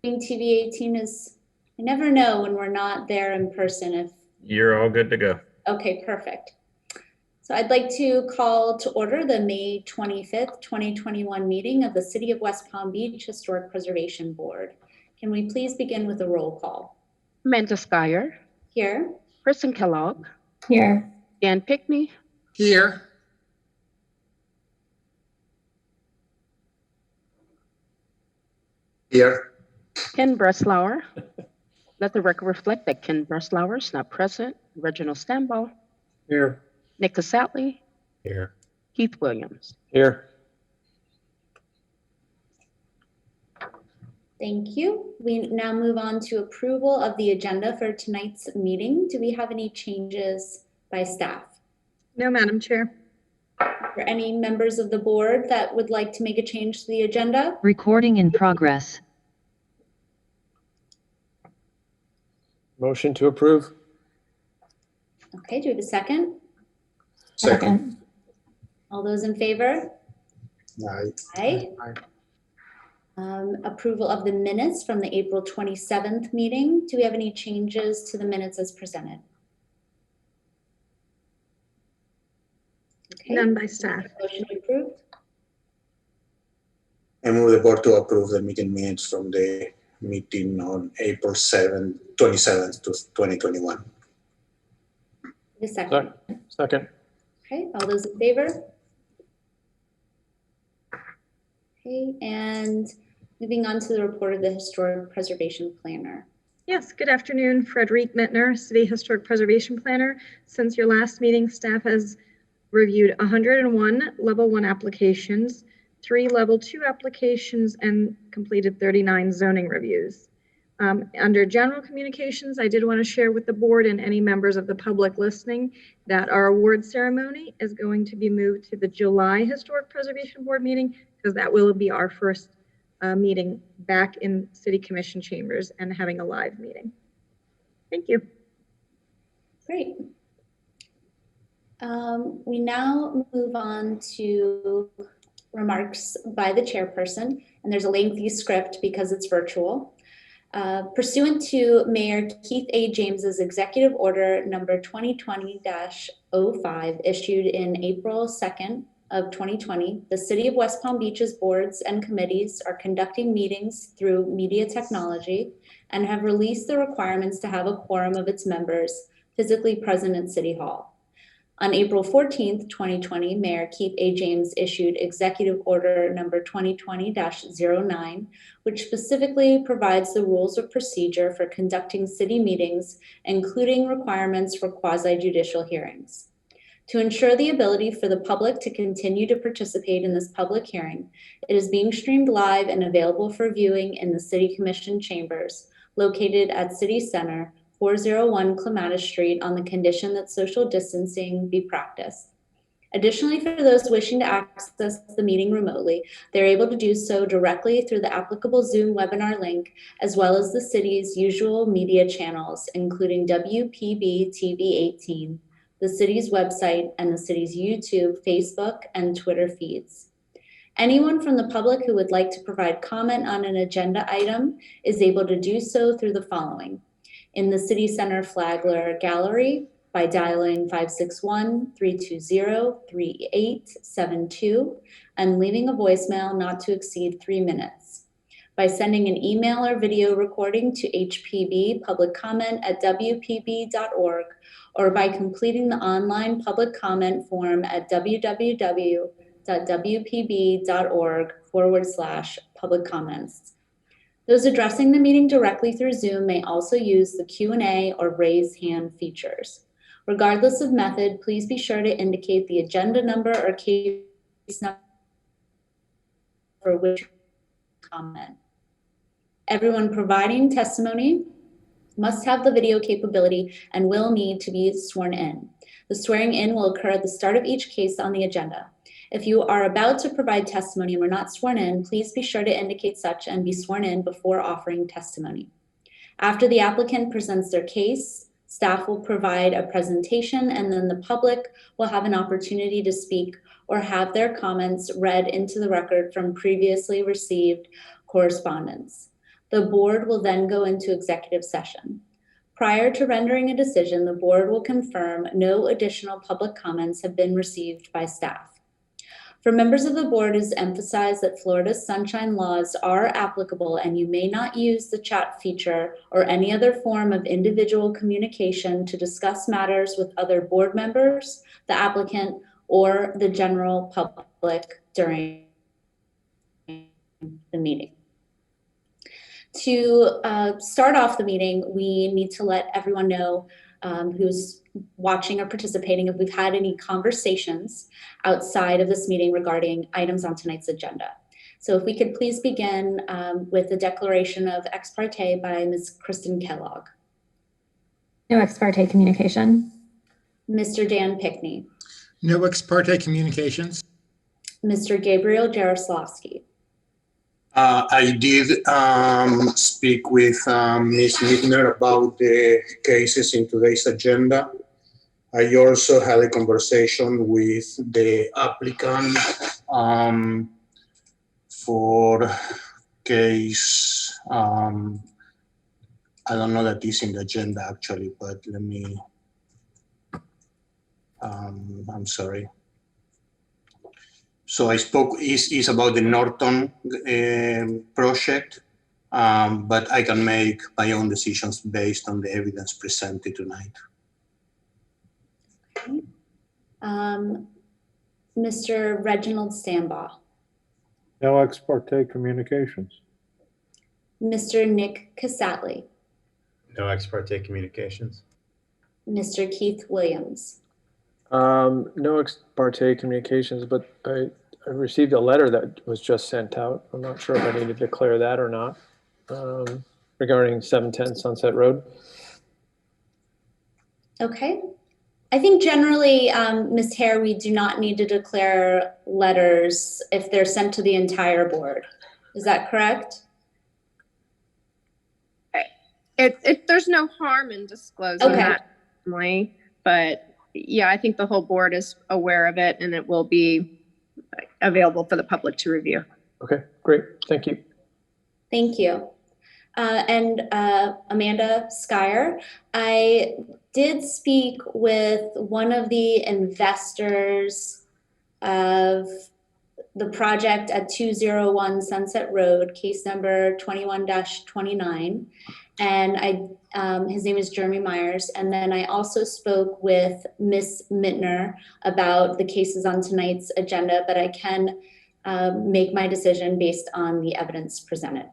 TV 18 is, I never know when we're not there in person if. You're all good to go. Okay, perfect. So I'd like to call to order the May 25th, 2021 meeting of the City of West Palm Beach Historic Preservation Board. Can we please begin with a roll call? Amanda Skyer. Here. Kristen Kellogg. Here. Dan Pickney. Here. Here. Ken Breslauer. Let the record reflect that Ken Breslauer is not present. Reginald Stambaugh. Here. Nick Casatley. Here. Keith Williams. Here. Thank you. We now move on to approval of the agenda for tonight's meeting. Do we have any changes by staff? No, Madam Chair. Are there any members of the board that would like to make a change to the agenda? Recording in progress. Motion to approve. Okay, do we have a second? Second. All those in favor? Aye. Aye. Approval of the minutes from the April 27th meeting. Do we have any changes to the minutes as presented? Okay. None by staff. Motion approved. I move the board to approve the meeting minutes from the meeting on April 27th to 2021. A second. Second. Okay, all those in favor? Okay, and moving on to the report of the Historic Preservation Planner. Yes, good afternoon. Frederique Mittner, City Historic Preservation Planner. Since your last meeting, staff has reviewed 101 Level 1 applications, 3 Level 2 applications, and completed 39 zoning reviews. Under general communications, I did want to share with the board and any members of the public listening that our award ceremony is going to be moved to the July Historic Preservation Board meeting, because that will be our first meeting back in City Commission chambers and having a live meeting. Thank you. Great. We now move on to remarks by the chairperson, and there's a lengthy script because it's virtual. Pursuant to Mayor Keith A. James's Executive Order number 2020-05 issued in April 2nd of 2020, the City of West Palm Beach's boards and committees are conducting meetings through media technology and have released the requirements to have a quorum of its members physically present at City Hall. On April 14th, 2020, Mayor Keith A. James issued Executive Order number 2020-09, which specifically provides the rules of procedure for conducting city meetings, including requirements for quasi-judicial hearings. To ensure the ability for the public to continue to participate in this public hearing, it is being streamed live and available for viewing in the City Commission chambers located at City Center, 401 Clematis Street, on the condition that social distancing be practiced. Additionally, for those wishing to access the meeting remotely, they're able to do so directly through the applicable Zoom webinar link, as well as the city's usual media channels, including WPB-TV 18, the city's website, and the city's YouTube, Facebook, and Twitter feeds. Anyone from the public who would like to provide comment on an agenda item is able to do so through the following: in the City Center Flagler Gallery by dialing 561-320-3872 and leaving a voicemail not to exceed 3 minutes, by sending an email or video recording to hpbpubliccomment@wpb.org, or by completing the online public comment form at www.wpb.org/public comments. Those addressing the meeting directly through Zoom may also use the Q&A or raise hand features. Regardless of method, please be sure to indicate the agenda number or case number for which comment. Everyone providing testimony must have the video capability and will need to be sworn in. The swearing in will occur at the start of each case on the agenda. If you are about to provide testimony and were not sworn in, please be sure to indicate such and be sworn in before offering testimony. After the applicant presents their case, staff will provide a presentation, and then the public will have an opportunity to speak or have their comments read into the record from previously received correspondence. The board will then go into executive session. Prior to rendering a decision, the board will confirm no additional public comments have been received by staff. For members of the board, it is emphasized that Florida's sunshine laws are applicable and you may not use the chat feature or any other form of individual communication to discuss matters with other board members, the applicant, or the general public during the meeting. To start off the meeting, we need to let everyone know who's watching or participating if we've had any conversations outside of this meeting regarding items on tonight's agenda. So if we could please begin with the declaration of ex parte by Ms. Kristen Kellogg. No ex parte communication. Mr. Dan Pickney. No ex parte communications. Mr. Gabriel Jaroslawski. I did speak with Ms. Littner about the cases in today's agenda. I also had a conversation with the applicant for case, I don't know that is in the agenda actually, but let me, I'm sorry. So I spoke, is about the Norton project, but I can make my own decisions based on the evidence presented tonight. Okay. Mr. Reginald Stambaugh. No ex parte communications. Mr. Nick Casatli. No ex parte communications. Mr. Keith Williams. No ex parte communications, but I received a letter that was just sent out. I'm not sure if I need to declare that or not, regarding 710 Sunset Road. Okay. I think generally, Ms. Hare, we do not need to declare letters if they're sent to the entire board. Is that correct? There's no harm in disclosing Okay. that, family, but yeah, I think the whole board is aware of it and it will be available for the public to review. Okay, great. Thank you. Thank you. And Amanda Skyer, I did speak with one of the investors of the project at 201 Sunset Road, case number 21-29. And his name is Jeremy Myers. And then I also spoke with Ms. Mittner about the cases on tonight's agenda, but I can make my decision based on the evidence presented.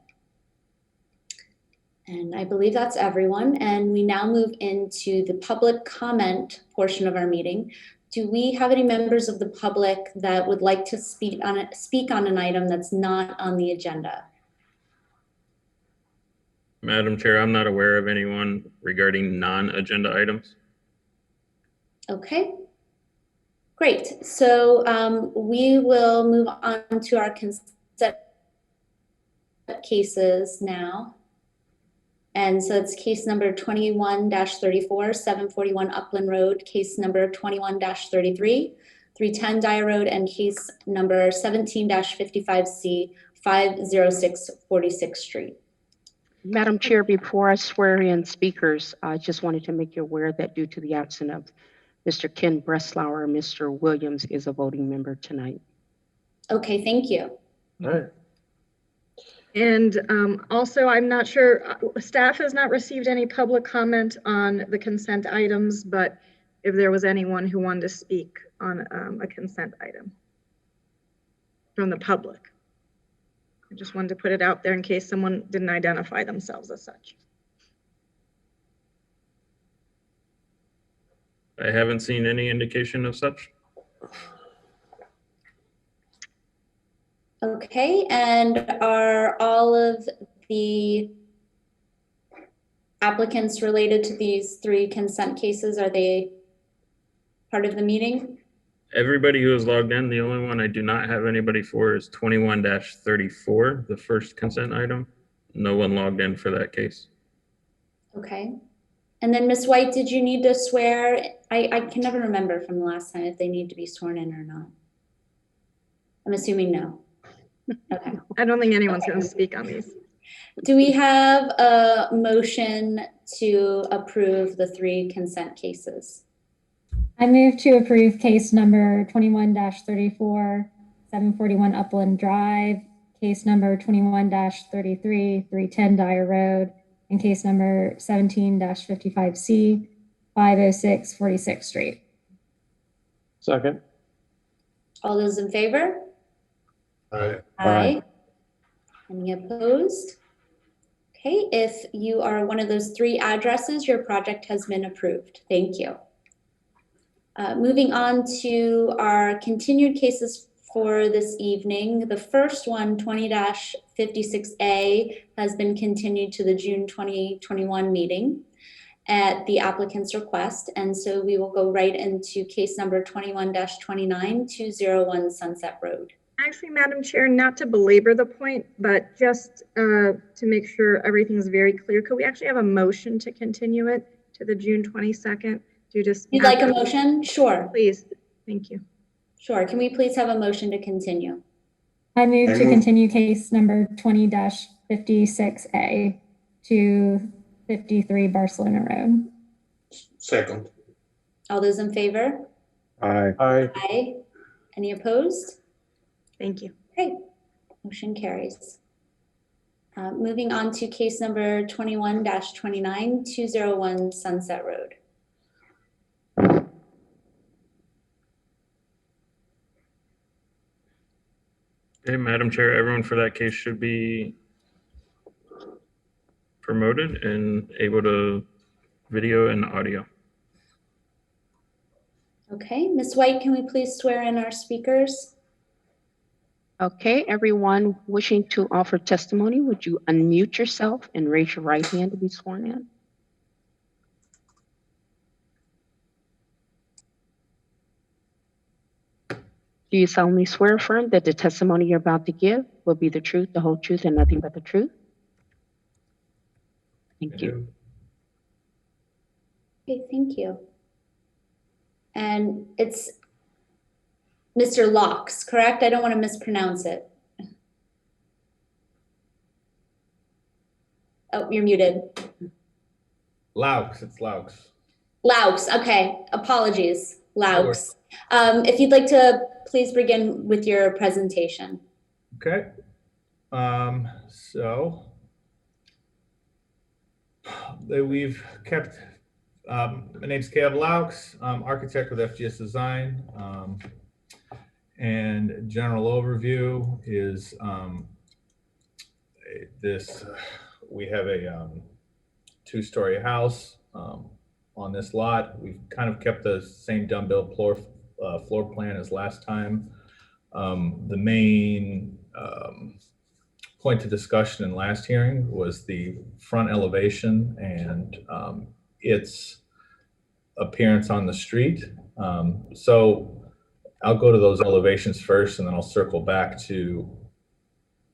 And I believe that's everyone. And we now move into the public comment portion of our meeting. Do we have any members of the public that would like to speak on an item that's not on the agenda? Madam Chair, I'm not aware of anyone regarding non-agenda items. Okay, great. So we will move on to our consent cases now. And so it's case number 21-34, 741 Upland Road, case number 21-33, 310 Dyer Road, and case number 17-55C, 506 46th Street. Madam Chair, before I swear in speakers, I just wanted to make you aware that due to the absence of Mr. Ken Breslauer, Mr. Williams is a voting member tonight. Okay, thank you. All right. And also, I'm not sure, staff has not received any public comment on the consent items, but if there was anyone who wanted to speak on a consent item from the public. I just wanted to put it out there in case someone didn't identify themselves as such. I haven't seen any indication of such. Okay, and are all of the applicants related to these three consent cases, are they part of the meeting? Everybody who is logged in, the only one I do not have anybody for is 21-34, the first consent item. No one logged in for that case. Okay. And then Ms. White, did you need to swear? I can never remember from the last time if they need to be sworn in or not. I'm assuming no. Okay. I don't think anyone's going to speak on these. Do we have a motion to approve the 3 consent cases? I move to approve case number 21-34, 741 Upland Drive, case number 21-33, 310 Dyer Road, and case number 17-55C, 506 46th Street. Second. All those in favor? Aye. Aye. Any opposed? Okay, if you are one of those 3 addresses, your project has been approved. Thank you. Moving on to our continued cases for this evening. The first one, 20-56A, has been continued to the June 2021 meeting at the applicant's request. And so we will go right into case number 21-29, 201 Sunset Road. Actually, Madam Chair, not to belabor the point, but just to make sure everything is very clear, could we actually have a motion to continue it to the June 22nd? You'd like a motion? Sure. Please, thank you. Sure. Can we please have a motion to continue? I move to continue case number 20-56A to 53 Barcelona Road. Second. All those in favor? Aye. Aye. Aye. Any opposed? Thank you. Okay, motion carries. Moving on to case number 21-29, 201 Sunset Road. Okay, Madam Chair, everyone for that case should be promoted and able to video and audio. Okay, Ms. White, can we please swear in our speakers? Okay, everyone wishing to offer testimony, would you unmute yourself and raise your right hand to be sworn in? Do you solemnly swear or affirm that the testimony you're about to give will be the truth, the whole truth, and nothing but the truth? Thank you. Okay, thank you. And it's Mr. Laux, correct? I don't want to mispronounce it. Oh, you're muted. Laux, it's Laux. Laux, okay, apologies, Laux. If you'd like to please begin with your presentation. Okay. We've kept, my name's Caleb Laux, architect with FGS Design. And general overview is we have a 2-story house on this lot. We've kind of kept the same dumbbell floor plan as last time. The main point of discussion in last hearing was the front elevation and its appearance on the street. So I'll go to those elevations first, and then I'll circle back to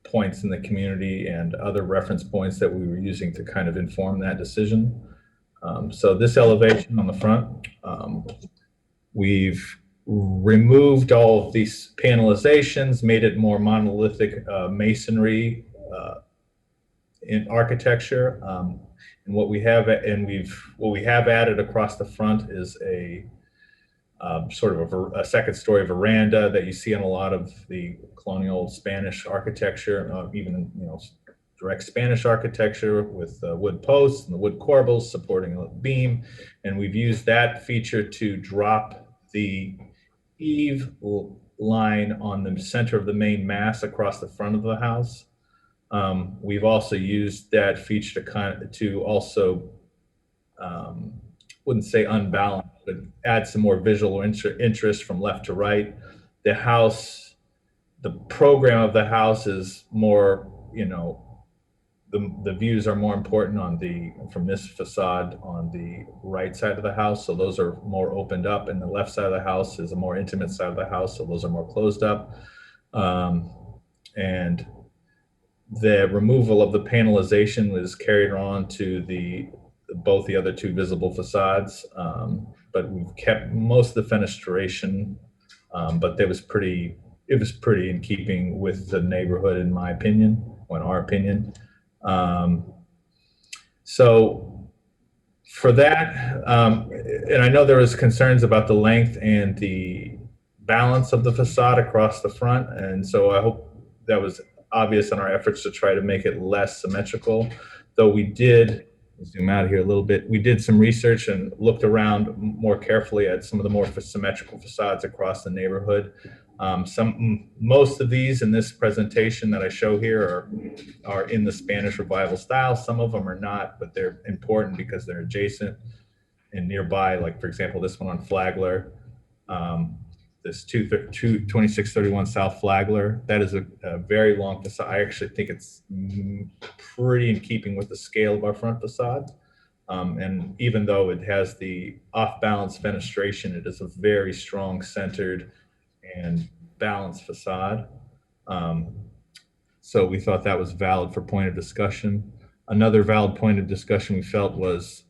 points in the community and other reference points that we were using to kind of inform that decision. So this elevation on the front, we've removed all of these panelizations, made it more monolithic masonry in architecture. And what we have added across the front is a sort of a second story veranda that you see in a lot of the colonial Spanish architecture, even direct Spanish architecture with wood posts and the wood corbels supporting a beam. And we've used that feature to drop the eave line on the center of the main mass across the front of the house. We've also used that feature to also wouldn't say unbalanced, but add some more visual interest from left to right. The house, the program of the house is more, the views are more important from this facade on the right side of the house. So those are more opened up, and the left side of the house is a more intimate side of the house. So those are more closed up. And the removal of the panelization was carried on to both the other 2 visible facades, but we've kept most of the fenestration, but it was pretty in keeping with the neighborhood, in my opinion, or in our opinion. So for that, and I know there was concerns about the length and the balance of the facade across the front, and so I hope that was obvious in our efforts to try to make it less symmetrical. Though we did, zoom out here a little bit, we did some research and looked around more carefully at some of the more symmetrical facades across the neighborhood. Most of these in this presentation that I show here are in the Spanish Revival style. Some of them are not, but they're important because they're adjacent and nearby. Like, for example, this one on Flagler, this 2631 South Flagler. That is a very long facade. I actually think it's pretty in keeping with the scale of our front facade. And even though it has the off-balance fenestration, it is a very strong centered and balanced facade. So we thought that was valid for point of discussion. Another valid point of discussion we felt was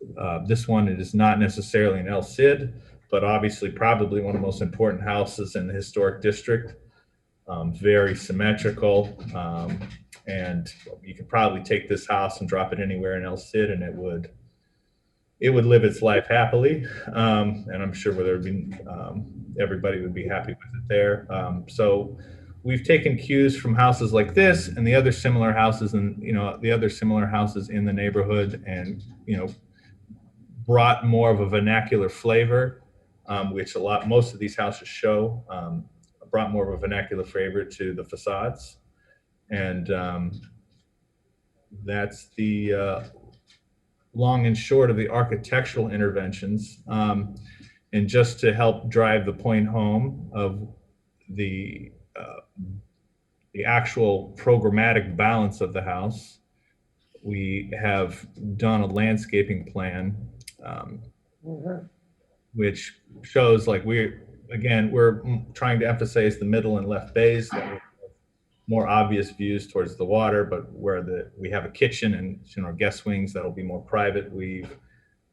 this one, it is not necessarily an LCID, but obviously probably one of the most important houses in the historic district. Very symmetrical. And you could probably take this house and drop it anywhere in LCID and it would live its life happily. And I'm sure everybody would be happy with it there. So we've taken cues from houses like this and the other similar houses in the neighborhood, and brought more of a vernacular flavor, which most of these houses show. Brought more of a vernacular flavor to the facades, and that's the long and short of the architectural interventions. And just to help drive the point home of the actual programmatic balance of the house, we have done a landscaping plan, which shows, like, we're trying to emphasize the middle and left bays that have more obvious views towards the water, but where we have a kitchen and our guest wings that'll be more private, we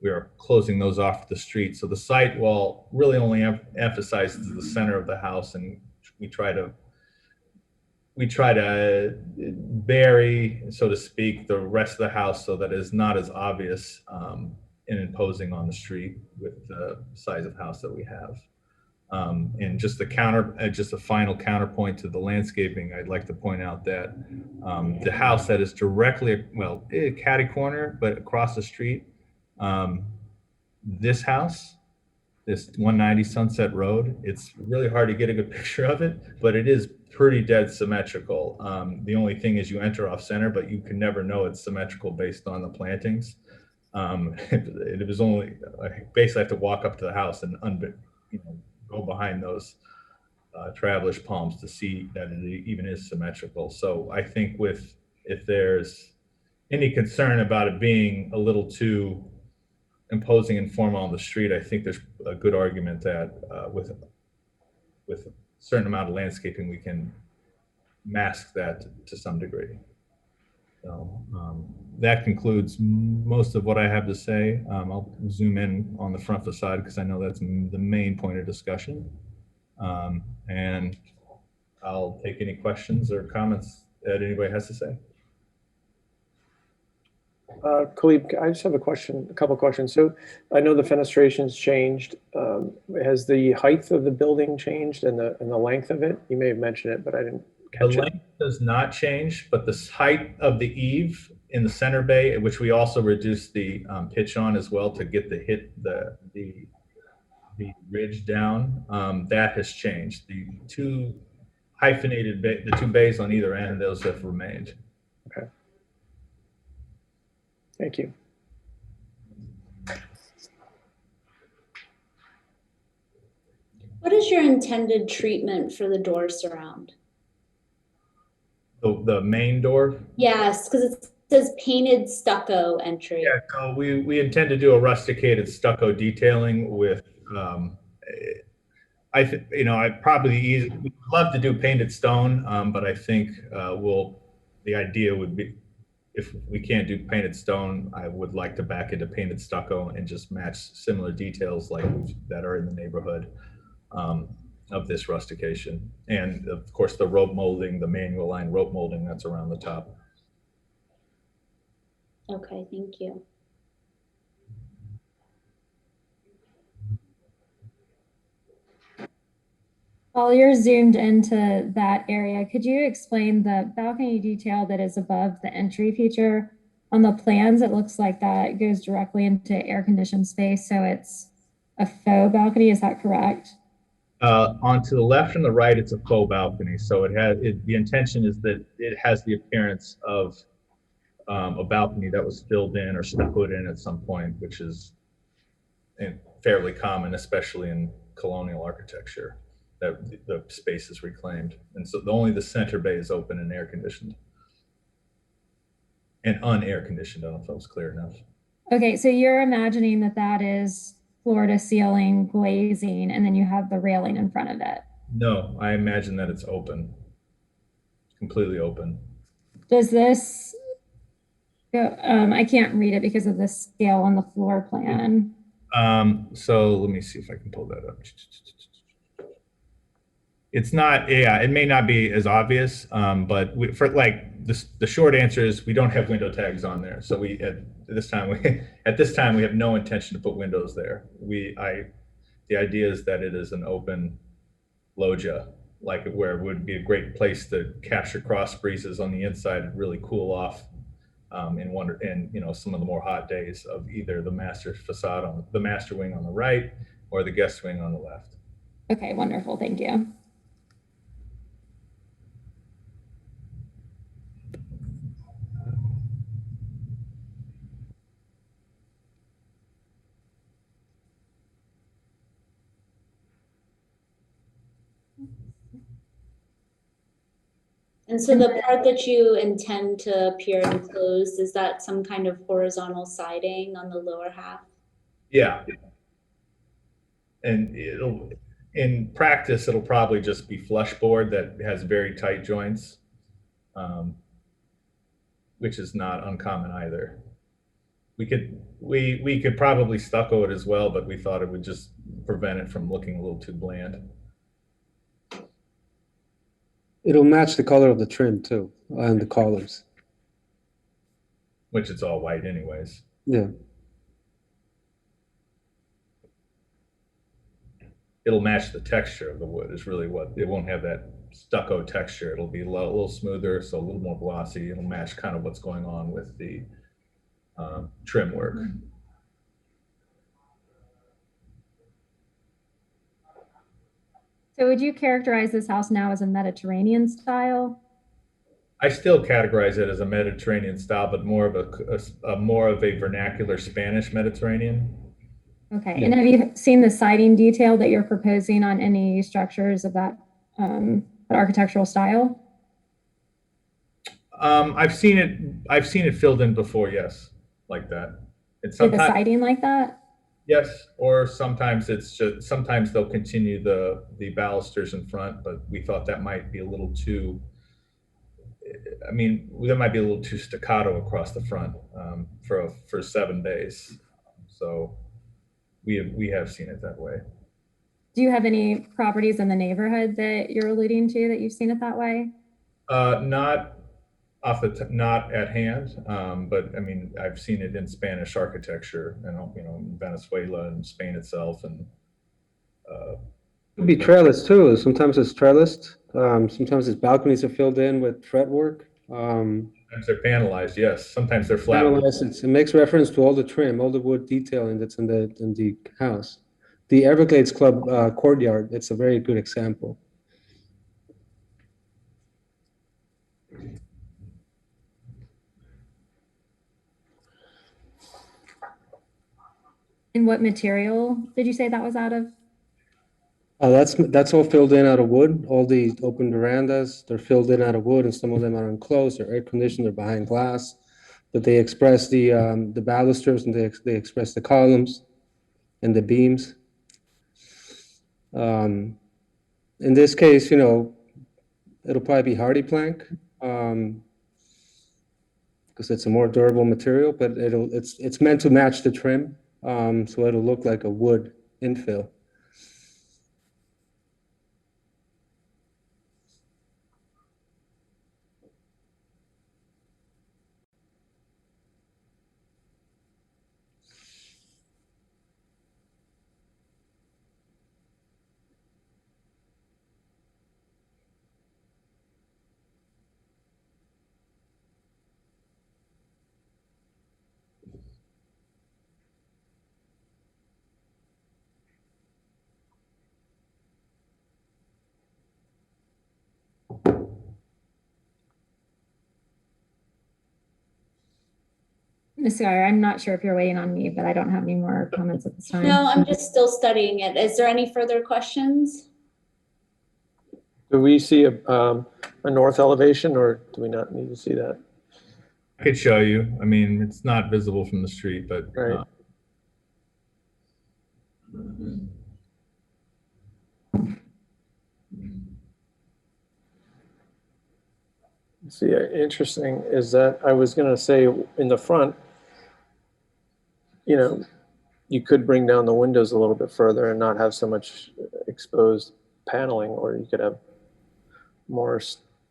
are closing those off the street. So the site wall really only emphasizes the center of the house, and we try to bury, so to speak, the rest of the house so that it's not as obvious and imposing on the street with the size of house that we have. And just a final counterpoint to the landscaping, I'd like to point out that the house that is directly, catty corner, but across the street, this house, this 190 Sunset Road, it's really hard to get a good picture of it, but it is pretty dead symmetrical. The only thing is you enter off center, but you can never know it's symmetrical based on the plantings. It was only, I basically have to walk up to the house and go behind those travelers palms to see that it even is symmetrical. So I think if there's any concern about it being a little too imposing and formal on the street, I think there's a good argument that with a certain amount of landscaping, we can mask that to some degree. So that concludes most of what I have to say. I'll zoom in on the front facade because I know that's the main point of discussion. And I'll take any questions or comments that anybody has to say. Khalib, I just have a couple questions. So I know the fenestration's changed. Has the height of the building changed and the length of it? You may have mentioned it, but I didn't catch it. The length does not change, but the height of the eave in the center bay, which we also reduced the pitch on as well to get the ridge down, that has changed. The two hyphenated the two bays on either end, those have remained. Okay. Thank you. What is your intended treatment for the door surround? The main door? Yes, because it says painted stucco entry. Yeah, so we intend to do a rusticated stucco detailing with, I'd probably we'd love to do painted stone, but I think the idea would be, if we can't do painted stone, I would like to back into painted stucco and just match similar details that are in the neighborhood of this rustication. And of course, the rope molding, the manual line rope molding that's around the top. Okay, thank you. While you're zoomed into that area, could you explain the balcony detail that is above the entry feature? On the plans, it looks like that goes directly into air-conditioned space, so it's a faux balcony, is that correct? Onto the left and the right, it's a faux balcony. So the intention is that it has the appearance of a balcony that was filled in or stuccoed in at some point, which is fairly common, especially in colonial architecture, that the space is reclaimed. And so only the center bay is open and air conditioned. And un-air conditioned, I don't know if that was clear enough. Okay, so you're imagining that that is floor to ceiling glazing, and then you have the railing in front of it. No, I imagine that it's open, completely open. Does this go, I can't read it because of the scale on the floor plan. So let me see if I can pull that up. It's not, yeah, it may not be as obvious, but the short answer is we don't have window tags on there. So at this time we have no intention to put windows there. The idea is that it is an open loggia, like where it would be a great place to capture cross breezes on the inside and really cool off in some of the more hot days of either the master facade on the master wing on the right or the guest wing on the left. Okay, wonderful, thank you. And so the part that you intend to appear enclosed, is that some kind of horizontal siding on the lower half? Yeah. And in practice, it'll probably just be flush board that has very tight joints, which is not uncommon either. We could probably stucco it as well, but we thought it would just prevent it from looking a little too bland. It'll match the color of the trim too, and the columns. Which it's all white anyways. Yeah. It'll match the texture of the wood is really what, it won't have that stucco texture. It'll be a little smoother, so a little more glossy. It'll match kind of what's going on with the trim work. So would you characterize this house now as a Mediterranean style? I still categorize it as a Mediterranean style, but more of a vernacular Spanish Mediterranean. Okay, yeah. And have you seen the siding detail that you're proposing on any structures of that architectural style? I've seen it filled in before, yes, like that. It's sometimes the siding like that. Yes, or sometimes sometimes they'll continue the balusters in front, but we thought that might be a little too. I mean, that might be a little too staccato across the front for 7 days. So we have seen it that way. Do you have any properties in the neighborhood that you're alluding to that you've seen it that way? Not at hand, but I mean, I've seen it in Spanish architecture and, in Venezuela and Spain itself. And it could be trellis too. Sometimes it's trellised. Sometimes its balconies are filled in with fretwork. Sometimes they're panelized, yes. Sometimes they're flat. It makes reference to all the trim, all the wood detailing that's in the house. The Everglades Club courtyard, it's a very good example. And what material did you say that was out of? That's all filled in out of wood. All the open verandas, they're filled in out of wood, and some of them are enclosed. They're air conditioned. They're behind glass, but they express the balusters and they express the columns and the beams. In this case, it'll probably be hardy plank because it's a more durable material, but it's meant to match the trim. So it'll look like a wood infill. Ms. Guyer, I'm not sure if you're waiting on me, but I don't have any more comments at this time. No, I'm just still studying it. Is there any further questions? Do we see a north elevation, or do we not need to see that? I could show you. I mean, it's not visible from the street, but Right. See, interesting is that I was going to say in the front, you know, you could bring down the windows a little bit further and not have so much exposed paneling, or you could have more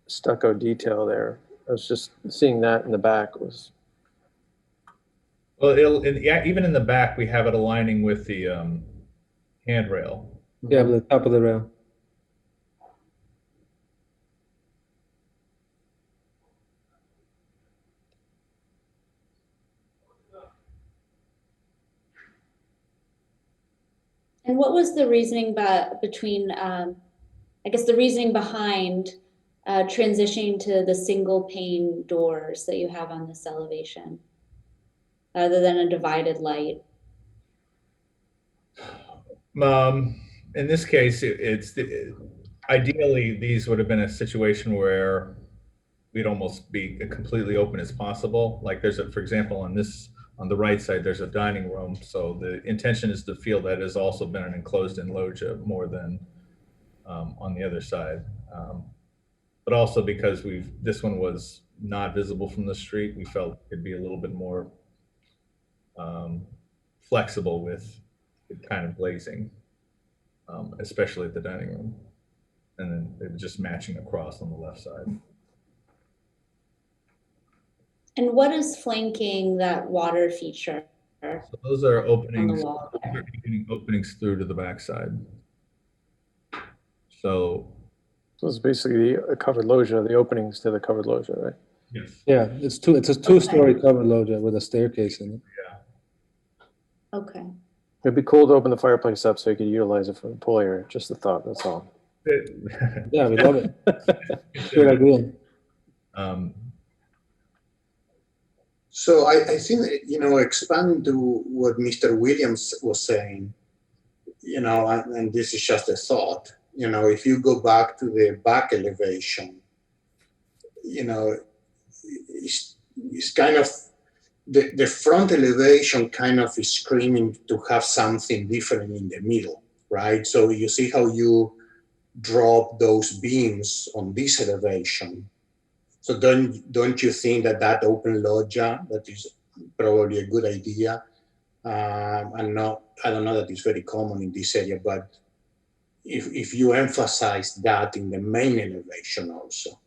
stucco detail there. I was just seeing that in the back was. well, yeah, even in the back, we have it aligning with the handrail. Yeah, but the top of the rail. And what was the reasoning between, I guess the reasoning behind transitioning to the single pane doors that you have on this elevation, other than a divided light? In this case, ideally, these would have been a situation where we'd almost be completely open as possible. Like there's for example, on the right side, there's a dining room. So the intention is to feel that has also been an enclosed-in loggia more than on the other side. But also because this one was not visible from the street, we felt it'd be a little bit more flexible with kind of glazing, especially at the dining room. And then it was just matching across on the left side. And what is flanking that water feature? So those are openings, wall there. openings through to the backside. So it's basically a covered loggia, the openings to the covered loggia, right? yes, Yeah, it's a two-story covered loggia with a staircase in it. Okay. It'd be cool to open the fireplace up so you could utilize it for the pool area. Just a thought, that's all. Yeah, we love it. Good idea. So I think, expanding to what Mr. Williams was saying, and this is just a thought, if you go back to the back elevation, it's kind of, the front elevation kind of is screaming to have something different in the middle, right? So you see how you drop those beams on this elevation. So don't you think that open loggia, that is probably a good idea? I don't know that it's very common in this area, but if you emphasize that in the main elevation also.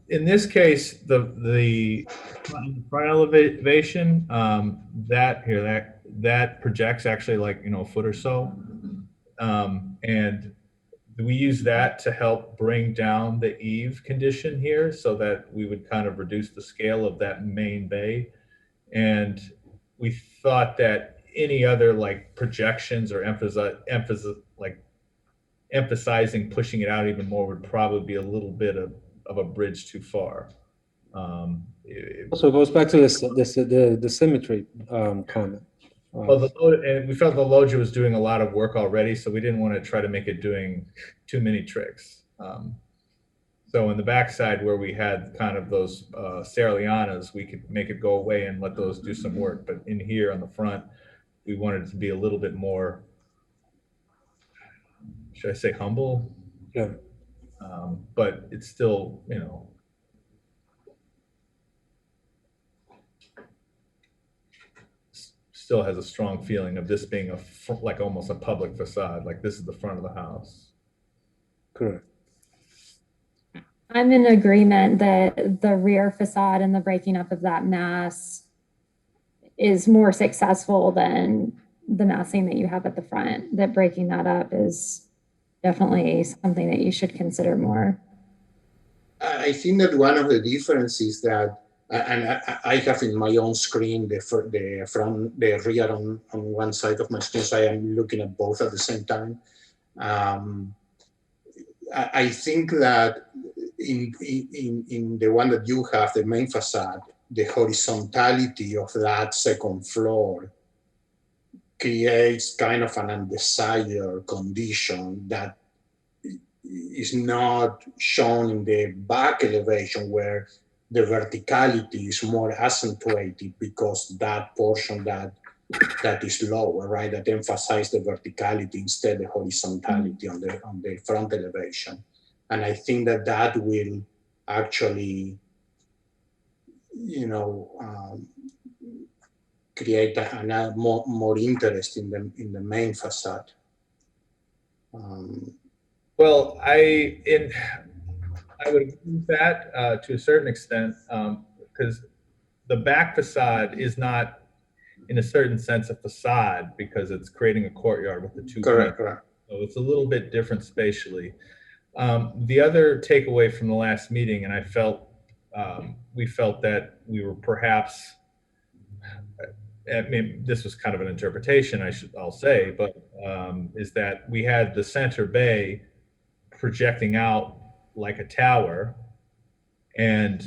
In this case, the front elevation, that projects actually like, a foot or so. And we use that to help bring down the eave condition here so that we would kind of reduce the scale of that main bay. And we thought that any other like projections or emphasizing pushing it out even more would probably be a little bit of a bridge too far. So it goes back to the symmetry comment. Well, and we felt the loggia was doing a lot of work already, so we didn't want to try to make it doing too many tricks. So in the backside where we had kind of those Serralianas, we could make it go away and let those do some work. But in here on the front, we wanted it to be a little bit more, should I say humble? Yeah. But it's still, still has a strong feeling of this being like almost a public facade, like this is the front of the house. Correct. I'm in agreement that the rear facade and the breaking up of that mass is more successful than the massing that you have at the front. That breaking that up is definitely something that you should consider more. I think that one of the differences that, and I have in my own screen the rear on one side of my screen, so I am looking at both at the same time. I think that in the one that you have, the main facade, the horizontality of that second floor creates kind of an undesired condition that is not shown in the back elevation, where the verticality is more accentuated because that portion that is lower, right? That emphasizes the verticality instead of the horizontality on the front elevation. And I think that will actually, create more interest in the main facade. Well, I would agree with that to a certain extent, because the back facade is not, in a certain sense, a facade, because it's creating a courtyard with the two Correct, wings. correct. So it's a little bit different spatially. The other takeaway from the last meeting, and we felt that we were perhaps, this was kind of an interpretation, I'll say, but is that we had the center bay projecting out like a tower, and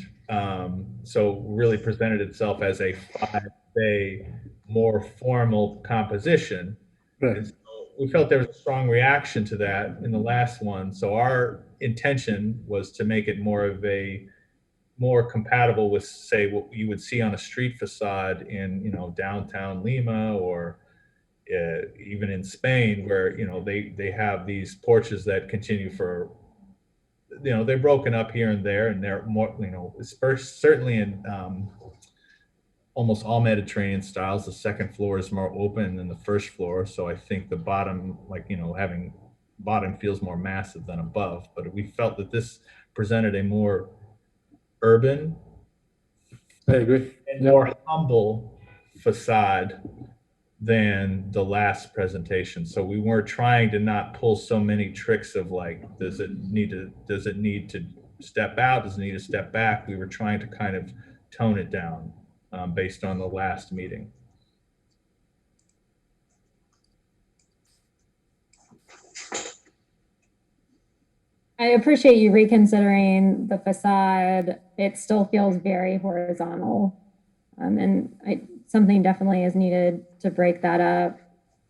so really presented itself as a 5-bay, more formal composition. Right. And so we felt there was a strong reaction to that in the last one. So our intention was to make it more compatible with, say, what you would see on a street facade in, downtown Lima, or even in Spain, where, they have these porches that continue for, they're broken up here and there, and they're more, certainly in almost all Mediterranean styles, the second floor is more open than the first floor. So I think the bottom, having bottom feels more massive than above. But we felt that this presented a more urban, I agree, and more humble facade than the last presentation. So we weren't trying to not pull so many tricks of does it need to step out? Does it need to step back? We were trying to kind of tone it down based on the last meeting. I appreciate you reconsidering the facade. It still feels very horizontal. Something definitely is needed to break that up.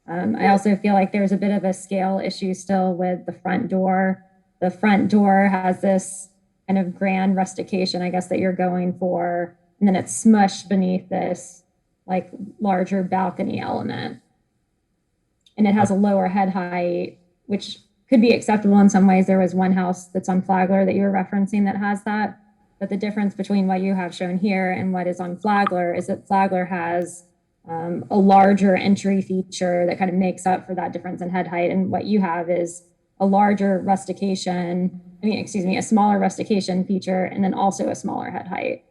I also feel like there's a bit of a scale issue still with the front door. The front door has this kind of grand rustication, I guess, that you're going for, and then it's smushed beneath this larger balcony element. And it has a lower head height, which could be acceptable in some ways. There was one house that's on Flagler that you were referencing that has that. But the difference between what you have shown here and what is on Flagler is that Flagler has a larger entry feature that kind of makes up for that difference in head height. And what you have is a smaller rustication feature, and then also a smaller head height.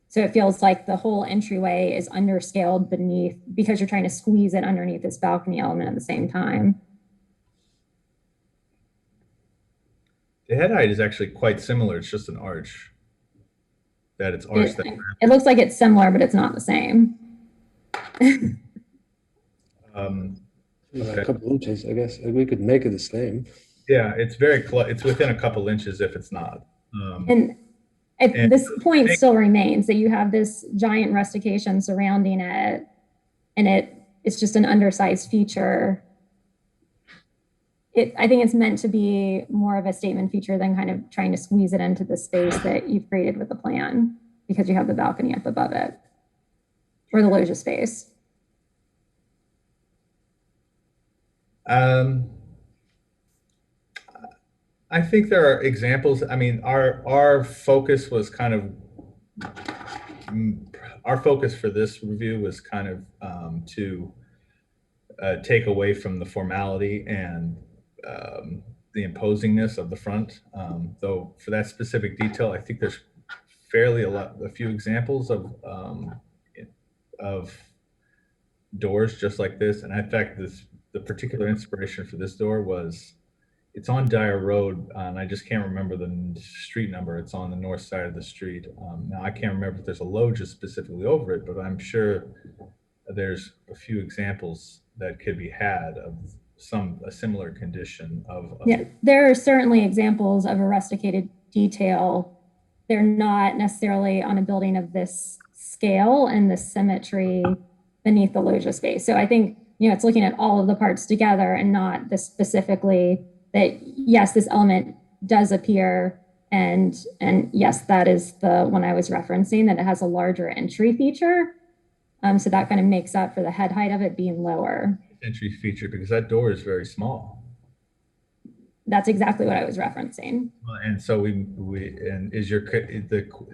So it feels like the whole entryway is underscaled beneath, because you're trying to squeeze it underneath this balcony element at the same time. The head height is actually quite similar. It's just an arch. It's arched. It looks like it's similar, but it's not the same. A couple inches, I guess. We could make it the same. Yeah, it's very close. It's within a couple inches if it's not. And this point still remains that you have this giant rustication surrounding it, and it's just an undersized feature. I think it's meant to be more of a statement feature than kind of trying to squeeze it into the space that you've created with the plan, because you have the balcony up above it, or the loggia space. I think there are examples. I mean, our focus was kind of, our focus for this review was kind of to take away from the formality and the imposingness of the front. Though for that specific detail, I think there's a few examples of doors just like this. And in fact, the particular inspiration for this door was, it's on Dyer Road, and I just can't remember the street number. It's on the north side of the street. Now I can't remember if there's a loggia specifically over it, but I'm sure there's a few examples that could be had of a similar condition of. Yeah, there are certainly examples of a rusticated detail they're not necessarily on a building of this scale and the symmetry beneath the loggia space. So I think, it's looking at all of the parts together and not the specifically that, yes, this element does appear. And yes, that is the one I was referencing, that it has a larger entry feature. So that kind of makes up for the head height of it being lower. Entry feature, because that door is very small. That's exactly what I was referencing. And so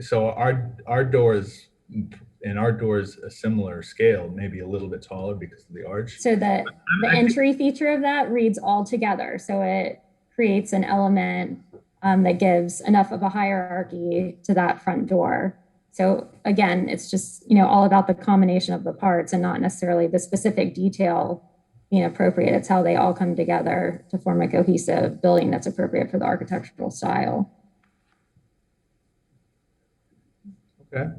so our doors, and our doors a similar scale, maybe a little bit taller because of the arch. So the entry feature of that reads all together. So it creates an element that gives enough of a hierarchy to that front door. So again, it's just, all about the combination of the parts and not necessarily the specific detail being appropriate. It's how they all come together to form a cohesive building that's appropriate for the architectural style. Okay.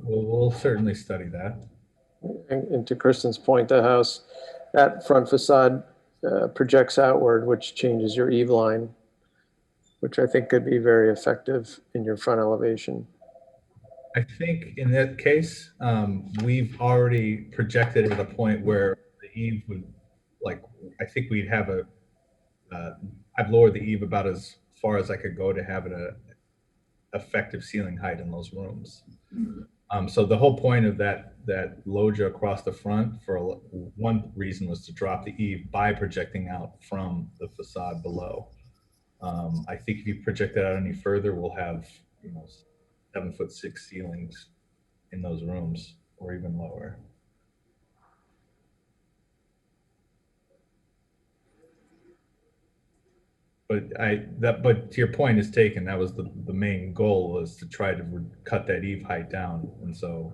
We'll certainly study that. And to Kristen's point, the house, that front facade projects outward, which changes your eave line, which I think could be very effective in your front elevation. I think in that case, we've already projected at a point where the eave would, I think we'd have I've lowered the eave about as far as I could go to have an effective ceiling height in those rooms. So the whole point of that loggia across the front, for one reason, was to drop the eave by projecting out from the facade below. I think if you project that out any further, we'll have 7'6" ceilings in those rooms, or even lower. But to your point is taken. That was the main goal, was to try to cut that eave height down. And so,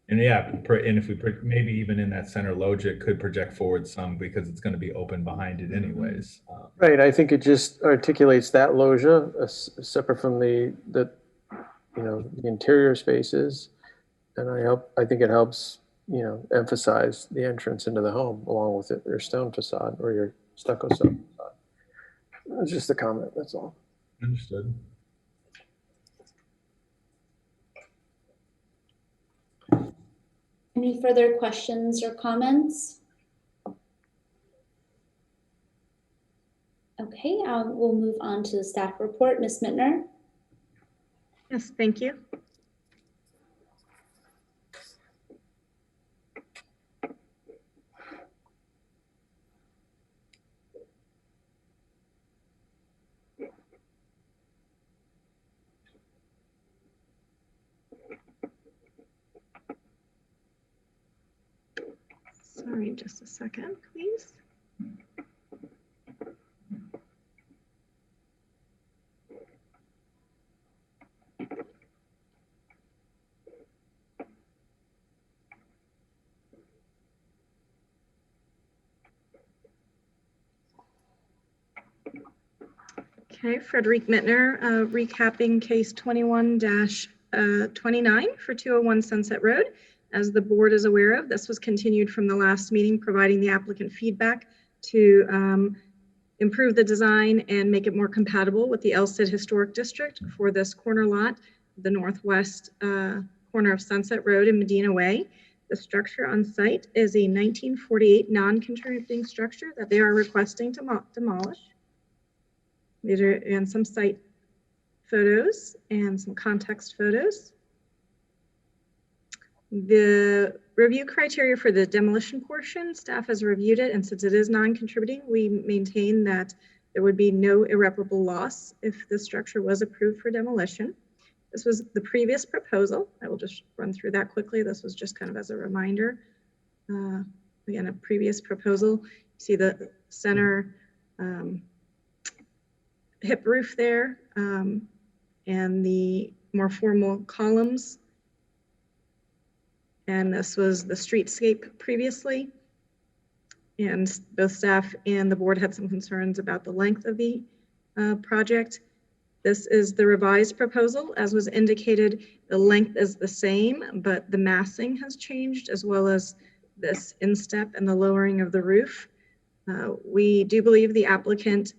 and if we maybe even in that center loggia, it could project forward some, because it's going to be open behind it anyways. Right. I think it just articulates that loggia separate from the interior spaces, and I think it helps emphasize the entrance into the home along with your stone facade or your stucco stone facade. It's just a comment, that's all. Understood. Any further questions or comments? Okay, we'll move on to the staff report. Ms. Mittner? Yes, thank you. Sorry, just a second, please. Okay, Frederick Mittner, recapping case 21-29 for 201 Sunset Road. As the board is aware of, this was continued from the last meeting, providing the applicant feedback to improve the design and make it more compatible with the Elstead Historic District for this corner lot, the northwest corner of Sunset Road and Medina Way. The structure on site is a 1948 non-contributing structure that they are requesting to demolish. These are and some site photos and some context photos. The review criteria for the demolition portion, staff has reviewed it, and since it is non-contributing, we maintain that there would be no irreparable loss if the structure was approved for demolition. This was the previous proposal. I will just run through that quickly. This was just kind of as a reminder. Again, a previous proposal. You see the center hip roof there, and the more formal columns. And this was the streetscape previously. And both staff and the board had some concerns about the length of the project. This is the revised proposal. As was indicated, the length is the same, but the massing has changed, as well as this instep and the lowering of the roof. We do believe the applicant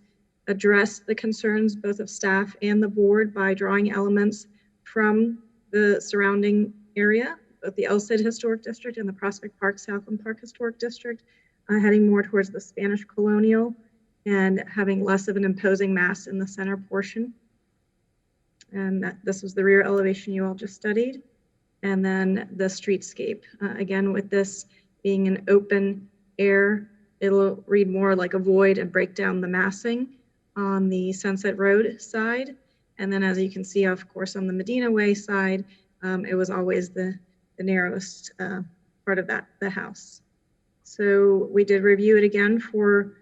address the concerns both of staff and the board by drawing elements from the surrounding area, both the Elmstead Historic District and the Prospect Park Southland Park Historic District, heading more towards the Spanish colonial and having less of an imposing mass in the center portion. And this was the rear elevation you all just studied. And then the streetscape. Again, with this being an open air, it'll read more like a void and break down the massing on the Sunset Road side. And then as you can see, of course, on the Medina Way side, it was always the narrowest part of the house. So we did review it again for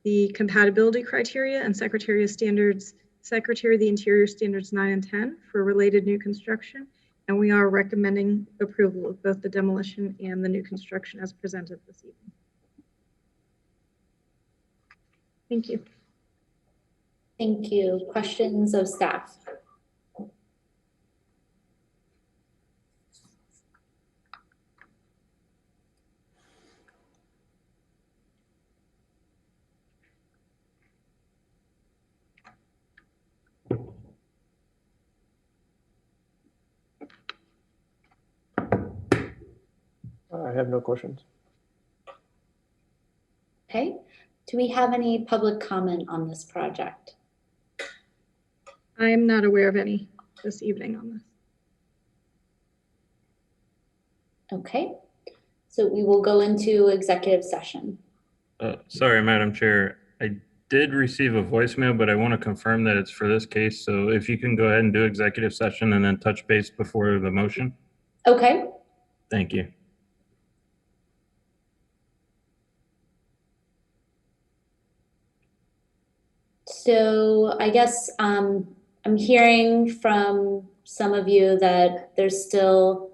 the compatibility criteria and Secretary of the Interior Standards 9 and 10 for related new construction. And we are recommending approval of both the demolition and the new construction as presented this evening. Thank you. Thank you. Questions of staff? I have no questions. Okay. Do we have any public comment on this project? I am not aware of any this evening on this. Okay. So we will go into executive session. Sorry, Madam Chair. I did receive a voicemail, but I want to confirm that it's for this case. So if you can go ahead and do executive session and then touch base before the motion. Okay. Thank you. So I guess I'm hearing from some of you that there's still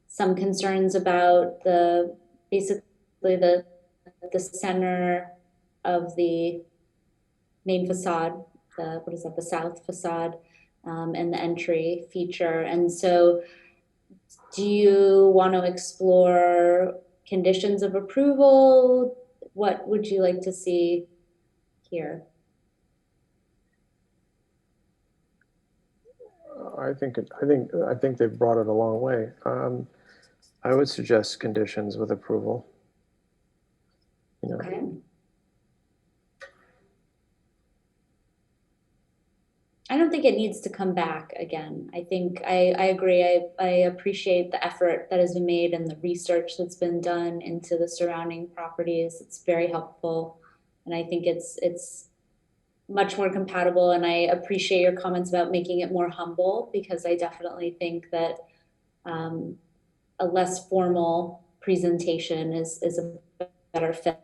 some concerns about basically the center of the main facade, the south facade, and the entry feature. And so do you want to explore conditions of approval? What would you like to see here? I think they've brought it a long way. I would suggest conditions with approval. You know. Okay. I don't think it needs to come back again. I think I agree. I appreciate the effort that has been made and the research that's been done into the surrounding properties. It's very helpful. And I think it's much more compatible. And I appreciate your comments about making it more humble, because I definitely think that a less formal presentation is a better fit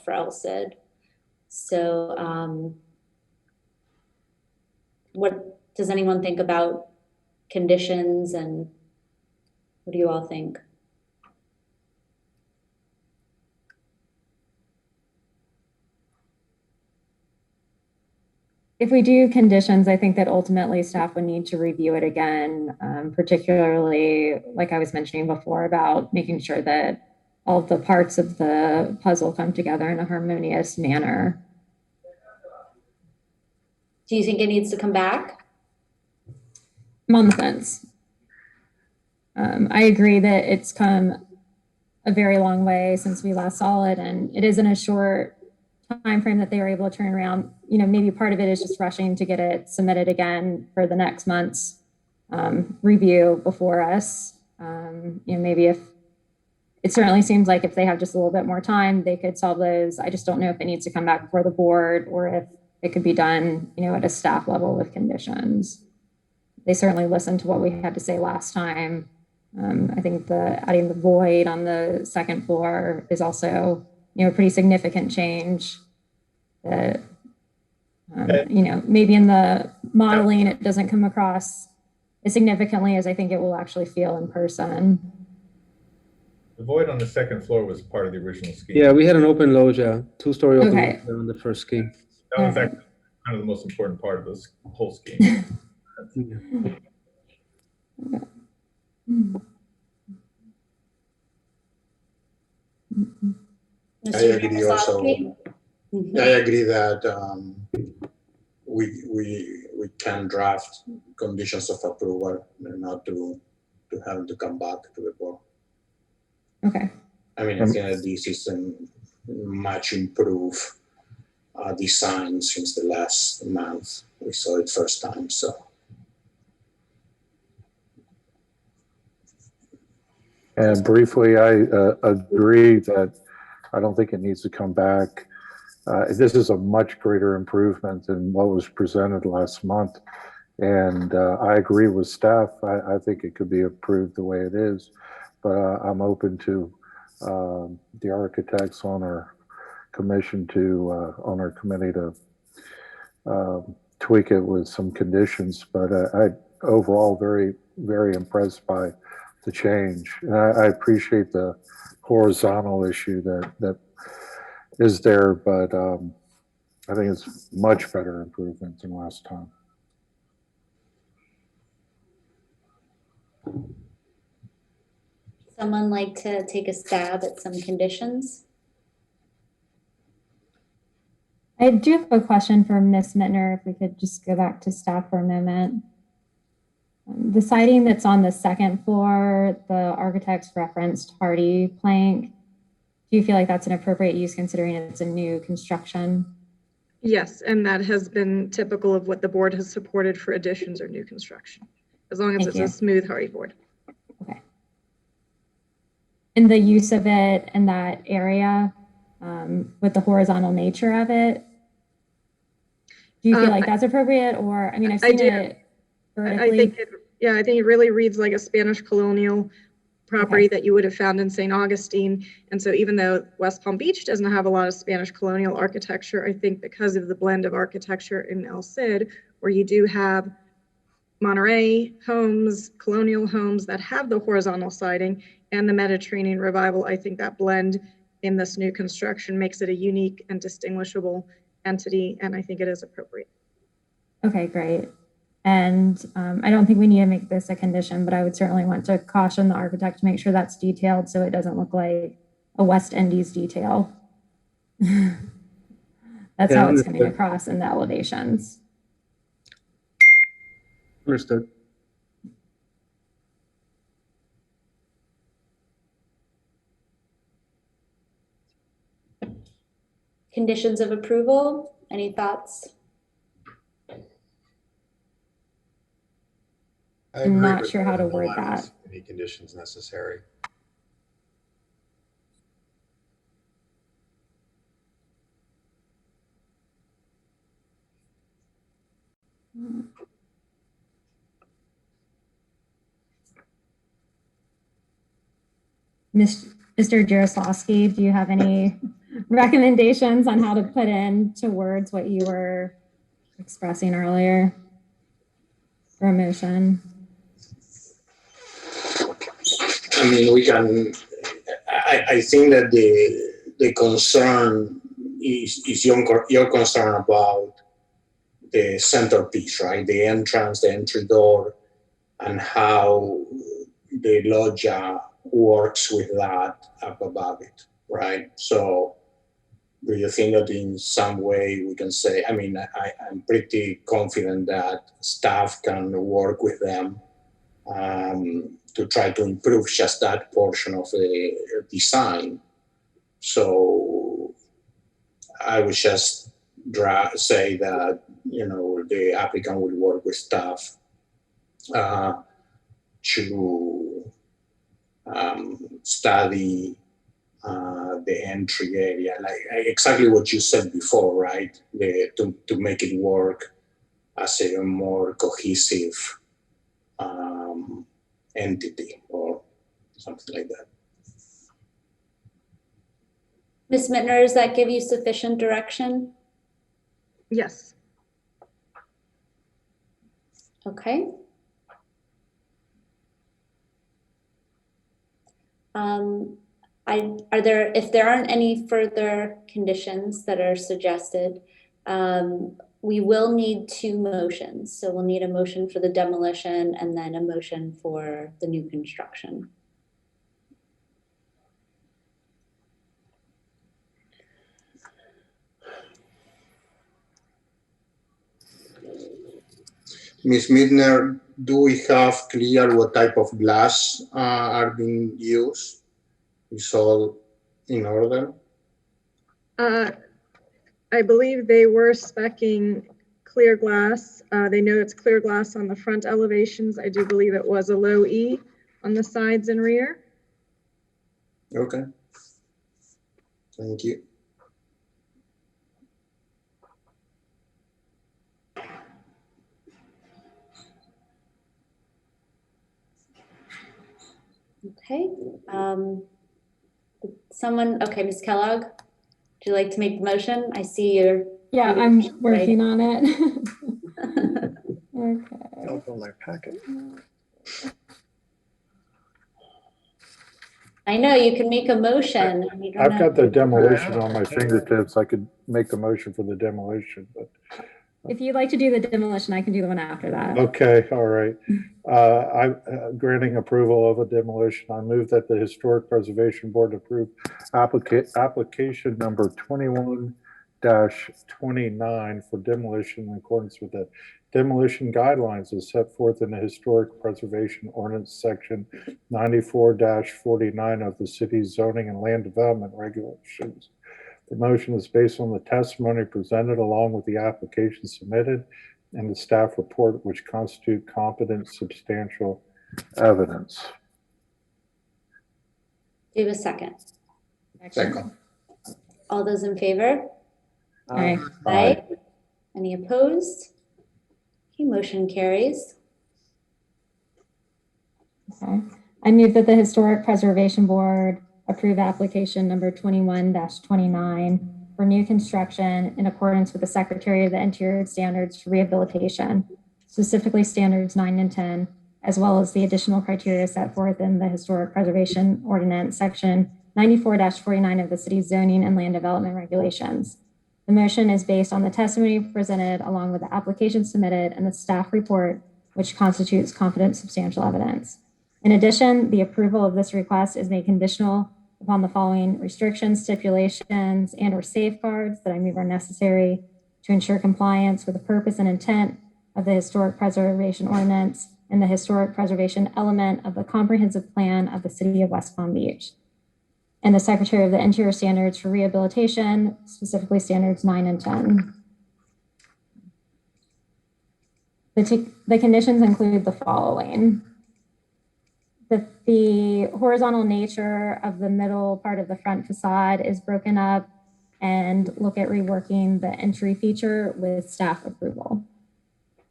for Elmstead. So what does anyone think about conditions, and what do you all think? If we do conditions, I think that ultimately staff would need to review it again, particularly like I was mentioning before about making sure that all of the parts of the puzzle come together in a harmonious manner. Do you think it needs to come back? I'm on the fence. I agree that it's come a very long way since we last saw it, and it isn't a short time frame that they were able to turn around. You know, maybe part of it is just rushing to get it submitted again for the next month's review before us. You know, maybe if it certainly seems like if they have just a little bit more time, they could solve those. I just don't know if it needs to come back before the board or if it could be done, you know, at a staff level with conditions. They certainly listened to what we had to say last time. I think adding the void on the second floor is also, you know, a pretty significant change that, you know, maybe in the modeling, it doesn't come across as significantly as I think it will actually feel in person. The void on the second floor was part of the original scheme. Yeah, we had an open loggia, two-story open Okay. loggia on the first scheme. That was actually kind of the most important part of this whole scheme. I agree also. I agree that we can draft conditions of approval and not to have to come back to the board. Okay. I mean, I think that this is a much improved design since the last month we saw it first time. So And briefly, I agree that I don't think it needs to come back. This is a much greater improvement than what was presented last month. And I agree with staff. I think it could be approved the way it is, but I'm open to the architects on our commission on our committee to tweak it with some conditions. But I overall very, very impressed by the change. And I appreciate the horizontal issue that is there, but I think it's much better improvement than last time. Someone like to take a stab at some conditions? I do have a question for Ms. Mittner, if we could just go back to staff for a moment. The siding that's on the second floor, the architect's referenced hardy plank, do you feel like that's an appropriate use considering it's a new construction? Yes, and that has been typical of what the board has supported for additions or new construction, as long as Thank it's you. a smooth hardy board. Okay. And the use of it in that area with the horizontal nature of it, do you feel like that's appropriate? Or, I mean, I've seen it vertically. I think it really reads like a Spanish colonial property that you would have found in St. Augustine. And so even though West Palm Beach doesn't have a lot of Spanish colonial architecture, I think because of the blend of architecture in El Cid, where you do have Monterey homes, colonial homes that have the horizontal siding and the Mediterranean revival, I think that blend in this new construction makes it a unique and distinguishable entity, and I think it is appropriate. Okay, great. And I don't think we need to make this a condition, but I would certainly want to caution the architect to make sure that's detailed so it doesn't look like a West Indies detail. That's how it's coming across in the elevations. Understood. Conditions of approval, any thoughts? I'm not sure how to word that. Any conditions necessary. Mr. Jaroslawski, do you have any recommendations on how to put into words what you were expressing earlier for a motion? I mean, we can. I think that the concern is your concern about the centerpiece, right? The entrance, the entry door, and how the loggia works with that up above it, right? So do you think that in some way we can say, I mean, I'm pretty confident that staff can work with them to try to improve just that portion of the design. So I would just say that, you know, the applicant will work with staff to study the entry area, like exactly what you said before, right? To make it work as a more cohesive entity or something like that. Ms. Mittner, does that give you sufficient direction? Yes. Okay. If there aren't any further conditions that are suggested, we will need two motions. So we'll need a motion for the demolition and then a motion for the new construction. Ms. Midner, do we have clear what type of glass are being used? Is all in order? I believe they were speccing clear glass. They know it's clear glass on the front elevations. I do believe it was a low E on the sides and rear. Okay. Thank you. Okay. Okay, Ms. Kellogg, would you like to make the motion? I see you're. Yeah, I'm working on it. Okay. I'll go my packet. I know you can make a motion. and you don't I've have got the to- demolition on my fingertips. I could make the motion for the demolition, but If you'd like to do the demolition, I can do the one after that. okay, all right. I'm granting approval of a demolition. I move that the Historic Preservation Board approve application number 21-29 for demolition in accordance with the demolition guidelines as set forth in the Historic Preservation Ordinance Section 94-49 of the city's zoning and land development regulations. The motion is based on the testimony presented along with the application submitted and the staff report, which constitute competent, substantial evidence. Do you have a second? Second. All those in favor? Aye. Aye. Any opposed? Okay, motion carries. Okay. I move that the Historic Preservation Board approve application number 21-29 for new construction in accordance with the Secretary of the Interior standards for rehabilitation, specifically standards 9 and 10, as well as the additional criteria set forth in the Historic Preservation Ordinance section 94-49 of the city's zoning and land development regulations. The motion is based on the testimony presented along with the application submitted and the staff report, which constitutes competent, substantial evidence. In addition, the approval of this request is made conditional upon the following restrictions, stipulations, and or safeguards that I move are necessary to ensure compliance with the purpose and intent of the Historic Preservation Ordinance and the historic preservation element of the comprehensive plan of the city of West Palm Beach. And the Secretary of the Interior standards for rehabilitation, specifically standards 9 and 10. The conditions include the following. The horizontal nature of the middle part of the front facade is broken up, and look at reworking the entry feature with staff approval. Do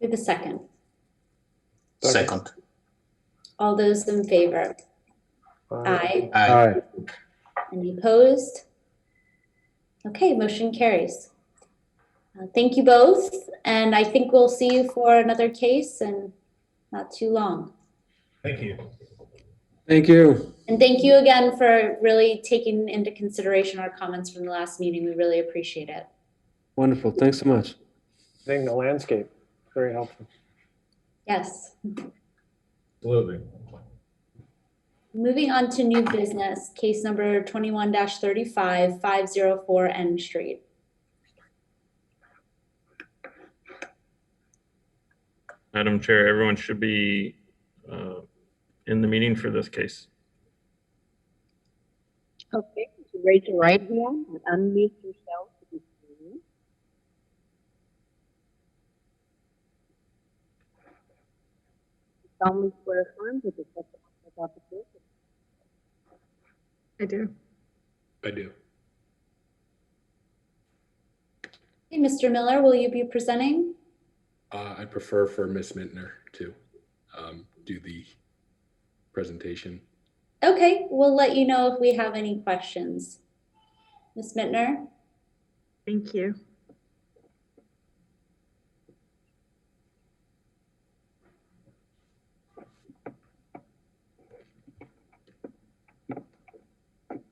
you have a second? Second. All those in favor? Aye. Aye. Any opposed? Okay, motion carries. Thank you both, and I think we'll see you for another case and not too long. Thank you. Thank you. And thank you again for really taking into consideration our comments from the last meeting. We really appreciate it. Wonderful. Thanks so much. Seeing the landscape, very helpful. Yes. Absolutely. Moving on to new business, case number 21-35, 504 N Street. Madam Chair, everyone should be in the meeting for this case. Okay, so raise your right hand and unmute yourself to be seen. Solemnly swear affirm that the testimony about the case. I do. I do. Okay, Mr. Miller, will you be presenting? I prefer for Ms. Mintner to do the presentation. Okay, we'll let you know if we have any questions. Ms. Mittner? Thank you.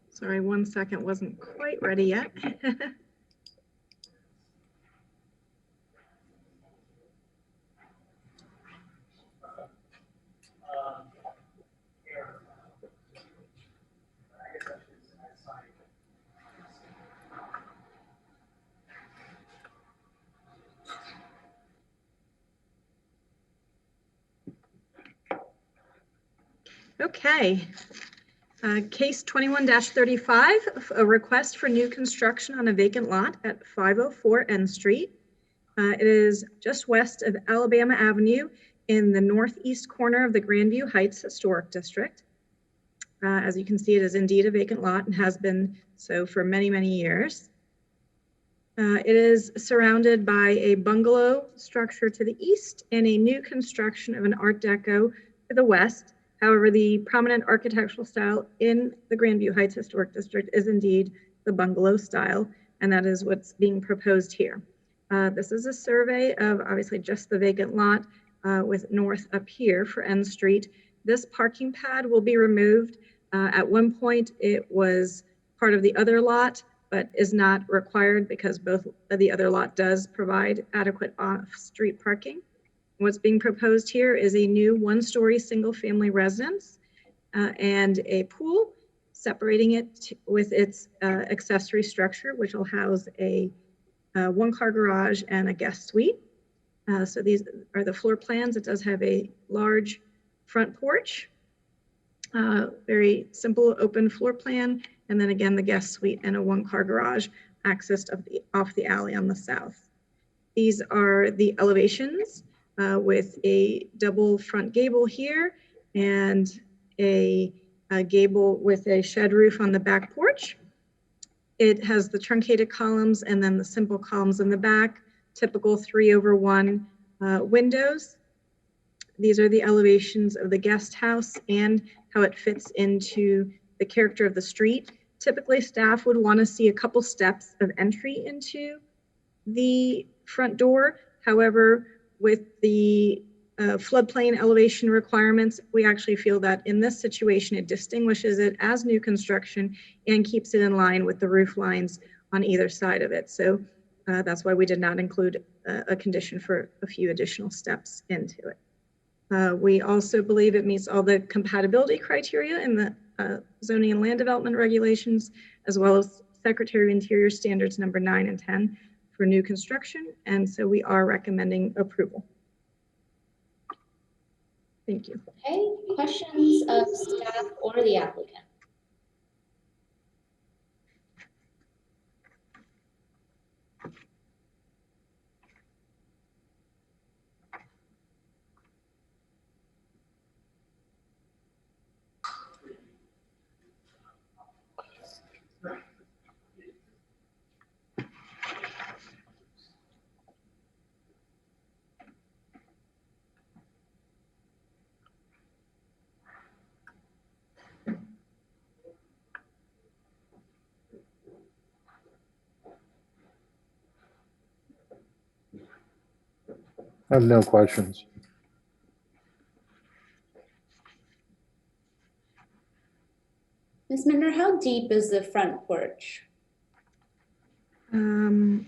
Sorry, 1 second, wasn't quite ready yet. Okay. Case 21-35, a request for new construction on a vacant lot at 504 N Street. It is just west of Alabama Avenue in the northeast corner of the Grandview Heights Historic District. As you can see, it is indeed a vacant lot and has been so for many, many years. It is surrounded by a bungalow structure to the east and a new construction of an Art Deco to the west. However, the prominent architectural style in the Grandview Heights Historic District is indeed the bungalow style, and that is what's being proposed here. This is a survey of obviously just the vacant lot with north up here for N Street. This parking pad will be removed. At one point, it was part of the other lot, but is not required because both of the other lot does provide adequate off-street parking. What's being proposed here is a new one-story single-family residence and a pool, separating it with its accessory structure, which will house a one-car garage and a guest suite. So these are the floor plans. It does have a large front porch, very simple open floor plan, and then again the guest suite and a one-car garage accessed off the alley on the south. These are the elevations with a double front gable here and a gable with a shed roof on the back porch. It has the truncated columns and then the simple columns in the back, typical 3/1 windows. These are the elevations of the guest house and how it fits into the character of the street. Typically, staff would want to see a couple steps of entry into the front door. However, with the floodplain elevation requirements, we actually feel that in this situation, it distinguishes it as new construction and keeps it in line with the roof lines on either side of it. So that's why we did not include a condition for a few additional steps into it. We also believe it meets all the compatibility criteria in the zoning and land development regulations, as well as Secretary of Interior Standards number 9 and 10 for new construction. And so we are recommending approval. Thank you. Okay, questions of staff or the applicant? I have no questions. Ms. Minder, how deep is the front porch? Would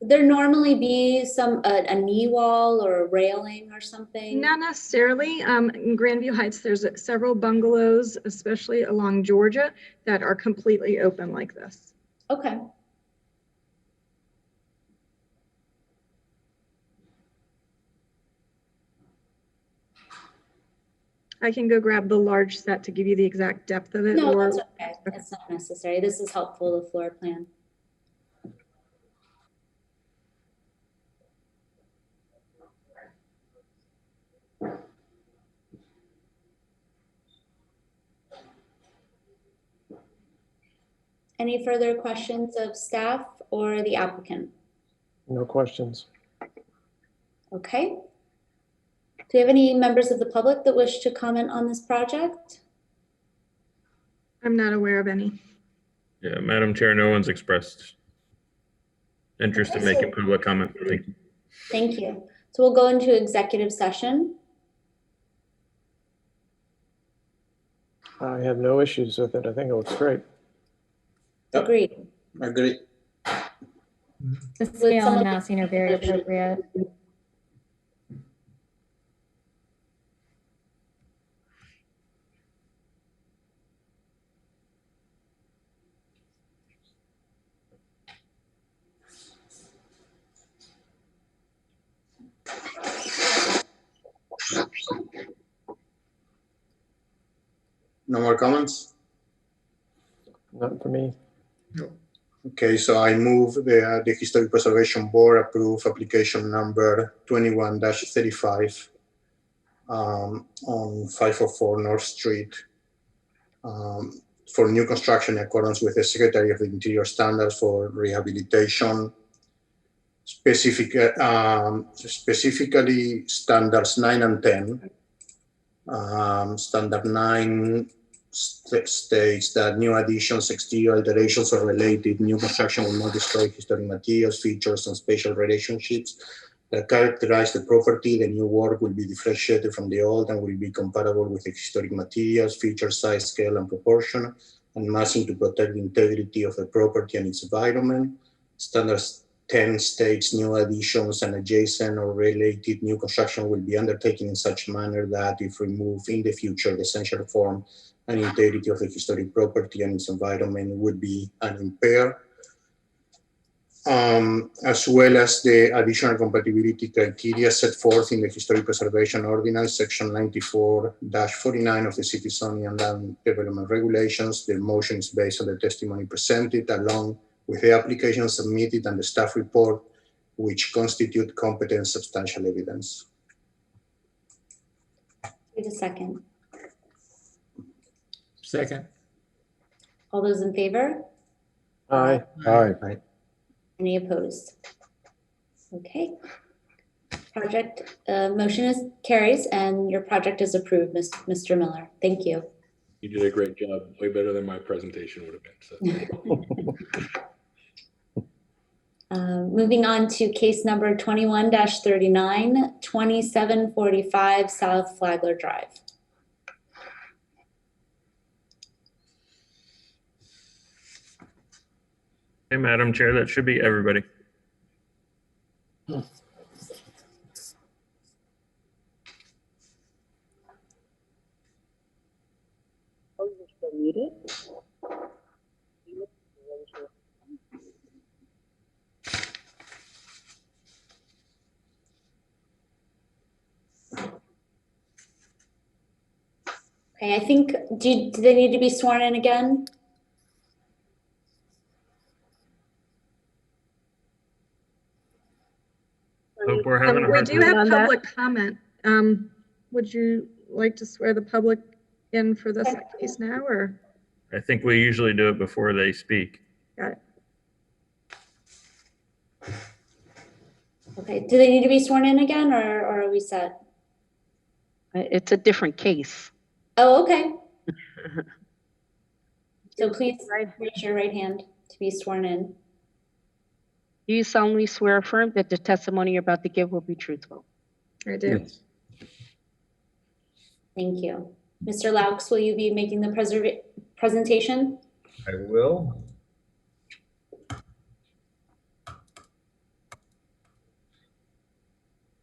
there normally be a knee wall or a railing or something? Not necessarily. In Grandview Heights, there's several bungalows, especially along Georgia, that are completely open like this. Okay. I can go grab the large set to give you the exact depth of it. No, or that's okay. That's not necessary. This is helpful, the floor plan. Any further questions of staff or the applicant? No questions. Okay. Do you have any members of the public that wish to comment on this project? I'm not aware of any. Yeah, Madam Chair, no one's expressed interest in making public comment. Thank you. Thank you. So we'll go into executive session. I have no issues with it. I think it looks great. Agreed. Agree. The scale and massing are very appropriate. No more comments? Not for me. Okay, so I move the Historic Preservation Board approve application number 21-35 on 504 North Street for new construction in accordance with the Secretary of the Interior standards for rehabilitation, specifically standards 9 and 10. Standard 9 states that new additions, exterior alterations, or related new construction will not destroy historic materials, features, and spatial relationships that characterize the property. The new work will be differentiated from the old and will be compatible with the historic materials, feature, size, scale, and proportion, and massing to protect the integrity of the property and its environment. Standards 10 states new additions and adjacent or related new construction will be undertaken in such manner that if removed in the future, the essential form and integrity of the historic property and its environment would be unimpaired, as well as the additional compatibility criteria set forth in the Historic Preservation Ordinance, Section 94-49 of the City Zoning and Land Development Regulations. The motion is based on the testimony presented, along with the application submitted and the staff report, which constitute competent substantial evidence. Wait a second. Second. All those in favor? Aye. Aye. Any opposed? Okay. Project motion is carries and your project is approved, Mr. Miller. Thank you. You did a great job, way better than my presentation would have been. So. Moving on to case number 21-39, 2745 South Flagler Drive. Hey, Madam Chair, that should be everybody. Okay, I think, do they need to be sworn in again? Hope we're having a We hard do time. have public comment. Would you like to swear the public in for this case now, or? I think we usually do it before they speak. Got it. Okay, do they need to be sworn in again or are we set? It's a different case. Oh, okay. So please raise your right hand to be sworn in. Do you solemnly swear or affirm that the testimony you're about to give will be truthful? I do. Yes. Thank you. Mr. Laux, will you be making the presentation? I will.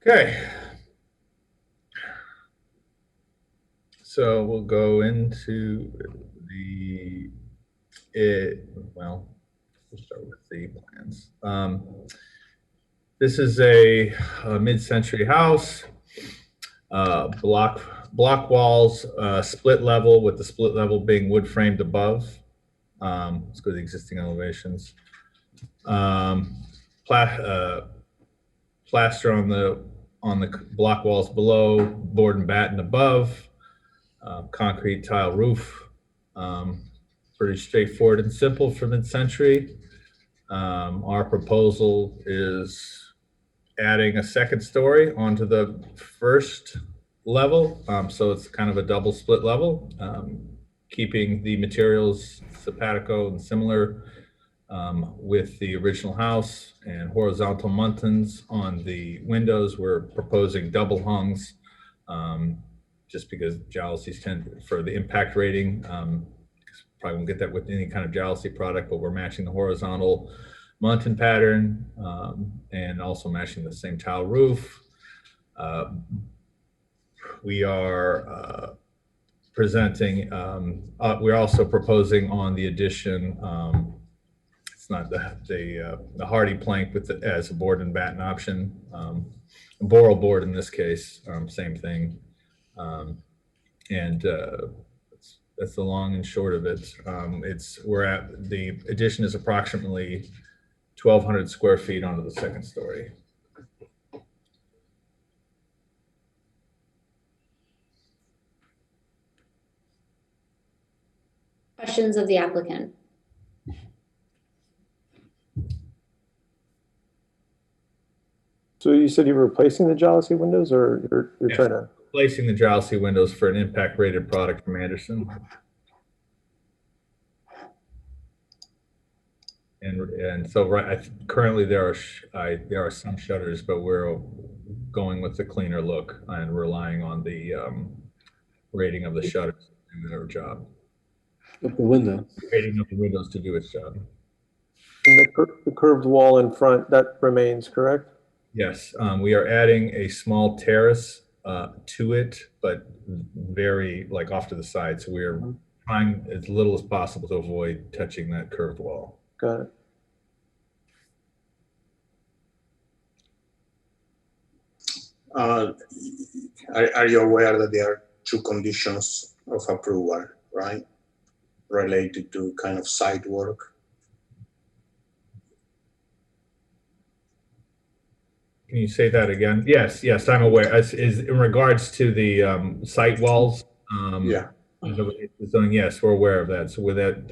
Okay. So we'll go into well, we'll start with the plans. This is a mid-century house, block walls, split level, with the split level being wood framed above. Let's go to the existing elevations. Plaster on the block walls below, board and batten above, concrete tile roof. Pretty straightforward and simple for mid-century. Our proposal is adding a second story onto the first level. So it's kind of a double split level, keeping the materials simpatico and similar with the original house, and horizontal muntins on the windows. We're proposing double hungs just because jalousies tend, for the impact rating, probably won't get that with any kind of jalousie product, but we're matching the horizontal muntin pattern and also matching the same tile roof. We are presenting, we're also proposing on the addition, it's not the hardy plank with as a board and batten option, boral board in this case, same thing. And That's the long and short of it. The addition is approximately 1,200 square feet onto the second story. Questions of the applicant? So you said you were replacing the jalousie windows, or you're Yes. trying to? Replacing the jalousie windows for an impact rated product from Anderson. And so currently there are some shutters, but we're going with the cleaner look and relying on the rating of the shutters to do their job. Up the window. Rating of the windows to do its job. And the curved wall in front, that remains, correct? Yes, we are adding a small terrace to it, but very like off to the side. So we're trying as little as possible to avoid touching that curved wall. Got it. Are you aware that there are two conditions of approval, right? Related to kind of site work? Can you say that again? Yes, I'm aware. Is in regards to the site walls? Yeah. Zoning, yes, we're aware of that. So with that,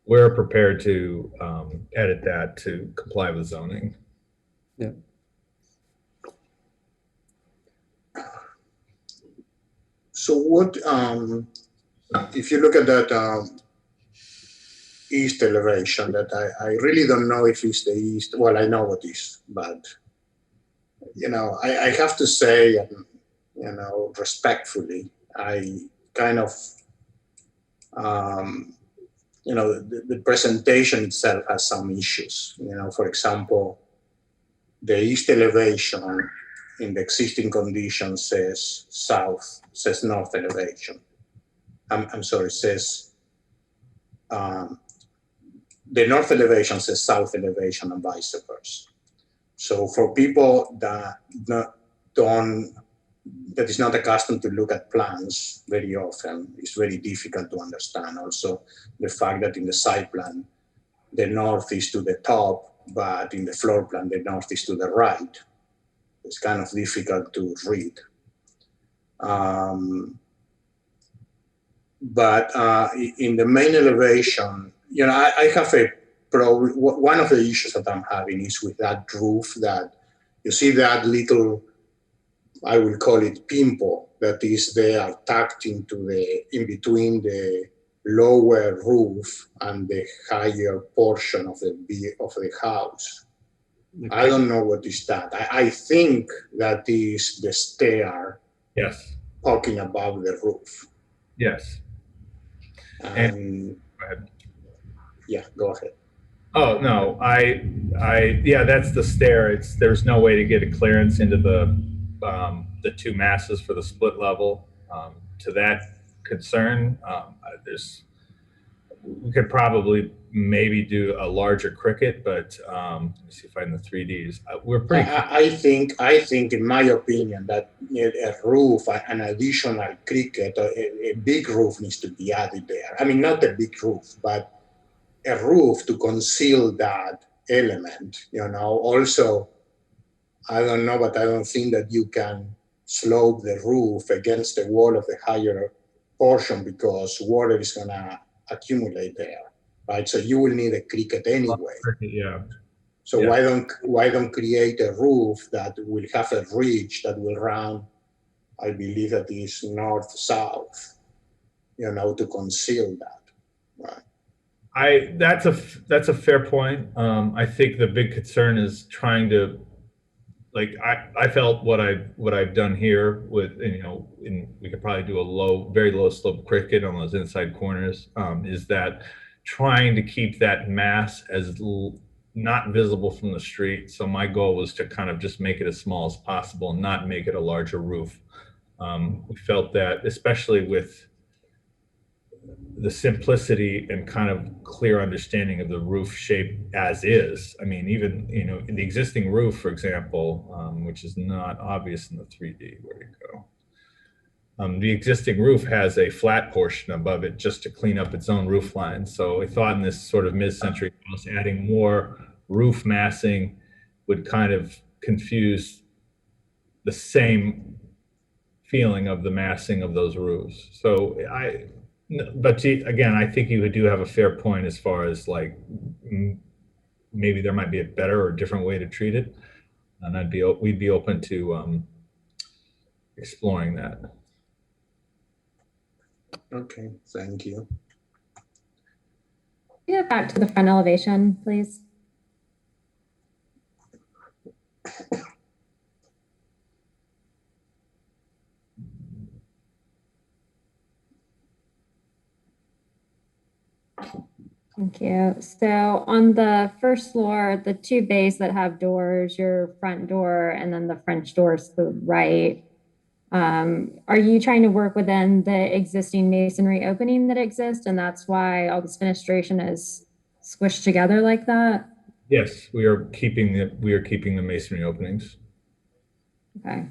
we're prepared to edit that to comply with zoning. Yeah. So what, if you look at that east elevation, that I really don't know if it's the east, well, I know what is, but, you know, I have to say, you know, respectfully, I kind of, you know, the presentation itself has some issues. You know, for example, the east elevation in the existing condition says north elevation. I'm sorry, says, the north elevation says south elevation and vice versa. So for people that is not accustomed to look at plans very often, it's very difficult to understand. Also, the fact that in the site plan, the north is to the top, but in the floor plan, the north is to the right. It's kind of difficult to read. But in the main elevation, you know, I have a problem. One of the issues that I'm having is with that roof, that you see that little, I will call it pimple, that is there tucked into in between the lower roof and the higher portion of the house. I don't know what is that. I think that is the stair. Yes. Poking above the roof. Yes. And go ahead. Yeah, go ahead. Oh no, yeah, that's the stair. There's no way to get a clearance into the two masses for the split level. To that concern, we could probably maybe do a larger cricket, but let me see if I can the 3Ds. We're pretty. I think, in my opinion, that a roof, an additional cricket, a big roof needs to be added there. I mean, not a big roof, but a roof to conceal that element. You know. Also, I don't know, but I don't think that you can slope the roof against the wall of the higher portion because water is gonna accumulate there, right? So you will need a cricket anyway. Yeah. So yeah. Why don't create a roof that will have a ridge that will run, I believe that is north-south, you know, to conceal that, right? That's a fair point. I think the big concern is trying to, like, I felt what I've done here with, you know, we could probably do a very low slope cricket on those inside corners, is that trying to keep that mass as not visible from the street. So my goal was to kind of just make it as small as possible and not make it a larger roof. We felt that, especially with the simplicity and kind of clear understanding of the roof shape as is. I mean, even, you know, in the existing roof, for example, which is not obvious in the 3D, where to The existing roof has a flat portion above it just to clean up its own roof line. So I thought in this sort of mid-century house, adding more roof massing would kind of confuse the same feeling of the massing of those roofs. So again, I think you do have a fair point as far as like, maybe there might be a better or different way to treat it. And we'd be open to exploring that. Okay, thank you. Yeah, back to the front elevation, please. Thank you. So on the first floor, the two bays that have doors, your front door and then the French doors to the right, are you trying to work within the existing masonry opening that exists, and that's why all this fenestration is squished together like that? Yes, we are keeping the masonry openings. Okay.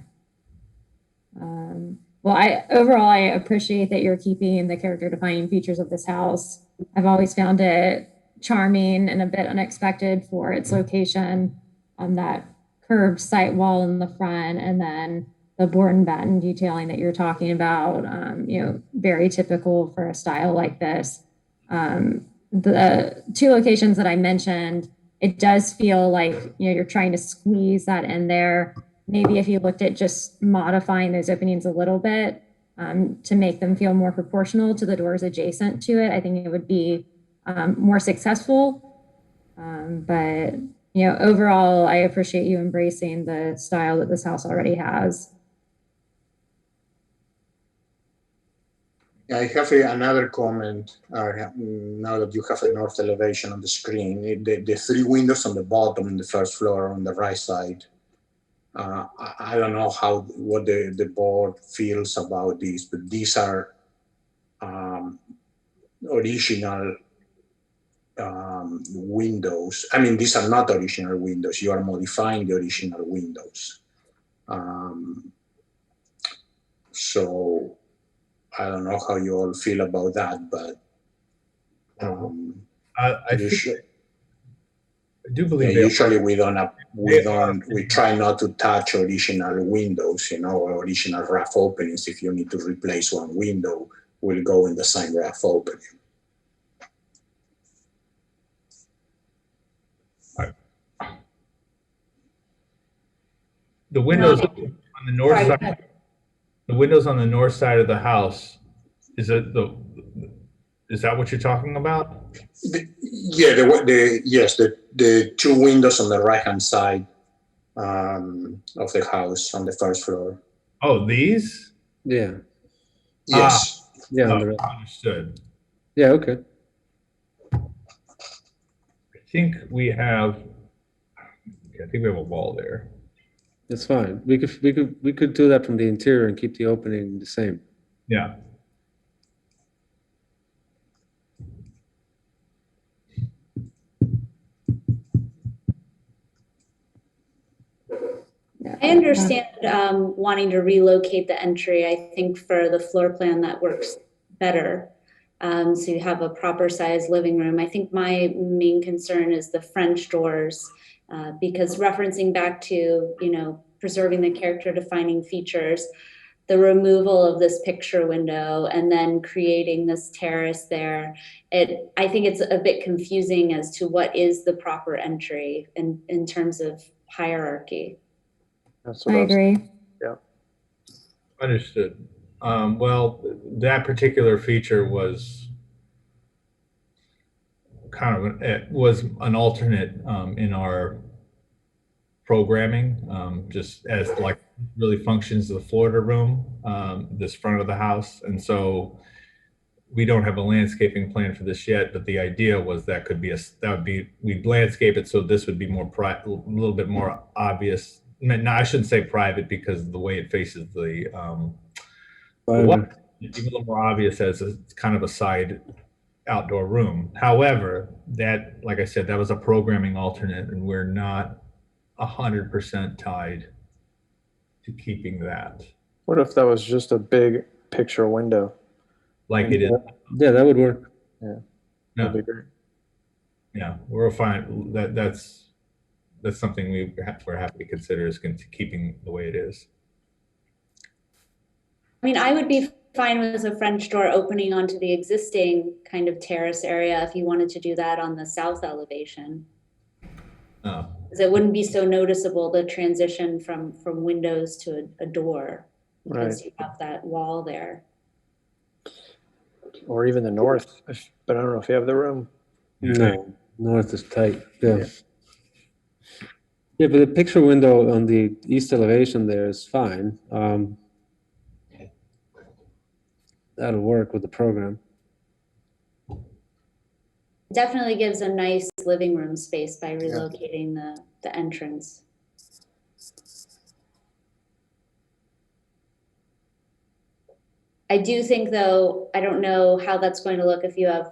Well, overall, I appreciate that you're keeping the character defining features of this house. I've always found it charming and a bit unexpected for its location on that curved site wall in the front, and then the board and batten detailing that you're talking about, very typical for a style like this. The two locations that I mentioned, it does feel like, you're trying to squeeze that in there. Maybe if you looked at just modifying those openings a little bit to make them feel more proportional to the doors adjacent to it, I think it would be more successful. But overall, I appreciate you embracing the style that this house already has. I have another comment now that you have a north elevation on the screen. The three windows on the bottom in the first floor on the right side. I don't know what the board feels about these, but these are original windows. I mean, these are not original windows. You are modifying the original windows. So I don't know how you all feel about that, but I do believe usually we try not to touch original windows, or original rough openings. If you need to replace one window, we'll go in the same rough opening. The windows on the north side. The windows on the north side of the house, is that what you're talking about? The two windows on the right-hand side of the house on the first floor. Oh, these? Yeah. Yes. Yeah. Understood. Yeah. Okay. I think we have a wall there. That's fine. We could do that from the interior and keep the opening the same. Yeah. I understand wanting to relocate the entry. I think for the floor plan that works better. So you have a proper size living room. I think my main concern is the French doors, because referencing back to, preserving the character defining features, the removal of this picture window and then creating this terrace there, I think it's a bit confusing as to what is the proper entry in terms of hierarchy. That's what I agree. Yeah. Understood. Well, that particular feature was was an alternate in our programming, just as like really functions the Florida room, this front of the house. And so we don't have a landscaping plan for this yet, but the idea was we'd landscape it so this would be a little bit more obvious. No, I shouldn't say private, because the way it faces the it's a little more obvious as it's kind of a side outdoor room. However, that, like I said, that was a programming alternate, and we're not 100% tied to keeping that. What if that was just a big picture window. like it is. Yeah, that would work. That'd No, be great. yeah, we're fine. That's something we're happy to consider is keeping the way it is. I mean, I would be fine with a French door opening onto the existing kind of terrace area if you wanted to do that on the south elevation. Oh, Because it wouldn't be so noticeable, the transition from windows to a door. Because Right. you have that wall there. Or even the north, but I don't know if you have the room. No, north is tight. Yeah. Yeah, but the picture window on the east elevation there is fine. That'll work with the program. Definitely gives a nice living room space by relocating the entrance. I do think though, I don't know how that's going to look if you have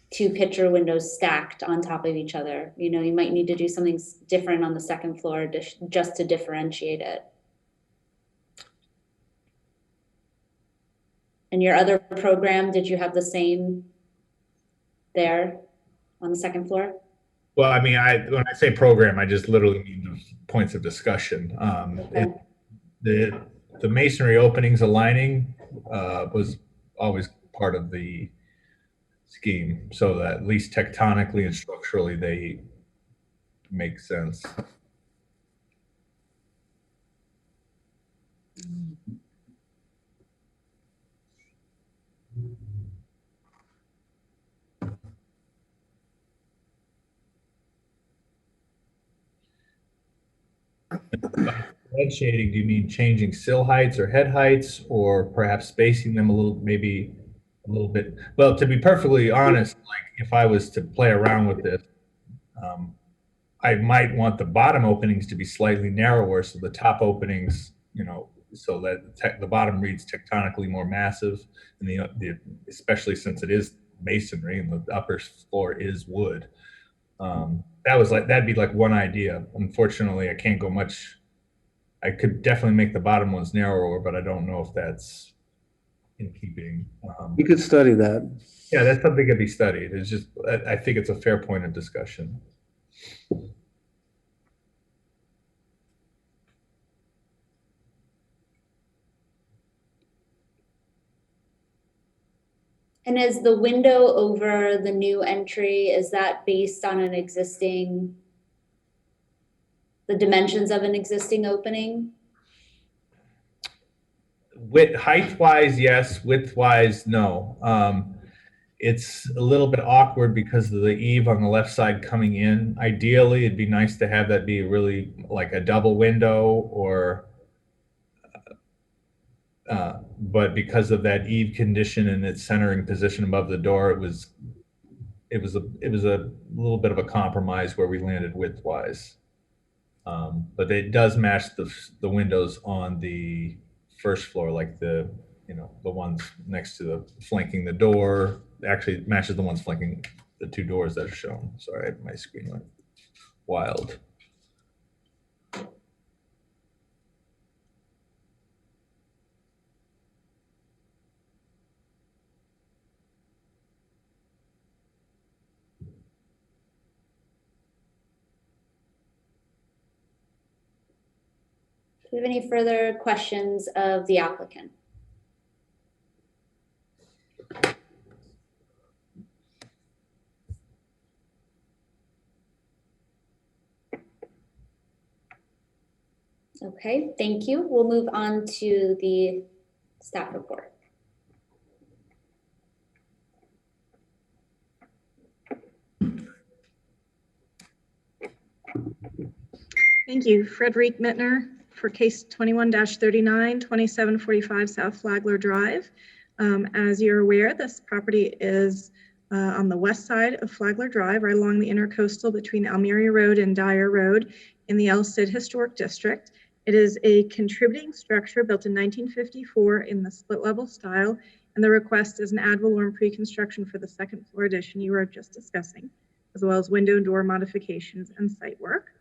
two picture windows stacked on top of each other. You know, you might need to do something different on the second floor just to differentiate it. And your other program, did you have the same there on the second floor? well, I mean, when I say program, I just literally mean the points of discussion. Okay. The masonry openings aligning was always part of the scheme, so that at least tectonically and structurally they make sense. Shading, do you mean changing sill heights or head heights, or perhaps spacing them a little, maybe a little bit? Well, to be perfectly honest, like if I was to play around with this, I might want the bottom openings to be slightly narrower, so the top openings, you know, so that the bottom reads tectonically more massive, and the especially since it is masonry and the upper floor is wood. That'd be like one idea. Unfortunately, I can't go much. I could definitely make the bottom ones narrower, but I don't know if that's in keeping. You could study that. Yeah, that's something that could be studied. It's just, I think it's a fair point of discussion. And is the window over the new entry, is that based on an existing, the dimensions of an existing opening? Height-wise, yes. Width-wise, no. It's a little bit awkward because of the eave on the left side coming in. Ideally, it'd be nice to have that be really like a double window, or but because of that eave condition and its centering position above the door, it was a little bit of a compromise where we landed width-wise. But it does match the windows on the first floor, like the ones next to the flanking the door. Actually, it matches the ones flanking the two doors that are shown. Sorry, my screen went wild. Do we have any further questions of the applicant? Okay, thank you. We'll move on to the staff report. Thank you. Frederic Mittner for case 21-39, 2745 South Flagler Drive. As you're aware, this property is on the west side of Flagler Drive, right along the intercoastal between Almeria Road and Dyer Road in the El Cid Historic District. It is a contributing structure built in 1954 in the split level style, and the request is an ad valorem pre-construction for the second floor addition you were just discussing, as well as window and door modifications and site work.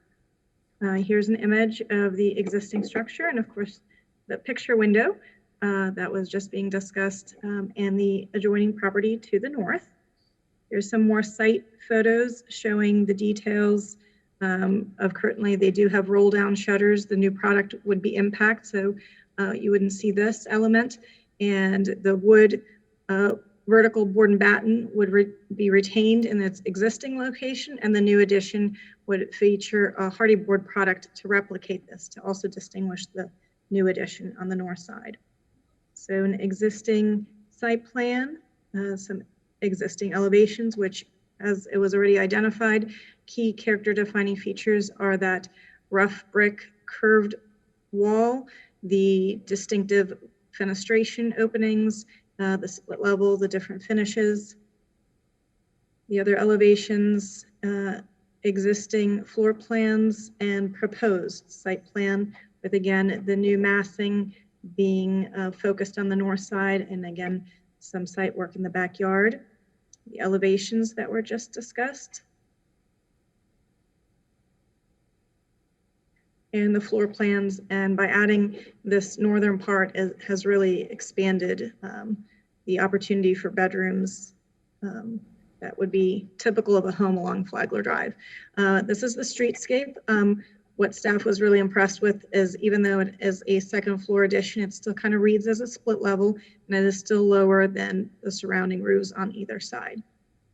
Here's an image of the existing structure and of course the picture window. that was just being discussed, and the adjoining property to the north. There's some more site photos showing the details of currently they do have roll down shutters. The new product would be impact, so you wouldn't see this element. And the wood vertical board and batten would be retained in its existing location, and the new addition would feature a hardy board product to replicate this, to also distinguish the new addition on the north side. So an existing site plan, some existing elevations, which, as it was already identified, key character defining features are that rough brick curved wall, the distinctive fenestration openings, the split level, the different finishes. The other elevations, existing floor plans and proposed site plan with, again, the new massing being focused on the north side, and again, some site work in the backyard. The elevations that were just discussed. And the floor plans, and by adding this northern part has really expanded the opportunity for bedrooms that would be typical of a home along Flagler Drive. This is the streetscape. What staff was really impressed with is, even though it is a second floor addition, it still kind of reads as a split level, and it is still lower than the surrounding roofs on either side.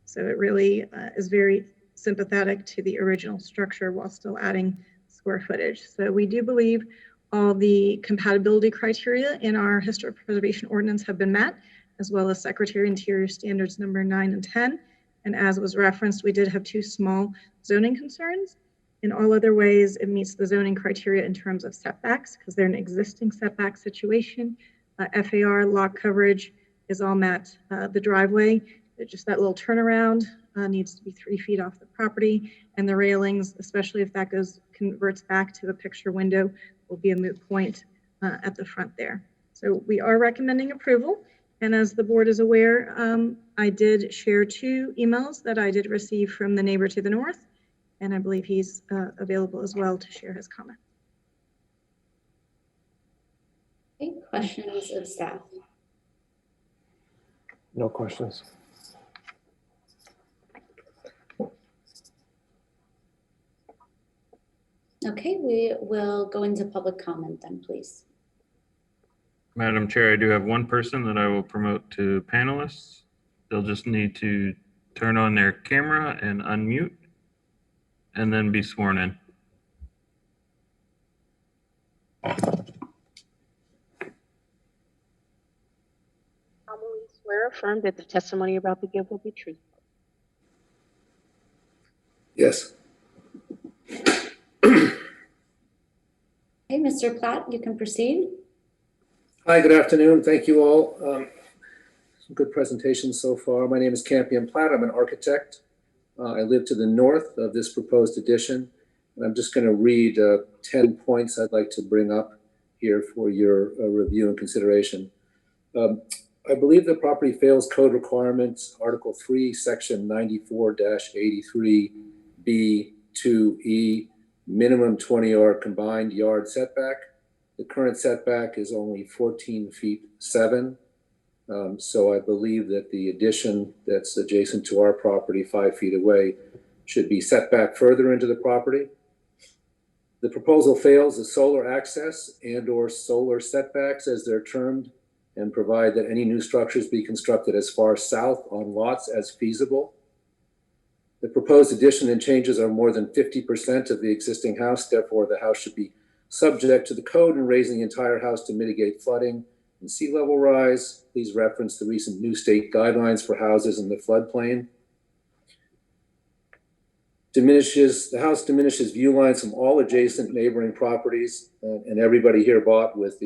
So it really is very sympathetic to the original structure while still adding square footage. So we do believe all the compatibility criteria in our historic preservation ordinance have been met, as well as Secretary Interior Standards number 9 and 10. And as was referenced, we did have 2 small zoning concerns. In all other ways, it meets the zoning criteria in terms of setbacks, because they're an existing setback situation. FAR lot coverage is all met. The driveway, just that little turnaround needs to be 3 feet off the property, and the railings, especially if that converts back to a picture window, will be a moot point at the front there. So we are recommending approval. And as the board is aware, I did share 2 emails that I did receive from the neighbor to the north, and I believe he's available as well to share his comment. Okay, questions of staff? No questions. Okay, we will go into public comment then, please. Madam Chair, I do have one person that I will promote to panelists. They'll just need to turn on their camera and unmute, and then be sworn in. Solemnly swear affirm that the testimony you're about to give will be truthful. Yes. Okay, Mr. Platt, you can proceed. Hi, good afternoon. Thank you all. Some good presentations so far. My name is Campion Platt. I'm an architect. I live to the north of this proposed addition, and I'm just going to read 10 points I'd like to bring up here for your review and consideration. I believe the property fails code requirements, Article 3, Section 94-83B2E, minimum 20-yard combined yard setback. The current setback is only 14 feet 7. So I believe that the addition that's adjacent to our property 5 feet away should be set back further into the property. The proposal fails the solar access and/or solar setbacks, as they're termed, and provide that any new structures be constructed as far south on lots as feasible. The proposed addition and changes are more than 50% of the existing house. Therefore, the house should be subject to the code and raising the entire house to mitigate flooding and sea level rise. Please reference the recent new state guidelines for houses in the floodplain. The house diminishes view lines from all adjacent neighboring properties, and everybody here bought with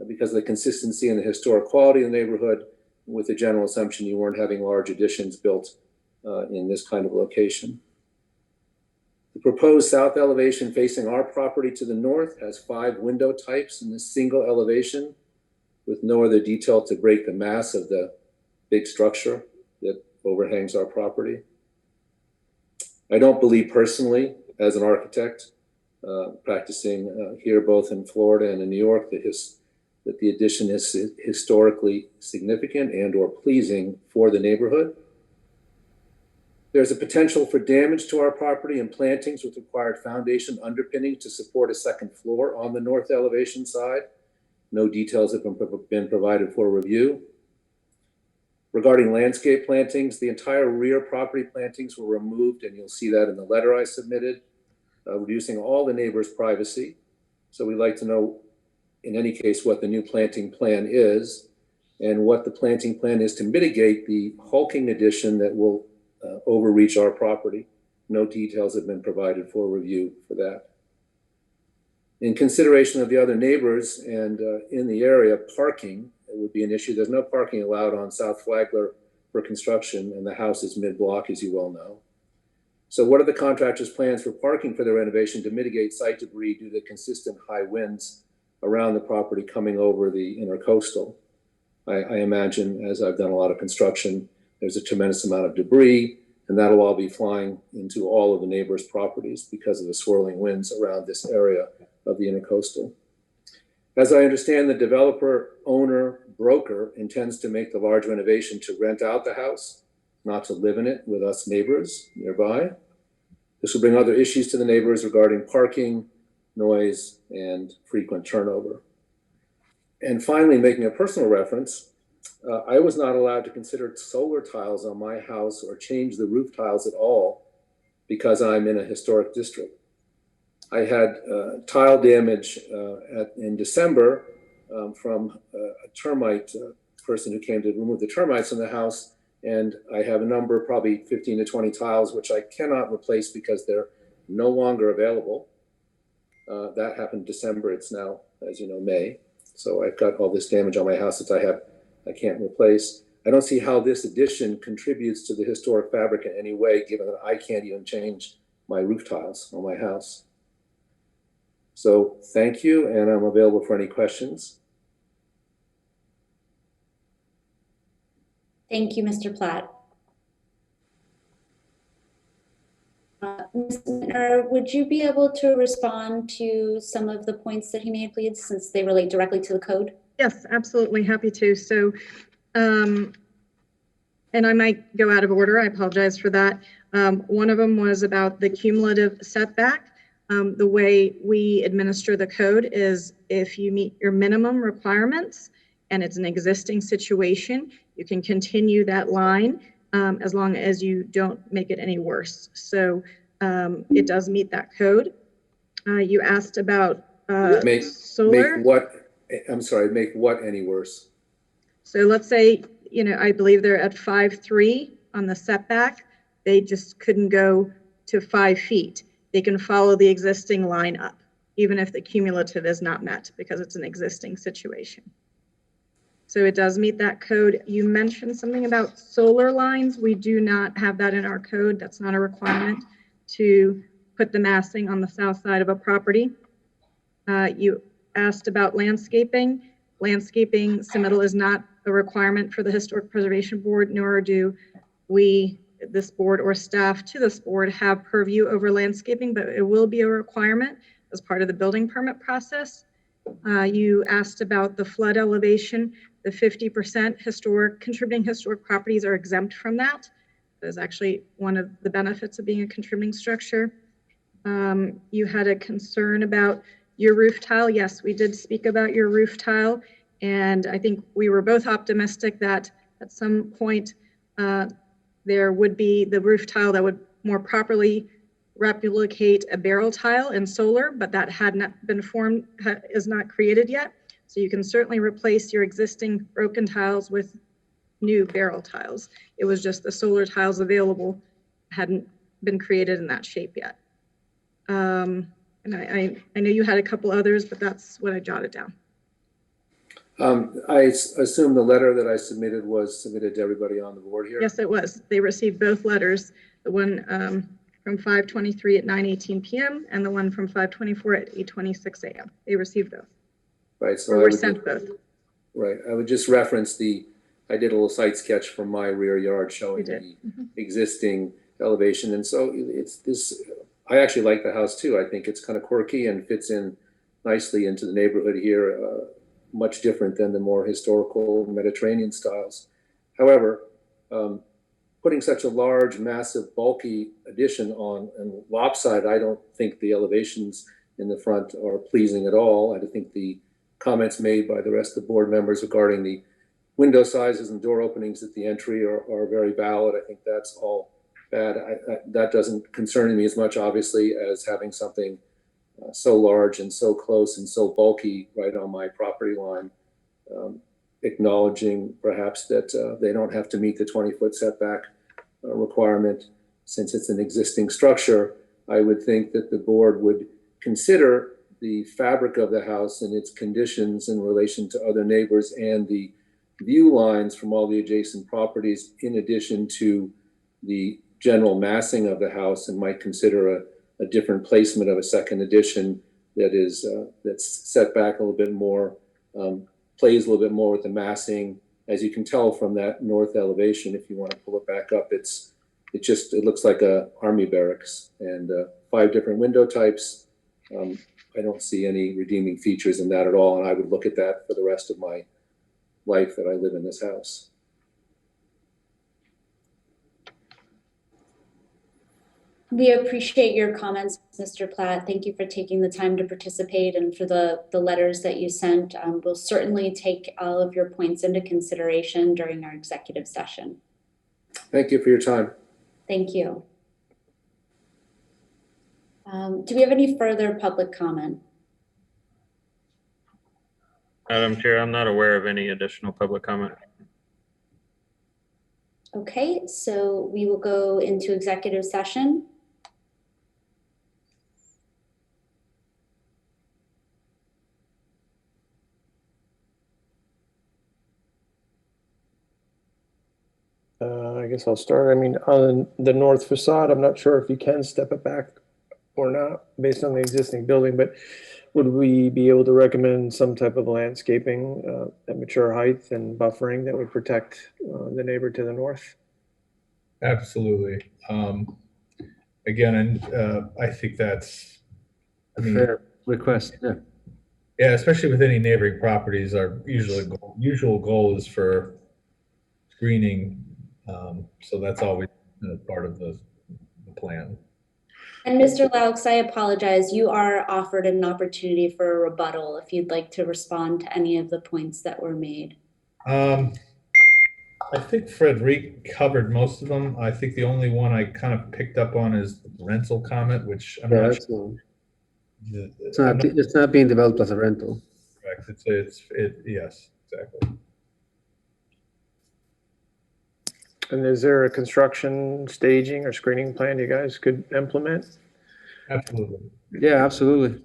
because of the consistency and the historic quality of the neighborhood, with the general assumption you weren't having large additions built in this kind of location. The proposed south elevation facing our property to the north has 5 window types in this single elevation, with no other detail to break the mass of the big structure that overhangs our property. I don't believe personally, as an architect, practicing here both in Florida and in New York, that that the addition is historically significant and or pleasing for the neighborhood. There's a potential for damage to our property and plantings with required foundation underpinning to support a second floor on the north elevation side. No details have been provided for review. Regarding landscape plantings, the entire rear property plantings were removed, and you'll see that in the letter I submitted, reducing all the neighbors' privacy. So we'd like to know, in any case, what the new planting plan is and what the planting plan is to mitigate the hulking addition that will overreach our property. No details have been provided for review for that. In consideration of the other neighbors and in the area, parking would be an issue. There's no parking allowed on South Flagler for construction, and the house is mid-block, as you well know. So what are the contractor's plans for parking for the renovation to mitigate site debris due to consistent high winds around the property coming over the intercoastal? I imagine, as I've done a lot of construction, there's a tremendous amount of debris, and that'll all be flying into all of the neighbors' properties because of the swirling winds around this area of the intercoastal. As I understand, the developer, owner, broker intends to make the large renovation to rent out the house, not to live in it with us neighbors nearby. This will bring other issues to the neighbors regarding parking, noise, and frequent turnover. And finally, making a personal reference, I was not allowed to consider solar tiles on my house or change the roof tiles at all because I'm in a historic district. I had tile damage in December from a termite person who came to remove the termites in the house. And I have a number, probably 15 to 20 tiles, which I cannot replace because they're no longer available. That happened in December. It's now, as you know, May. So I've got all this damage on my house that I can't replace. I don't see how this addition contributes to the historic fabric in any way, given that I can't even change my roof tiles on my house. So thank you, and I'm available for any questions. Thank you, Mr. Platt. Ms. Mittner, would you be able to respond to some of the points that he made, please, since they relate directly to the code? Yes, absolutely, happy to. So, and I might go out of order, I apologize for that. One of them was about the cumulative setback. The way we administer the code is if you meet your minimum requirements and it's an existing situation, you can continue that line as long as you don't make it any worse. So it does meet that code. You asked about solar. Make what any worse? So let's say, I believe they're at 5.3 on the setback. They just couldn't go to 5 feet. They can follow the existing line up, even if the cumulative is not met because it's an existing situation. So it does meet that code. You mentioned something about solar lines. We do not have that in our code. That's not a requirement to put the massing on the south side of a property. You asked about landscaping. Landscaping submittal is not a requirement for the Historic Preservation Board, nor do we, this board or staff to this board, have purview over landscaping, but it will be a requirement as part of the building permit process. You asked about the flood elevation. The 50% contributing historic properties are exempt from that. That is actually one of the benefits of being a contributing structure. You had a concern about your roof tile. Yes, we did speak about your roof tile. And I think we were both optimistic that at some point there would be the roof tile that would more properly replicate a barrel tile in solar, but that had not been formed, is not created yet. So you can certainly replace your existing broken tiles with new barrel tiles. It was just the solar tiles available hadn't been created in that shape yet. And I know you had a couple others, but that's what I jotted down. I assume the letter that I submitted was submitted to everybody on the board here? Yes, it was. They received both letters, the one from 5:23 at 9:18 p.m. and the one from 5:24 at 8:26 a.m. They received both. Right. So or were sent both. Right. I would just reference I did a little site sketch from my rear yard showing the existing elevation. And so it's this, I actually like the house too. I think it's kind of quirky and fits in nicely into the neighborhood here. much different than the more historical Mediterranean styles. However, putting such a large, massive, bulky addition on and lopsided, I don't think the elevations in the front are pleasing at all. I think the comments made by the rest of the board members regarding the window sizes and door openings at the entry are very valid. I think that's all bad. That doesn't concern me as much, obviously, as having something so large and so close and so bulky right on my property line, acknowledging perhaps that they don't have to meet the 20-foot setback requirement since it's an existing structure. I would think that the board would consider the fabric of the house and its conditions in relation to other neighbors and the view lines from all the adjacent properties, in addition to the general massing of the house, and might consider a different placement of a second addition that is that's set back a little bit more, plays a little bit more with the massing. As you can tell from that north elevation, if you want to pull it back up, it looks like a army barracks, and 5 different window types. I don't see any redeeming features in that at all, and I would look at that for the rest of my life that I live in this house. We appreciate your comments, Mr. Platt. Thank you for taking the time to participate and for the letters that you sent. We'll certainly take all of your points into consideration during our executive session. Thank you for your time. Thank you. Do we have any further public comment? Madam Chair, I'm not aware of any additional public comment. Okay, so we will go into executive session. I guess I'll start. I mean, on the north facade, I'm not sure if you can step it back or not based on the existing building, but would we be able to recommend some type of landscaping at mature height and buffering that would protect the neighbor to the north? Absolutely. Again, and I think that's A fair request, yeah. Yeah, especially with any neighboring properties, our usual goal is for screening. So that's always part of the plan. And Mr. Laux, I apologize. You are offered an opportunity for a rebuttal if you'd like to respond to any of the points that were made. I think Frederic covered most of them. I think the only one I kind of picked up on is the rental comment, which I'm not sure. It's not being developed as a rental. Correct. Yes, exactly. And is there a construction staging or screening plan you guys could implement? Absolutely. Yeah, absolutely.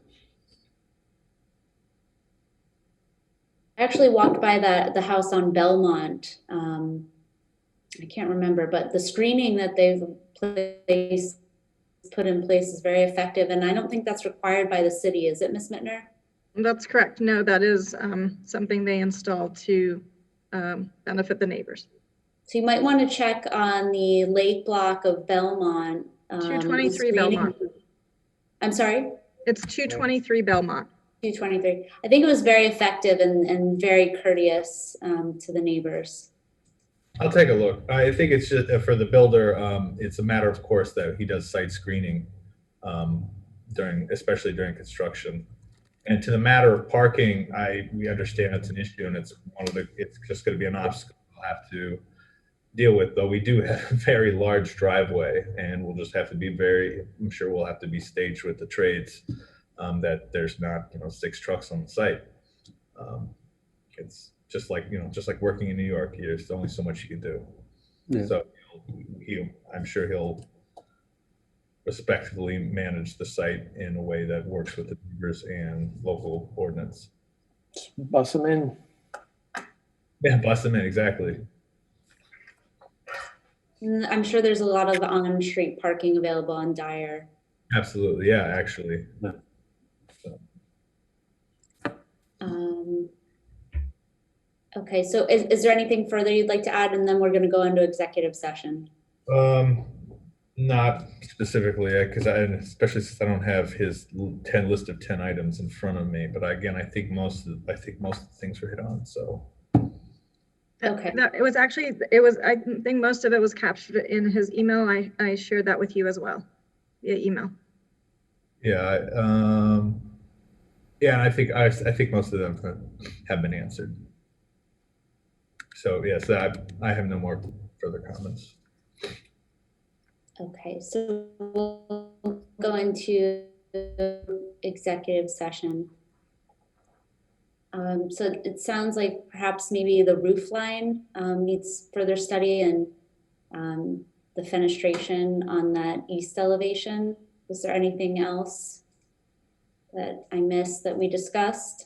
I actually walked by the house on Belmont. I can't remember, but the screening that they've put in place is very effective, and I don't think that's required by the city, is it, Ms. Mittner? That's correct. No, that is something they installed to benefit the neighbors. So you might want to check on the lake block of Belmont. 223 Belmont. I'm sorry? It's 223 Belmont. 223. I think it was very effective and very courteous to the neighbors. I'll take a look. I think it's just for the builder, it's a matter of course that he does site screening especially during construction. And to the matter of parking, we understand it's an issue, and it's just going to be an obstacle we'll have to deal with, though we do have a very large driveway, and we'll just have to be I'm sure we'll have to be staged with the trades that there's not 6 trucks on the site. It's just like working in New York. There's only so much you can do. Yeah. So I'm sure he'll respectfully manage the site in a way that works with the neighbors and local ordinance. Bus them in. Yeah, bus them in, exactly. I'm sure there's a lot of on-street parking available on Dyer. Absolutely, yeah, actually. Yeah. Okay, so is there anything further you'd like to add, and then we're going to go into executive session? Not specifically, because especially since I don't have his 10 list of 10 items in front of me. But again, I think most of the things were hit on. So Okay. It was, I think most of it was captured in his email. I shared that with you as well via email. yeah, yeah, and I think most of them have been answered. So yes, I have no more further comments. Okay, so we'll go into executive session. So it sounds like perhaps maybe the roof line needs further study and the fenestration on that east elevation. Was there anything else that I missed that we discussed?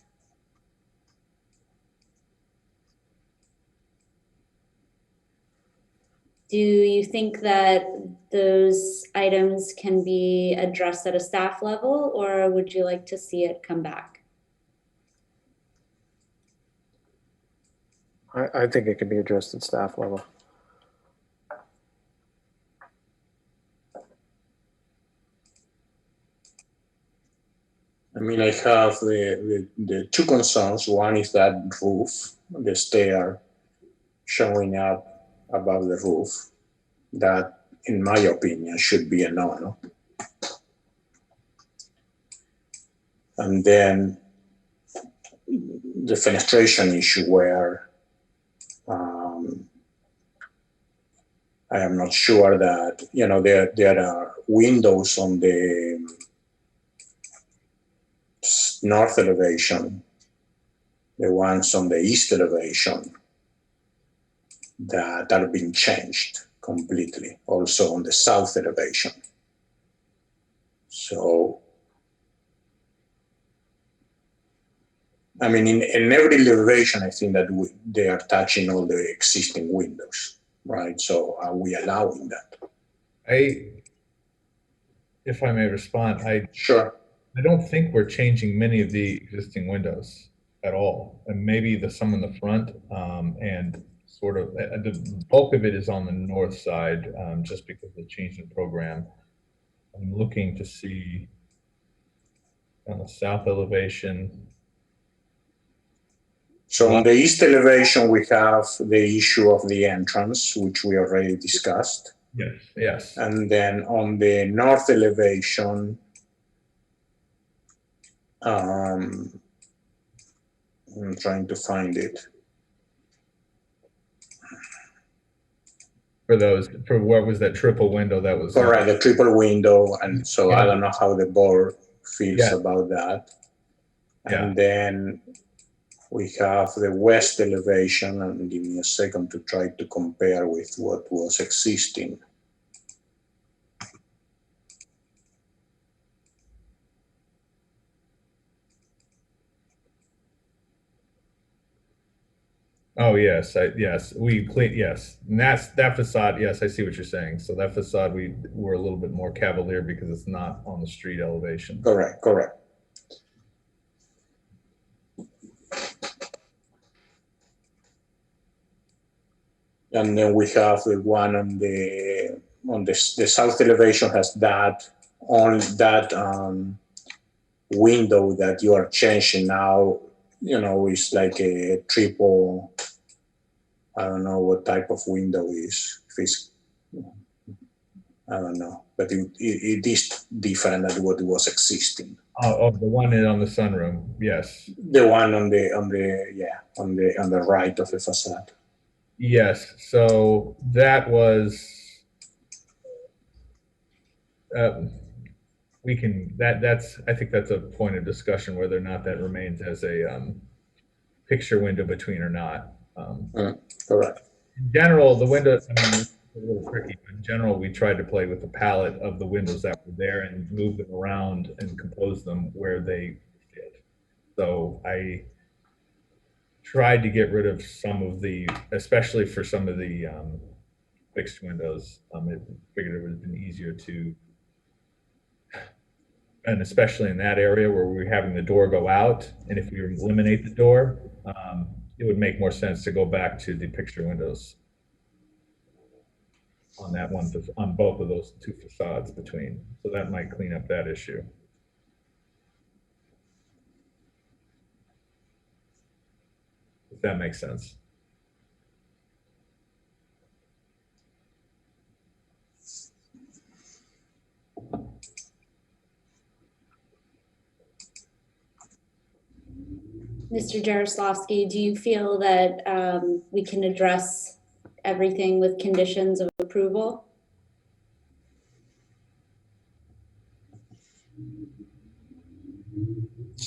Do you think that those items can be addressed at a staff level, or would you like to see it come back? I think it can be addressed at staff level. I mean, I have the two concerns. One is that roof, the stair showing up above the roof. That, in my opinion, should be a no. And then the fenestration issue where I am not sure that, there are windows on the north elevation, the ones on the east elevation that are being changed completely, also on the south elevation. So, I mean, in every elevation, I think that they are touching all the existing windows, right? So are we allowing that? If I may respond, Sure. I don't think we're changing many of the existing windows at all, and maybe some in the front, and sort of the bulk of it is on the north side, just because of the change in program. I'm looking to see on the south elevation. So on the east elevation, we have the issue of the entrance, which we already discussed. Yes. And then on the north elevation, I'm trying to find it. For what was that triple window that was? Correct, the triple window. And so I don't know how the board feels about that. And then we have the west elevation, and give me a second to try to compare with what was existing. Oh, yes, we clean, yes. And that facade, yes, I see what you're saying. So that facade, we're a little bit more cavalier because it's not on the street elevation. Correct. And then we have the one on the south elevation has that window that you are changing now. It's like a triple. I don't know what type of window is. If it's, I don't know, but it is different than what was existing. Oh, the one on the sunroom, yes. The one on the right of the facade. Yes, so that was, I think that's a point of discussion whether or not that remains as a picture window between or not. Correct. In general, the windows, it's a little tricky, but in general, we tried to play with the palette of the windows that were there and move them around and compose them where they fit. So I tried to get rid of some of the, especially for some of the fixed windows. I figured it would have been easier to, and especially in that area where we're having the door go out, and if we eliminate the door, it would make more sense to go back to the picture windows. on that one, on both of those two facades between. So that might clean up that issue. If that makes sense. Mr. Jaroslawski, do you feel that we can address everything with conditions of approval?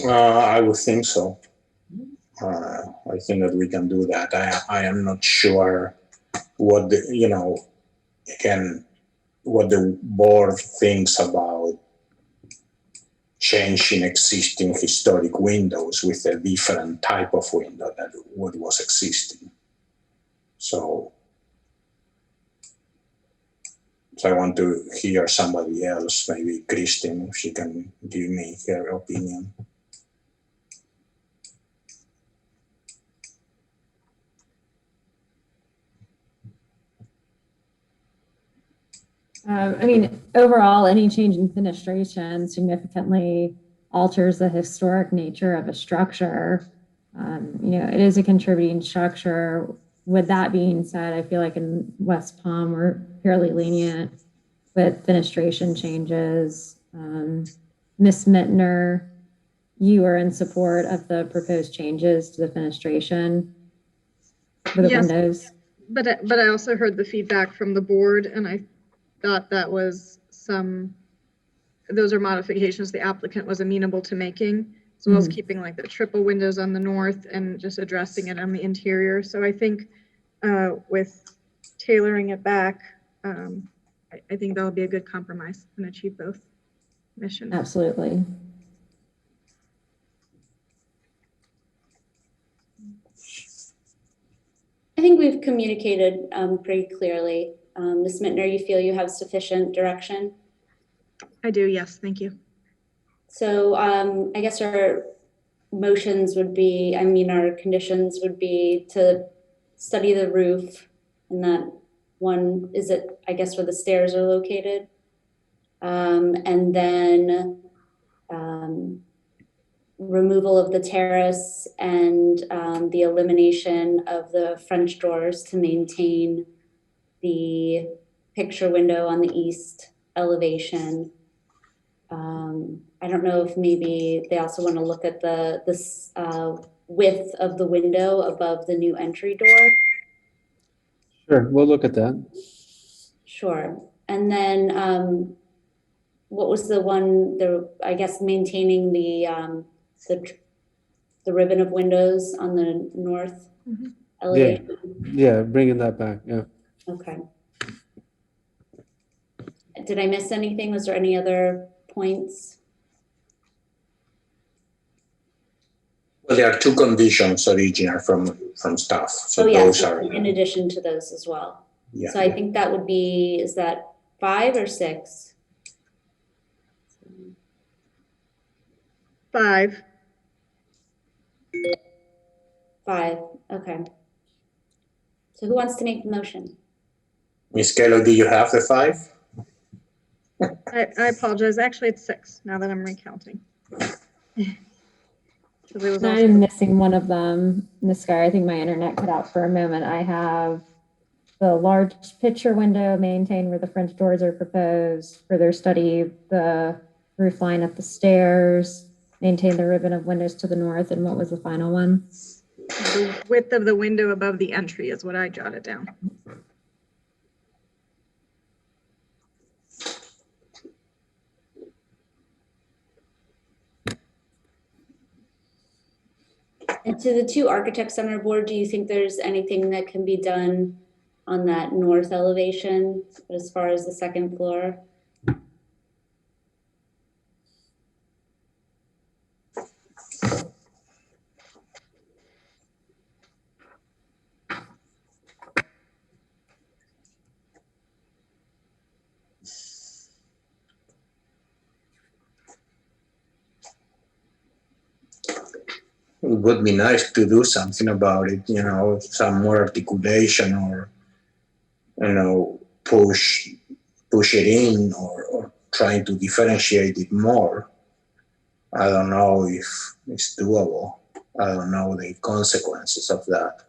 I would think so. I think that we can do that. I am not sure what the, again, what the board thinks about changing existing historic windows with a different type of window than what was existing. So I want to hear somebody else, maybe Kristen, if she can give me her opinion. I mean, overall, any change in fenestration significantly alters the historic nature of a structure. It is a contributing structure. With that being said, I feel like in West Palm, we're fairly lenient with fenestration changes. Ms. Mittner, you are in support of the proposed changes to the fenestration for the windows. But I also heard the feedback from the board, and I thought that was those are modifications the applicant was amenable to making, as well as keeping like the triple windows on the north and just addressing it on the interior. So I think with tailoring it back, I think that'll be a good compromise and achieve both missions. Absolutely. I think we've communicated pretty clearly. Ms. Mittner, you feel you have sufficient direction? I do, yes, thank you. So I guess our motions would be, our conditions would be to study the roof and that one, is it, I guess, where the stairs are located? And then removal of the terrace and the elimination of the French doors to maintain the picture window on the east elevation. I don't know if maybe they also want to look at the width of the window above the new entry door. Sure, we'll look at that. Sure. And then what was the one, I guess maintaining the ribbon of windows on the north elevation? Yeah, bringing that back, yeah. Okay. Did I miss anything? Was there any other points? Well, there are two conditions original from staff. So yes, those are in addition to those as well. Yeah. So I think that would be, is that 5 or 6? 5. 5, okay. So who wants to make the motion? Ms. Kelly, do you have the 5? I apologize. Actually, it's 6 now that I'm recounting. I'm missing one of them, Ms. Guy. I think my internet cut out for a moment. I have the large picture window maintained where the French doors are proposed, further study the roof line at the stairs, maintain the ribbon of windows to the north, and what was the final one? The width of the window above the entry is what I jotted down. And to the two architects on our board, do you think there's anything that can be done on that north elevation as far as the second floor? It would be nice to do something about it, some more articulation or, push it in or trying to differentiate it more. I don't know if it's doable. I don't know the consequences of that.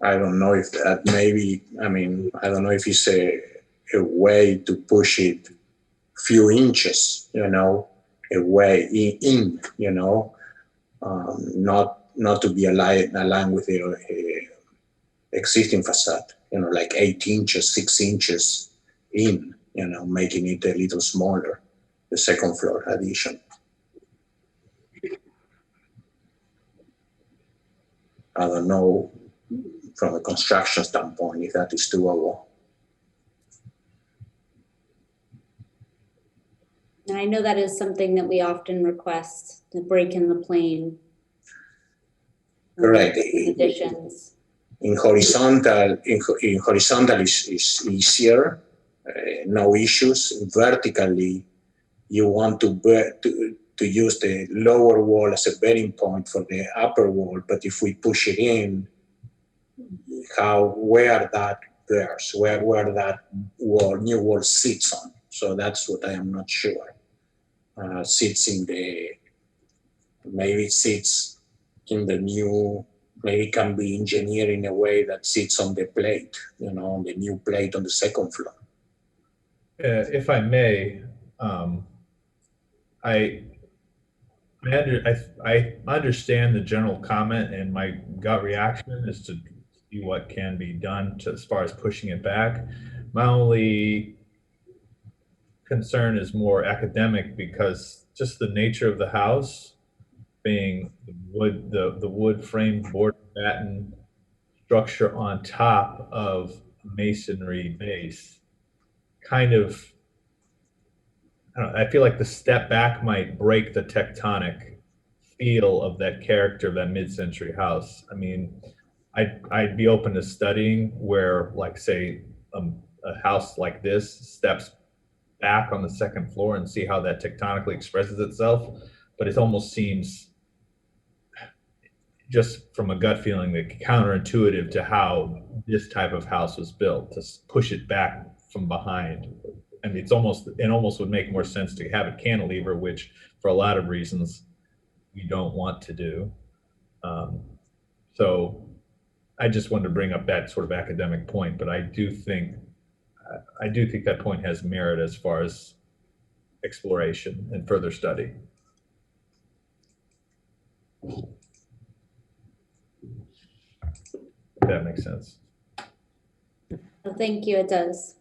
I don't know if that maybe, I mean, I don't know if it's a way to push it few inches, you know, away in, you know, not to be aligned with the existing facade, you know, like 8 inches, 6 inches in, you know, making it a little smaller, the second floor addition. I don't know from a construction standpoint if that is doable. And I know that is something that we often request, to break in the plane. Correct. Additions. In horizontal is easier, no issues. Vertically, you want to use the lower wall as a bearing point for the upper wall, but if we push it in, where that bears, where that new wall sits on. So that's what I am not sure. Sits in the, maybe it sits in the new, maybe can be engineered in a way that sits on the plate, you know, on the new plate on the second floor. If I may, I understand the general comment, and my gut reaction is to see what can be done as far as pushing it back. My only concern is more academic, because just the nature of the house being the wood framed board batten structure on top of masonry base, kind of, I don't know, I feel like the step back might break the tectonic feel of that character of that mid-century house. I mean, I'd be open to studying where, like, say, a house like this steps back on the second floor and see how that tectonically expresses itself. But it almost seems, just from a gut feeling, that counterintuitive to how this type of house was built, to push it back from behind. I mean, it almost would make more sense to have it cantilever, which for a lot of reasons we don't want to do. So I just wanted to bring up that sort of academic point, but I do think that point has merit as far as exploration and further study. If that makes sense. Well, thank you, it does.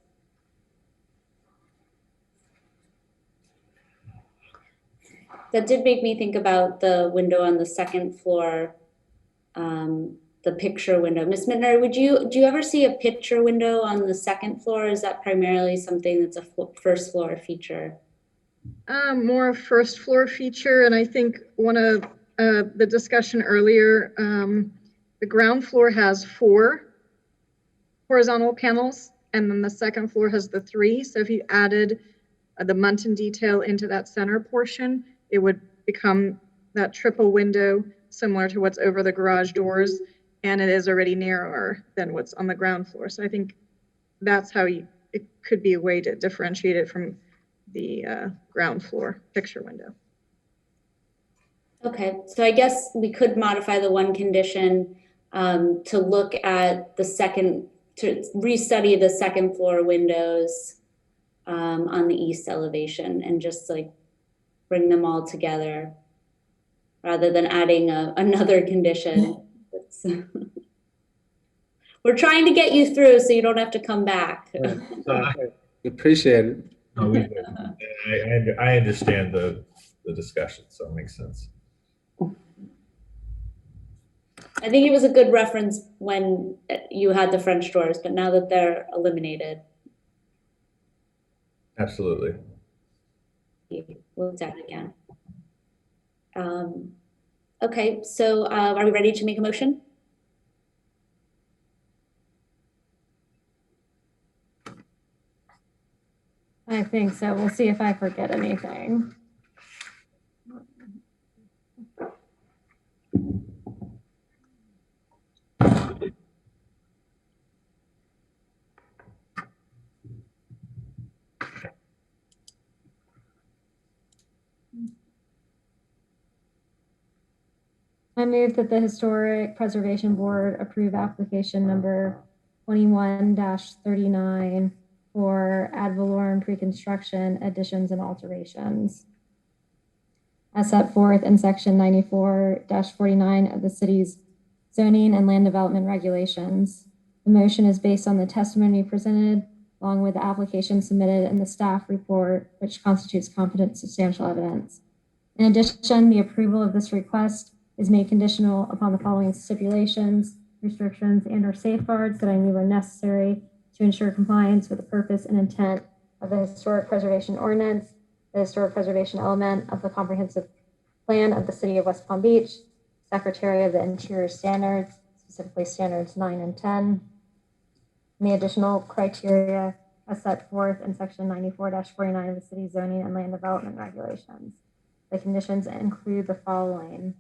That did make me think about the window on the second floor, the picture window. Ms. Mittner, do you ever see a picture window on the second floor? Or is that primarily something that's a first floor feature? More a first floor feature, and I think one of the discussion earlier, the ground floor has 4 horizontal panels, and then the second floor has the 3. So if you added the Muntin detail into that center portion, it would become that triple window similar to what's over the garage doors, and it is already narrower than what's on the ground floor. So I think that's how it could be a way to differentiate it from the ground floor picture window. Okay, so I guess we could modify the one condition to look at to restudy the second floor windows on the east elevation, and just like bring them all together rather than adding another condition. We're trying to get you through so you don't have to come back. Appreciate it. No, I understand the discussion, so it makes sense. I think it was a good reference when you had the French doors, but now that they're eliminated. Absolutely. Looked at again. Okay, so are we ready to make a motion? I think so. We'll see if I forget anything. I move that the Historic Preservation Board approve application number 21-39 for ad valorem pre-construction additions and alterations, as set forth in section 94-49 of the city's zoning and land development regulations. The motion is based on the testimony presented, along with the application submitted in the staff report, which constitutes competent substantial evidence. In addition, the approval of this request is made conditional upon the following stipulations, restrictions, and/or safeguards that I knew were necessary to ensure compliance with the purpose and intent of the Historic Preservation Ordinance, the Historic Preservation element of the Comprehensive Plan of the City of West Palm Beach, Secretary of the Interior Standards, specifically Standards 9 and 10, and the additional criteria as set forth in section 94-49 of the city's zoning and land development regulations. The conditions include the following.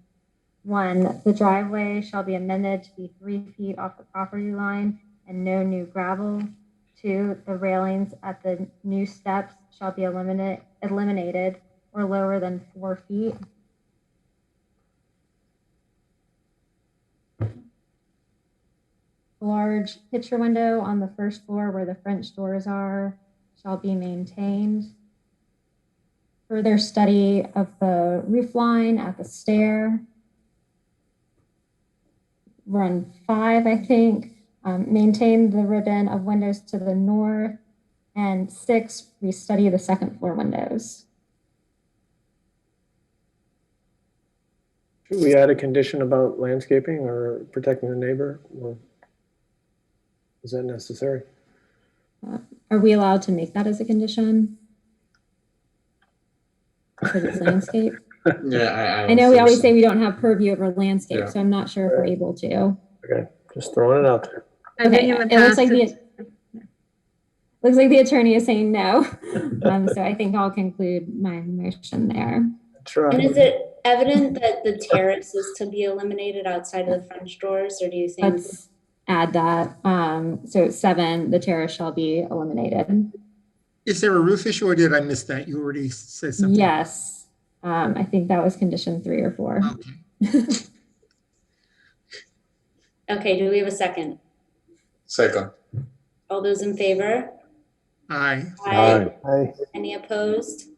1, the driveway shall be amended to be 3 feet off the property line and no new gravel. 2, the railings at the new steps shall be eliminated or lower than 4 feet. Large picture window on the first floor where the French doors are shall be maintained. Further study of the roof line at the stair. Run 5, I think. Maintain the ribbon of windows to the north. And 6, restudy the second floor windows. Should we add a condition about landscaping or protecting the neighbor? Or is that necessary? Are we allowed to make that as a condition? Because it's landscape. Yeah, I know we always say we don't have purview over landscape, Yeah. so I'm not sure if we're able to. Okay, just throwing it out there. I think in the past, Looks like the attorney is saying no. So I think I'll conclude my motion there. Sure. And is it evident that the terrace is to be eliminated outside of the French doors, or do you think? Let's add that. So 7, the terrace shall be eliminated. Is there a roof issue or did I miss that? You already said something. Yes. I think that was condition 3 or 4. Okay. Okay, do we have a second? Second. All those in favor? Aye. Aye. Any opposed?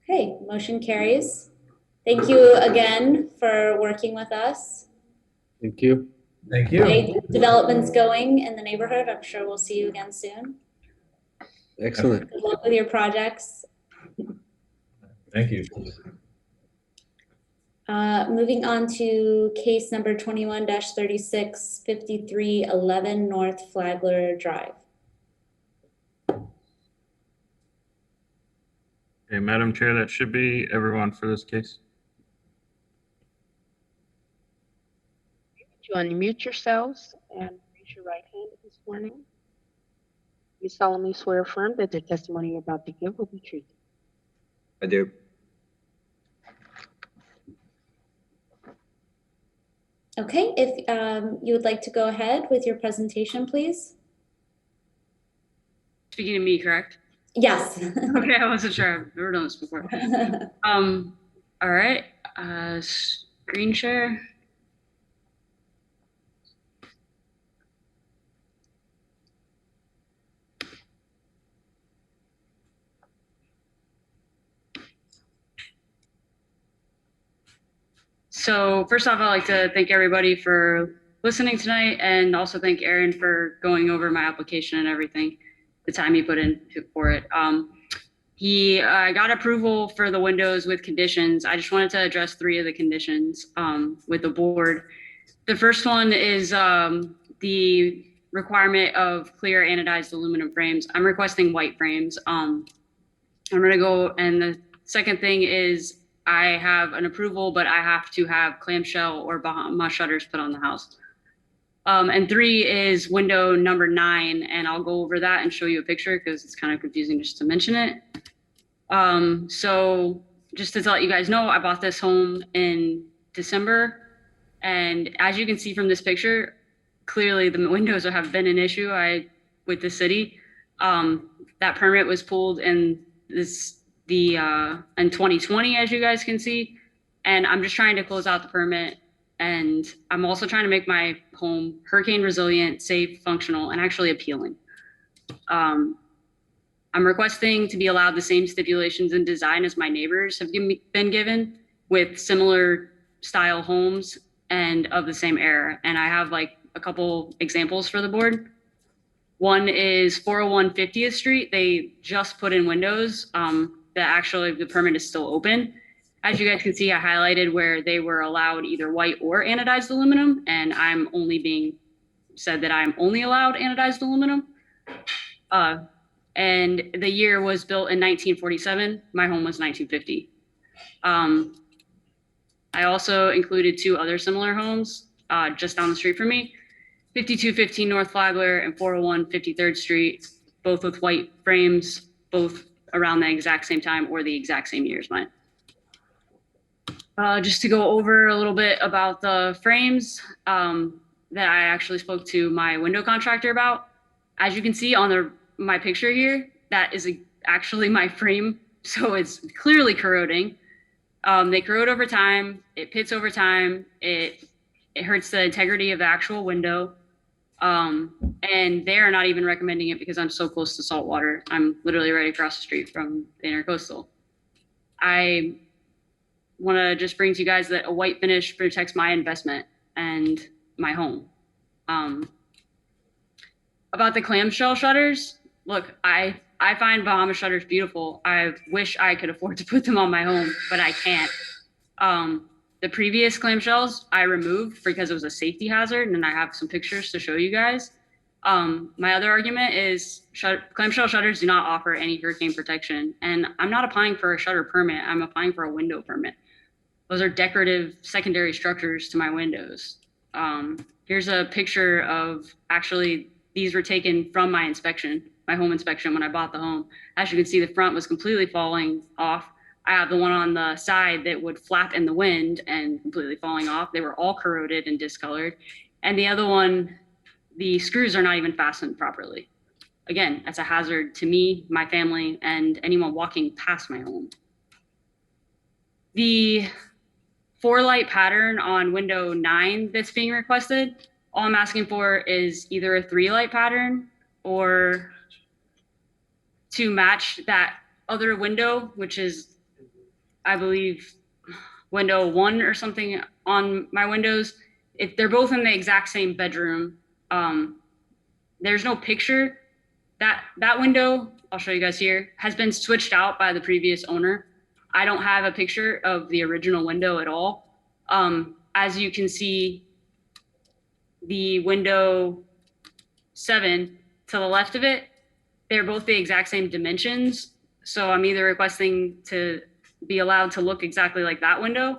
Okay, motion carries. Thank you again for working with us. Thank you. Thank you. Great developments going in the neighborhood. I'm sure we'll see you again soon. Excellent. Good luck with your projects. Thank you. Moving on to case number 21-36, 5311 North Flagler Drive. Okay, Madam Chair, that should be everyone for this case. To unmute yourselves and raise your right hand this morning. You solemnly swear or affirm that the testimony you're about to give will be true. I do. Okay, if you would like to go ahead with your presentation, please. Speaking to me, correct? Yes. Okay, I wasn't sure. I've never done this before. All right. Screen share. So first off, I'd like to thank everybody for listening tonight, and also thank Aaron for going over my application and everything, the time he put in for it. He got approval for the windows with conditions. I just wanted to address 3 of the conditions with the board. The first one is the requirement of clear anodized aluminum frames. I'm requesting white frames. I'm gonna go, and the second thing is I have an approval, but I have to have clamshell or Bahama shutters put on the house. And 3 is window number 9, and I'll go over that and show you a picture because it's kind of confusing just to mention it. So just to let you guys know, I bought this home in December, and as you can see from this picture, clearly the windows have been an issue with the city. That permit was pulled in 2020, as you guys can see, And I'm just trying to close out the permit. And I'm also trying to make my home hurricane resilient, safe, functional, and actually appealing. I'm requesting to be allowed the same stipulations and design as my neighbors have been given with similar style homes and of the same era. And I have like a couple examples for the board. One is 401 50th Street. They just put in windows that actually the permit is still open. As you guys can see, I highlighted where they were allowed either white or anodized aluminum, and I'm only being said that I'm only allowed anodized aluminum. And the year was built in 1947. My home was 1950. I also included 2 other similar homes just down the street from me, 5215 North Flagler and 401 53rd Street, both with white frames, both around the exact same time or the exact same year as mine. Just to go over a little bit about the frames that I actually spoke to my window contractor about. As you can see on my picture here, that is actually my frame. So it's clearly corroding. They corrode over time. It pits over time. It hurts the integrity of the actual window. And they are not even recommending it because I'm so close to salt water. I'm literally right across the street from the Intercoastal. I want to just bring to you guys that a white finish protects my investment and my home. About the clamshell shutters, look, I find Bahama shutters beautiful. I wish I could afford to put them on my home, but I can't. The previous clamshells I removed because it was a safety hazard, and I have some pictures to show you guys. My other argument is clamshell shutters do not offer any hurricane protection, and I'm not applying for a shutter permit. I'm applying for a window permit. Those are decorative secondary structures to my windows. Here's a picture of actually these were taken from my inspection, my home inspection when I bought the home. As you can see, the front was completely falling off. I have the one on the side that would flap in the wind and completely falling off. They were all corroded and discolored. And the other one, the screws are not even fastened properly. Again, that's a hazard to me, my family, and anyone walking past my home. The 4-light pattern on window 9 that's being requested, all I'm asking for is either a 3-light pattern or to match that other window, which is, I believe, window 1 or something on my windows. If they're both in the exact same bedroom, there's no picture. That window, I'll show you guys here, has been switched out by the previous owner. I don't have a picture of the original window at all. As you can see, the window 7 to the left of it, they're both the exact same dimensions. So I'm either requesting to be allowed to look exactly like that window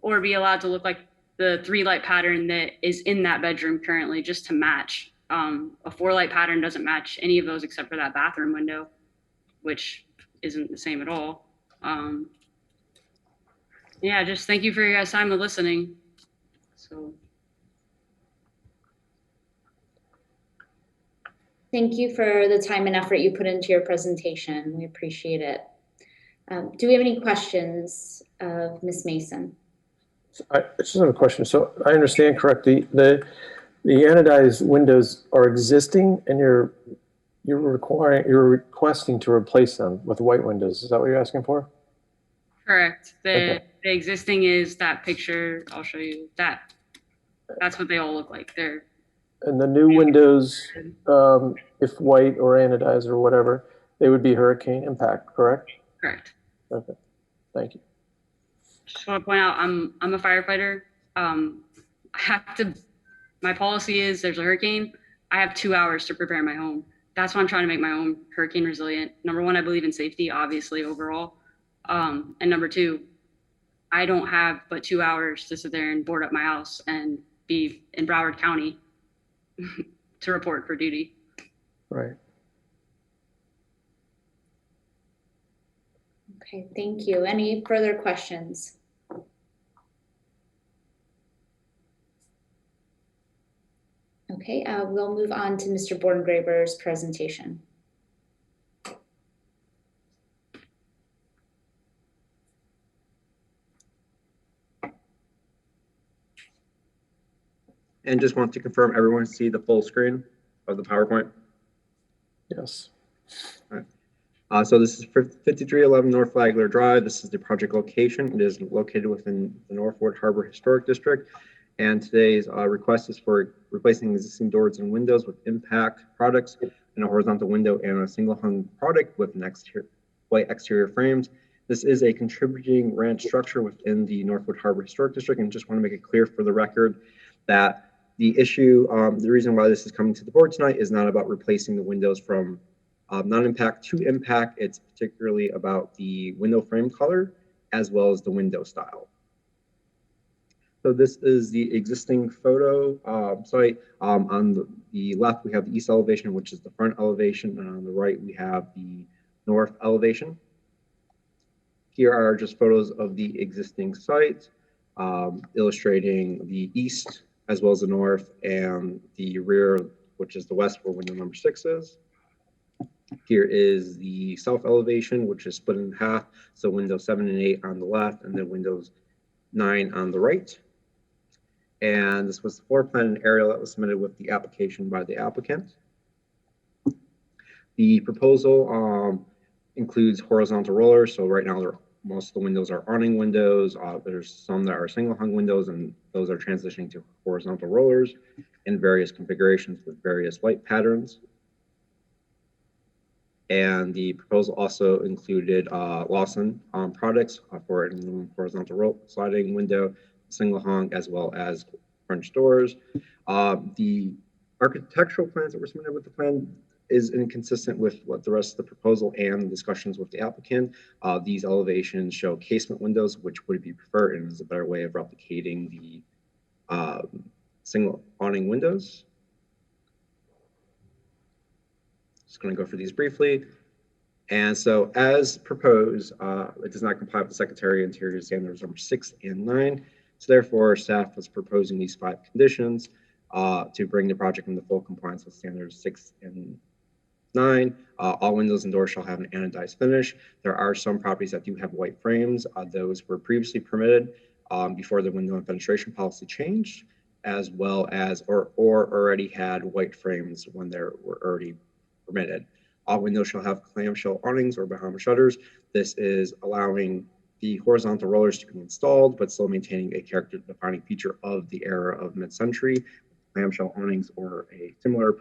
or be allowed to look like the 3-light pattern that is in that bedroom currently, just to match. A 4-light pattern doesn't match any of those except for that bathroom window, which isn't the same at all. Yeah, just thank you for your guys' time of listening. So. Thank you for the time and effort you put into your presentation. We appreciate it. Do we have any questions of Ms. Mason? I just have a question. So I understand correctly, the anodized windows are existing, and you're requesting to replace them with white windows. Is that what you're asking for? Correct. Okay. The existing is that picture. I'll show you that. That's what they all look like. They're. And the new windows, if white or anodized or whatever, they would be hurricane impact, correct? Correct. Okay. Thank you. Just want to point out, I'm a firefighter. I have to. My policy is there's a hurricane, I have 2 hours to prepare my home. That's why I'm trying to make my home hurricane resilient. Number 1, I believe in safety, obviously, overall. And number 2, I don't have but 2 hours to sit there and board up my house and be in Broward County to report for duty. Right. Okay, thank you. Any further questions? Okay, we'll move on to Mr. Borngraber's presentation. And just want to confirm everyone see the full screen of the PowerPoint. Yes. All right. So this is for 5311 North Flagler Drive. This is the project location. It is located within the Northwood Harbor Historic District. And today's request is for replacing existing doors and windows with impact products and a horizontal window and a single hung product with an white exterior frames. This is a contributing ranch structure within the Northwood Harbor Historic District, and just want to make it clear for the record that the issue, the reason why this is coming to the board tonight is not about replacing the windows from non-impact to impact. It's particularly about the window frame color as well as the window style. So this is the existing photo site. On the left, we have the east elevation, which is the front elevation, and on the right, we have the north elevation. Here are just photos of the existing site, illustrating the east as well as the north and the rear, which is the west, where window number 6 is. Here is the south elevation, which is split in half. So windows 7 and 8 on the left, and then windows 9 on the right. And this was the floor plan and aerial that was submitted with the application by the applicant. The proposal includes horizontal rollers. So right now, most of the windows are awning windows. There's some that are single hung windows, and those are transitioning to horizontal rollers in various configurations with various light patterns. And the proposal also included Lawson products for an horizontal sliding window, single hung, as well as French doors. The architectural plans that were submitted with the plan is inconsistent with what the rest of the proposal and the discussions with the applicant. These elevations show casement windows, which would be preferred and is a better way of replicating the single awning windows. Just going to go through these briefly. And so as proposed, it does not comply with the Secretary of Interior standards number 6 and 9. So therefore, staff was proposing these 5 conditions to bring the project into full compliance with standards 6 and 9. All windows and doors shall have an anodized finish. There are some properties that do have white frames. Those were previously permitted before the window and fenestration policy changed, as well as or already had white frames when they were already permitted. All windows shall have clamshell awnings or Bahama shutters. This is allowing the horizontal rollers to be installed, but still maintaining a character-defining feature of the era of mid-century. Clamshell awnings or a similar,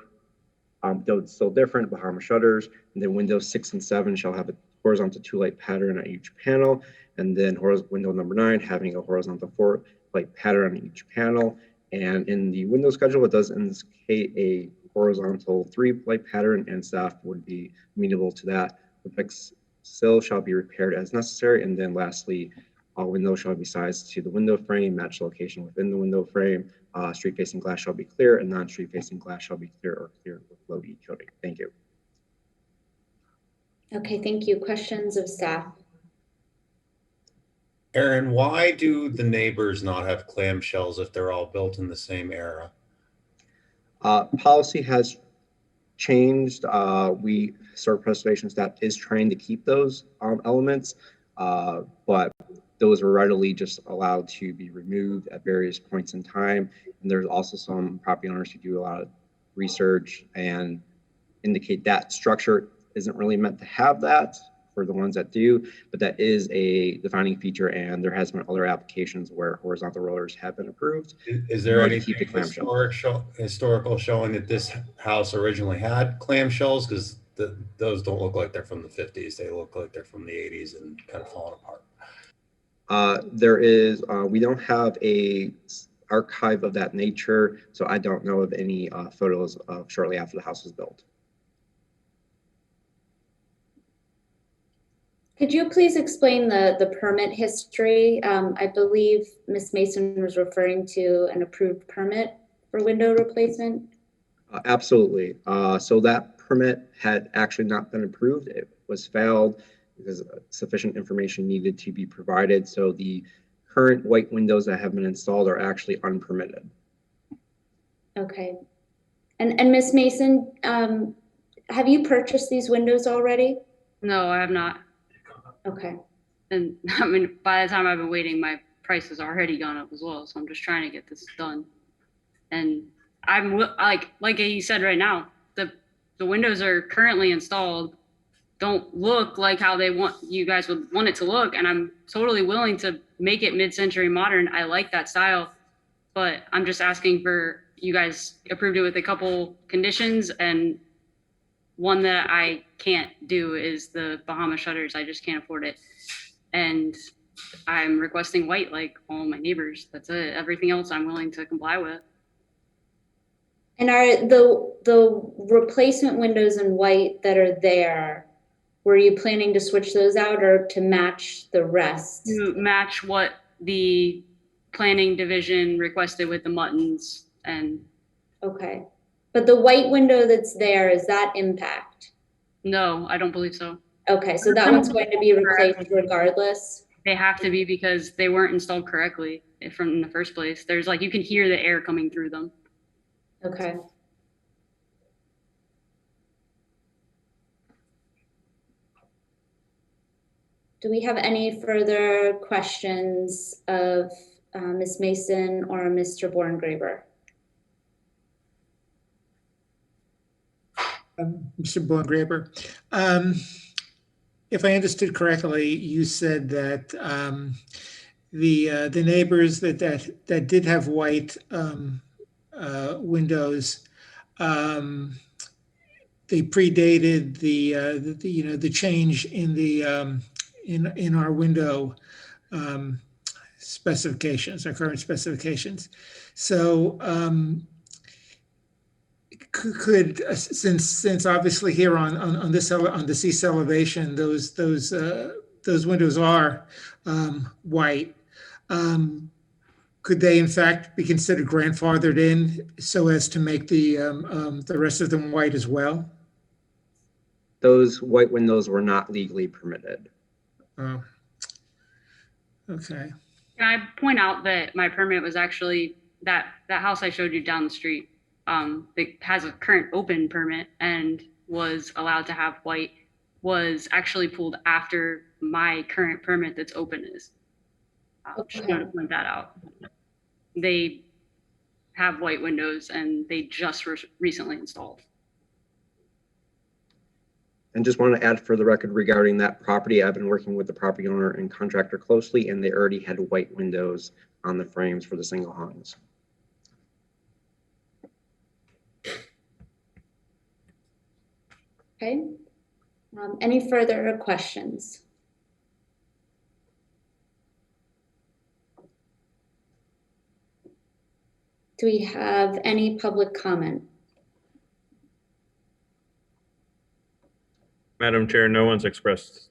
though it's still different, Bahama shutters. And then windows 6 and 7 shall have a horizontal 2-light pattern on each panel. And then window number 9 having a horizontal 4-light pattern on each panel. And in the window schedule, it does indicate a horizontal 3-light pattern, and staff would be amenable to that. The fixed sill shall be repaired as necessary. And then lastly, all windows shall be sized to the window frame, match location within the window frame. Street-facing glass shall be clear, and non-street-facing glass shall be clear or clear with low E coating. Thank you. Okay, thank you. Questions of staff? Aaron, why do the neighbors not have clamshells if they're all built in the same era? Policy has changed. Historic preservation staff is trying to keep those elements, but those are readily just allowed to be removed at various points in time. And there's also some property owners who do a lot of research and indicate that structure isn't really meant to have that for the ones that do, but that is a defining feature, and there has been other applications where horizontal rollers have been approved. Is there anything historical showing that this house originally had clamshells? Because those don't look like they're from the 50s. They look like they're from the 80s and kind of falling apart. There is, we don't have a archive of that nature, so I don't know of any photos of shortly after the house was built. Could you please explain the permit history? I believe Ms. Mason was referring to an approved permit for window replacement. Absolutely. So that permit had actually not been approved. It was failed because sufficient information needed to be provided. So the current white windows that have been installed are actually unpermitted. Okay. And Ms. Mason, have you purchased these windows already? No, I have not. Okay. And I mean, by the time I've been waiting, my price has already gone up as well. So I'm just trying to get this done. And like he said right now, the windows are currently installed, don't look like how you guys would want it to look. And I'm totally willing to make it mid-century modern. I like that style, but I'm just asking for you guys approved it with a couple conditions, and one that I can't do is the Bahama shutters. I just can't afford it. And I'm requesting white like all my neighbors. That's it. Everything else I'm willing to comply with. And are the replacement windows in white that are there, were you planning to switch those out or to match the rest? To match what the planning division requested with the muttons and. Okay. But the white window that's there, is that impact? No, I don't believe so. Okay, so that one's going to be replaced regardless? They have to be because they weren't installed correctly in the first place. There's you can hear the air coming through them. Okay. Do we have any further questions of Ms. Mason or Mr. Borngraber? Mr. Borngraber, if I understood correctly, you said that the neighbors that did have white windows, they predated the change in the in our window specifications, our current specifications. So could since obviously here on this east elevation, those windows are white, could they in fact be considered grandfathered in so as to make the rest of them white as well? Those white windows were not legally permitted. Oh, okay. Can I point out that my permit was actually that house I showed you down the street, that has a current open permit and was allowed to have white, was actually pulled after my current permit that's open is. Just want to point that out. They have white windows and they just recently installed. And just want to add for the record regarding that property, I've been working with the property owner and contractor closely, and they already had white windows on the frames for the single hungs. Okay. Any further questions? Do we have any public comment? Madam Chair, no one's expressed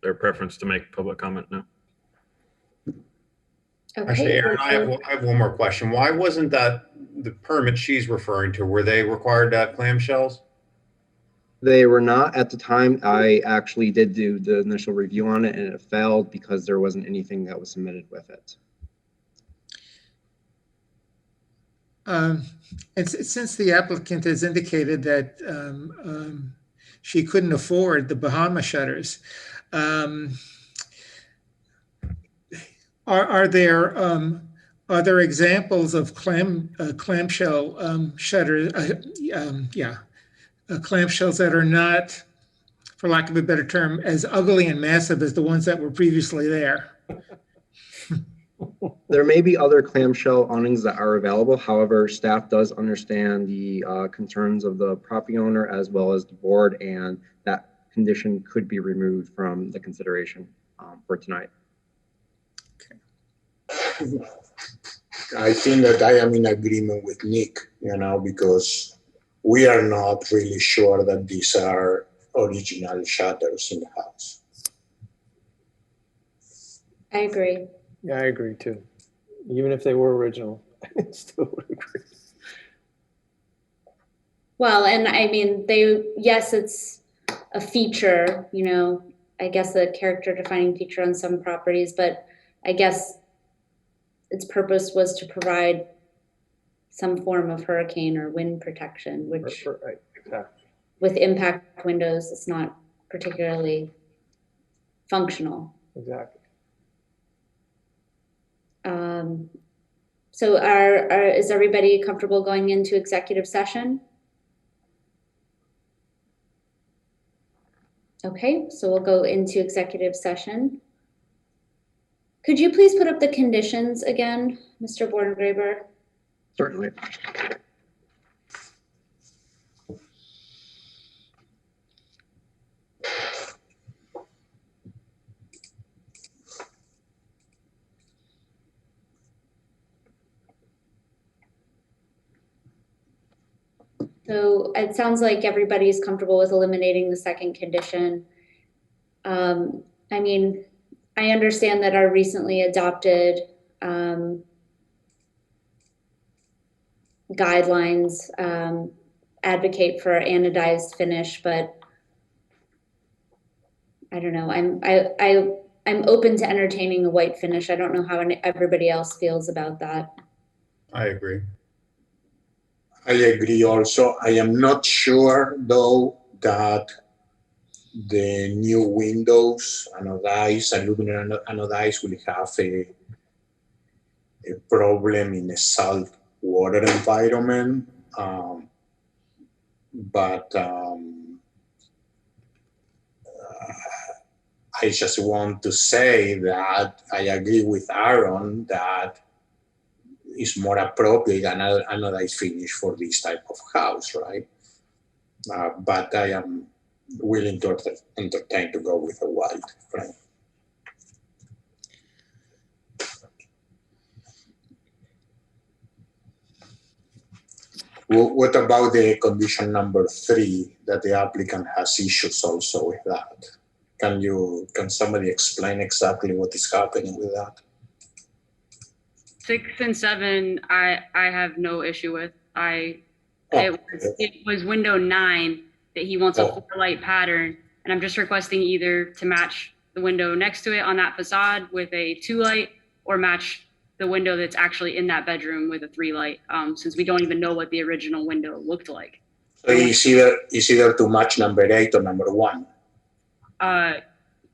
their preference to make public comment, no. Okay. Actually, Aaron, I have one more question. Why wasn't that the permit she's referring to? Were they required to have clamshells? They were not at the time. I actually did do the initial review on it and it failed because there wasn't anything that was submitted with it. And since the applicant has indicated that she couldn't afford the Bahama shutters, are there other examples of clamshell shutters? Clamshells that are not, for lack of a better term, as ugly and massive as the ones that were previously there. There may be other clamshell awnings that are available. However, staff does understand the concerns of the property owner as well as the board, and that condition could be removed from the consideration for tonight. I think that I am in agreement with Nick, because we are not really sure that these are original shutters in the house. I agree. Yeah, I agree too. Even if they were original, I still would agree. Well, and I mean, yes, it's a feature, I guess a character defining feature on some properties, but I guess its purpose was to provide some form of hurricane or wind protection, which Right, exactly. with impact windows, it's not particularly functional. Exactly. So is everybody comfortable going into executive session? Okay, so we'll go into executive session. Could you please put up the conditions again, Mr. Bordengraber? Certainly. So it sounds like everybody's comfortable with eliminating the second condition. I mean, I understand that our recently adopted guidelines advocate for anodized finish, but I don't know. I'm open to entertaining a white finish. I don't know how everybody else feels about that. I agree. I agree also. I am not sure though that the new windows, anodized, aluminum anodized, will have a problem in a salt water environment. But I just want to say that I agree with Aaron that it's more appropriate than anodized finish for this type of house, right? But I am willing to entertain to go with a white, right? What about the condition number 3, that the applicant has issues also with that? Can somebody explain exactly what is happening with that? 6 and 7, I have no issue with. It was window 9 that he wants a 4-light pattern, and I'm just requesting either to match the window next to it on that facade with a 2-light, or match the window that's actually in that bedroom with a 3-light, since we don't even know what the original window looked like. So it's either to match number 8 or number 1.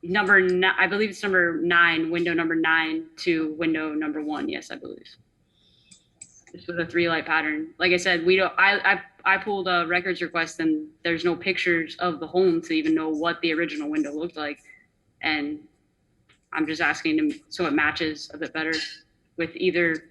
I believe it's number 9, window number 9 to window number 1. Yes, I believe. This was a 3-light pattern. Like I said, we don't. I pulled a records request, and there's no pictures of the home to even know what the original window looked like, and I'm just asking them so it matches a bit better with either.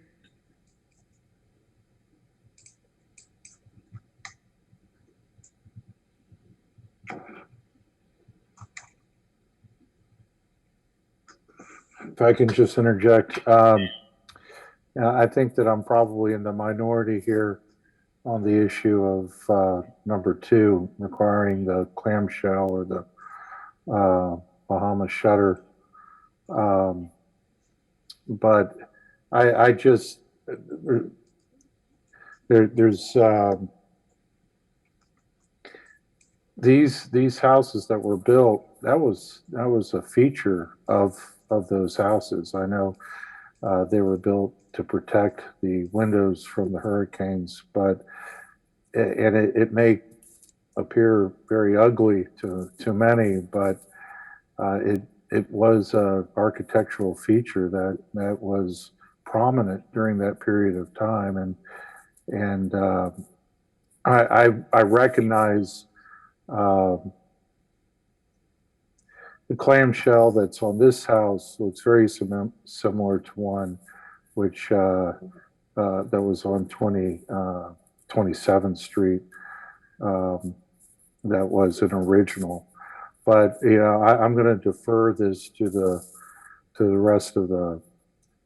If I can just interject, I think that I'm probably in the minority here on the issue of number 2, requiring the clamshell or the Bahama shutter. But I just, there's these houses that were built, that was a feature of those houses. I know they were built to protect the windows from the hurricanes, but it may appear very ugly to many, but it was an architectural feature that was prominent during that period of time, and I recognize the clamshell that's on this house looks very similar to one which that was on 27th Street. That was an original, but I'm going to defer this to the rest of the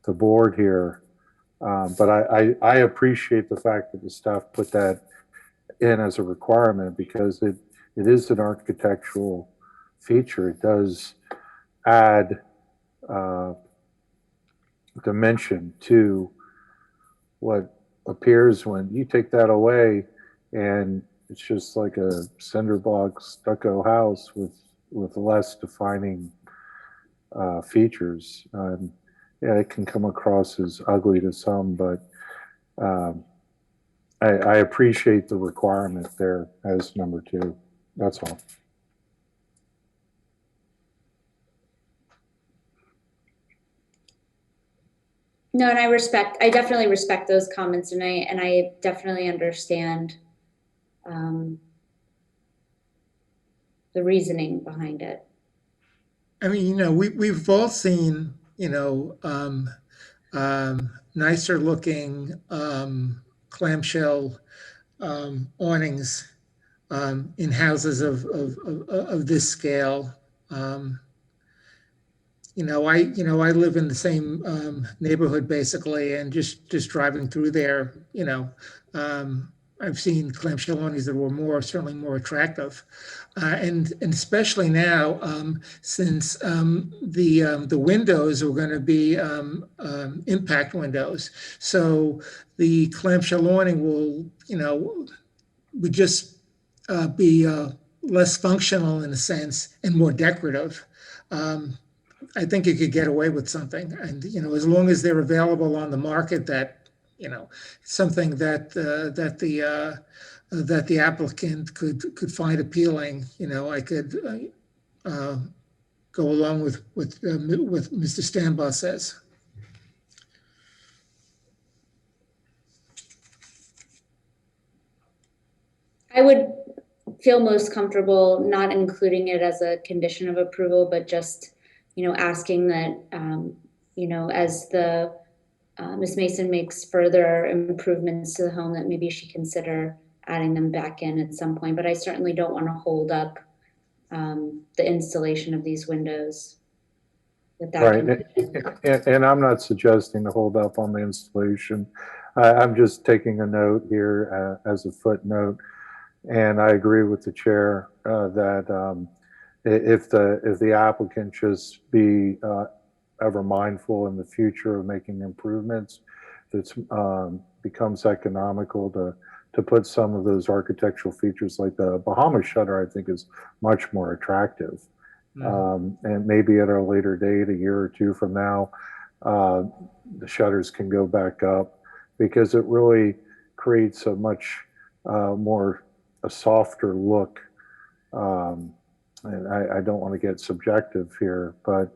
board here. But I appreciate the fact that the staff put that in as a requirement, because it is an architectural feature. It does add dimension to what appears when you take that away, and it's just like a cinder block stucco house with less defining features. Yeah, it can come across as ugly to some, but I appreciate the requirement there as number 2. That's all. No, and I definitely respect those comments, and I definitely understand the reasoning behind it. I mean, we've all seen, nicer looking clamshell awnings in houses of this scale. I live in the same neighborhood basically, and just driving through there, I've seen clamshell awnings that were certainly more attractive, and especially now since the windows are going to be impact windows, so the clamshell awning would just be less functional in a sense and more decorative. I think you could get away with something, and as long as they're available on the market, that something that the applicant could find appealing. I could go along with Mr. Stanbaugh says. I would feel most comfortable not including it as a condition of approval, but just asking that, as Ms. Mason makes further improvements to the home, that maybe she consider adding them back in at some point. But I certainly don't want to hold up the installation of these windows. Right, and I'm not suggesting to hold up on the installation. I'm just taking a note here as a footnote, and I agree with the chair that if the applicant just be ever mindful in the future of making improvements, that becomes economical to put some of those architectural features, like the Bahama shutter, I think is much more attractive. And maybe at a later date, a year or two from now, the shutters can go back up, because it really creates a much a softer look. And I don't want to get subjective here, but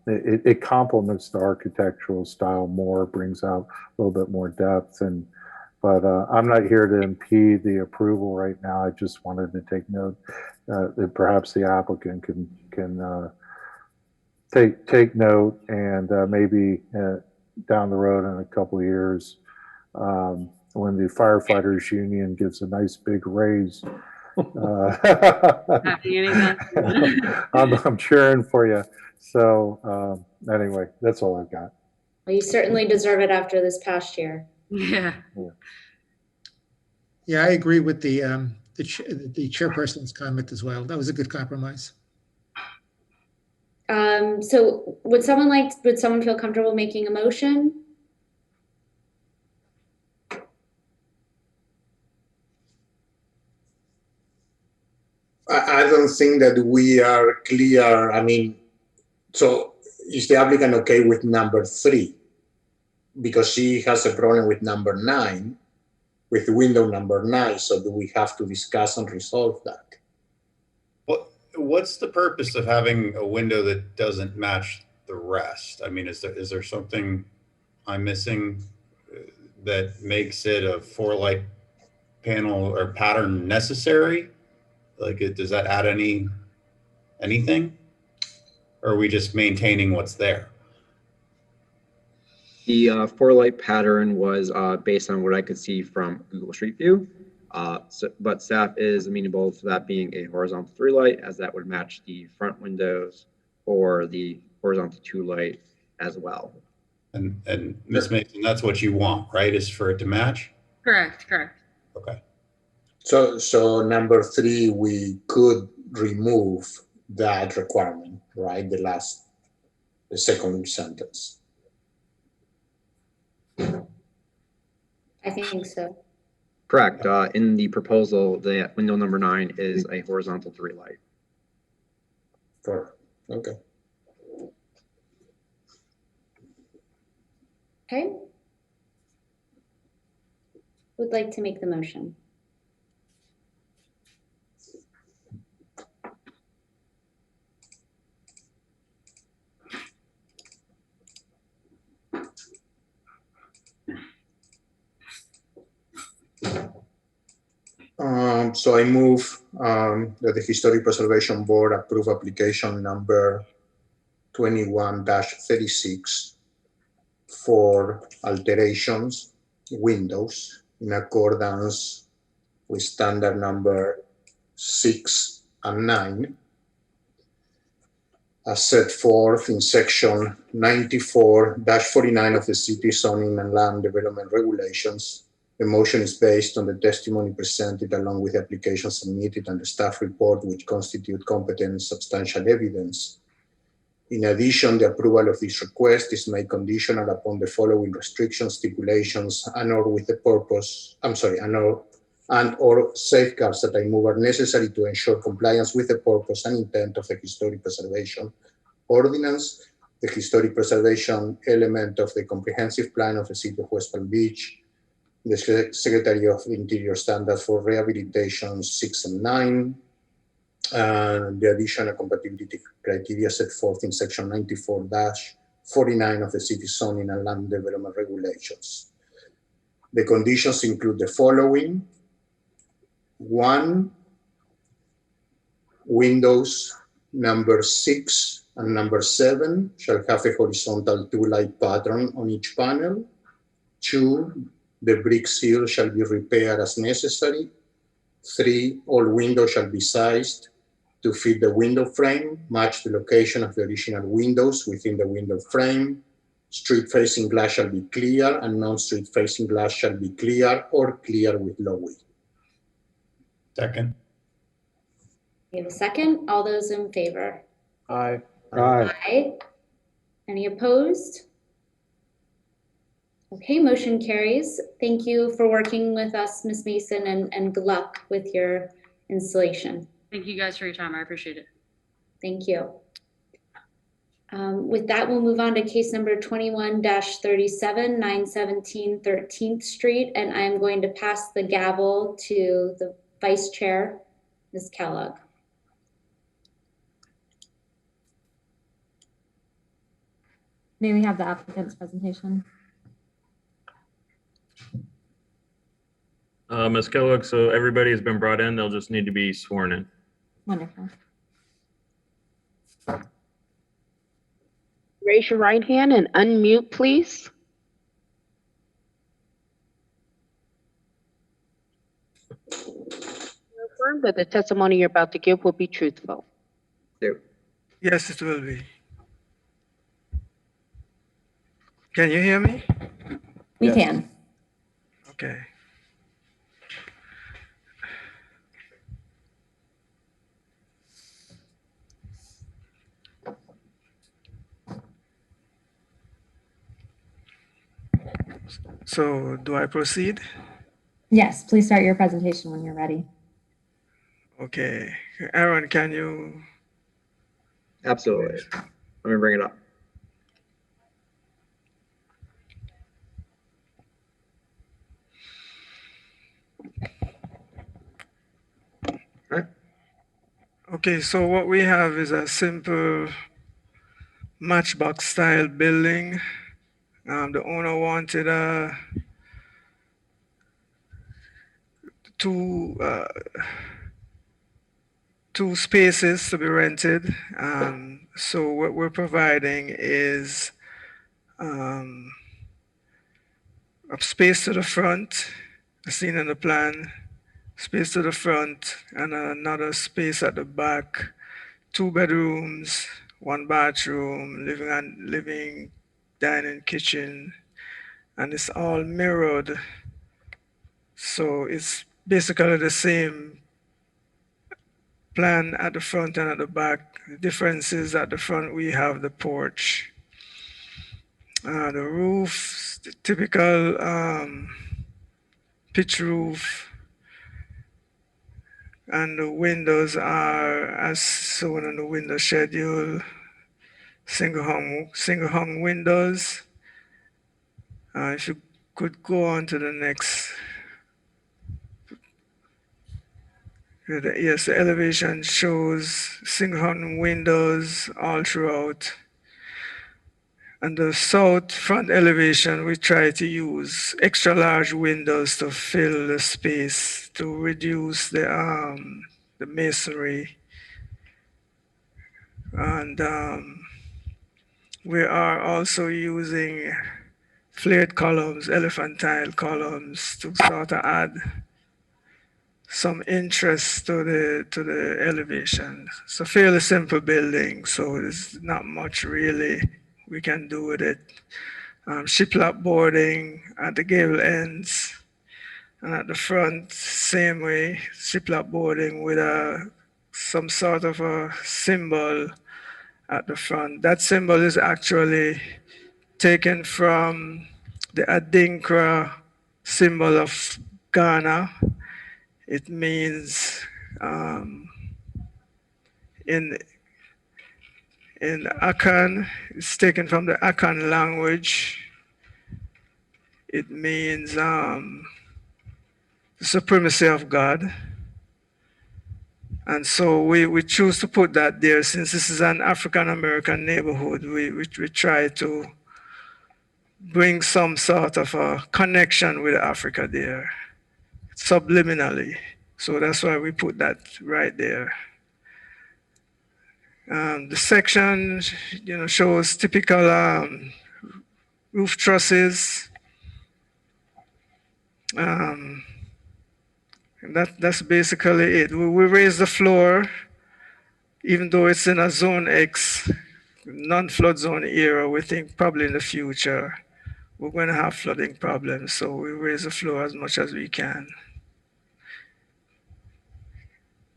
it complements the architectural style more, brings out a little bit more depth. But I'm not here to impede the approval right now. I just wanted to take note that perhaps the applicant can take note, and maybe down the road in a couple of years, when the firefighters union gives a nice big raise, I'm cheering for you. So anyway, that's all I've got. Well, you certainly deserve it after this past year. Yeah. Yeah, I agree with the chairperson's comment as well. That was a good compromise. So would someone feel comfortable making a motion? I don't think that we are clear. I mean, so is the applicant okay with number 3? Because she has a problem with number 9, with window number 9. So do we have to discuss and resolve that? What's the purpose of having a window that doesn't match the rest? I mean, is there something I'm missing that makes it a 4-light panel or pattern necessary? Like, does that add anything? Or are we just maintaining what's there? The 4-light pattern was based on what I could see from Google Street View. But staff is amenable to that being a horizontal 3-light, as that would match the front windows or the horizontal 2-light as well. And Ms. Mason, that's what you want, right? Is for it to match? Correct. Okay. So number 3, we could remove that requirement, right? The second sentence. I think so. Correct. In the proposal, the window number 9 is a horizontal 3-light. Sure. Okay. Okay. Would like to make the motion. So I move that the Historic Preservation Board approve application number 21-36 for alterations, windows, in accordance with standard number 6 and 9, as set forth in section 94-49 of the City Zoning and Land Development Regulations. The motion is based on the testimony presented along with the application submitted and the staff report, which constitute competent and substantial evidence. In addition, the approval of this request is made conditional upon the following restrictions, stipulations, and or safeguards that I move are necessary to ensure compliance with the purpose and intent of the Historic Preservation Ordinance, the Historic Preservation element of the Comprehensive Plan of the City of West Palm Beach, the Secretary of the Interior Standards for Rehabilitation 6 and 9, and the additional compatibility criteria set forth in section 94-49 of the City Zoning and Land Development Regulations. The conditions include the following. 1, windows number 6 and number 7 shall have a horizontal 2-light pattern on each panel. 2, the brick seal shall be repaired as necessary. 3, all windows shall be sized to fit the window frame, match the location of the original windows within the window frame. Street-facing glass shall be clear, and non-street facing glass shall be clear or clear with low-E. Second. We have a second. All those in favor? Aye. Aye. Any opposed? Okay, motion carries. Thank you for working with us, Ms. Mason, and good luck with your installation. Thank you guys for your time. I appreciate it. Thank you. With that, we'll move on to case number 21-37, 917 13th Street, and I'm going to pass the gavel to the Vice Chair, Ms. Kellogg. May we have the applicant's presentation? Ms. Kellogg, so everybody has been brought in. They'll just need to be sworn in. Wonderful. Raise your right hand and unmute, please. Confirm that the testimony you're about to give will be truthful. Yes, it will be. Can you hear me? We can. Okay. So, do I proceed? Yes, please start your presentation when you're ready. Okay. Aaron, can you? Absolutely. Let me bring it up. Okay, so what we have is a simple matchbox style building. The owner wanted two spaces to be rented. So what we're providing is a space to the front, as seen in the plan, space to the front, and another space at the back, 2 bedrooms, 1 bathroom, living, dining, kitchen, and it's all mirrored. So it's basically the same plan at the front and at the back. The difference is at the front we have the porch. The roof, the typical pitch roof, and the windows are as shown on the window schedule, single hung windows. If you could go on to the next. Yes, the elevation shows single hung windows all throughout. And the south front elevation, we try to use extra large windows to fill the space to reduce the masonry. And we are also using flared columns, elephantine columns, to sort of add some interest to the elevation. It's a fairly simple building, so there's not much really we can do with it. Shiplap boarding at the gable ends, and at the front, same way, shiplap boarding with some sort of a symbol at the front. That symbol is actually taken from the Adinkra symbol of Ghana. It means in Akan, it's taken from the Akan language. It means the supremacy of God. And so we choose to put that there. Since this is an African-American neighborhood, we try to bring some sort of a connection with Africa there, subliminally. So that's why we put that right there. The section, shows typical roof trusses. And that's basically it. We raise the floor, even though it's in a Zone X, non-flood zone area. We think probably in the future we're going to have flooding problems, so we raise the floor as much as we can.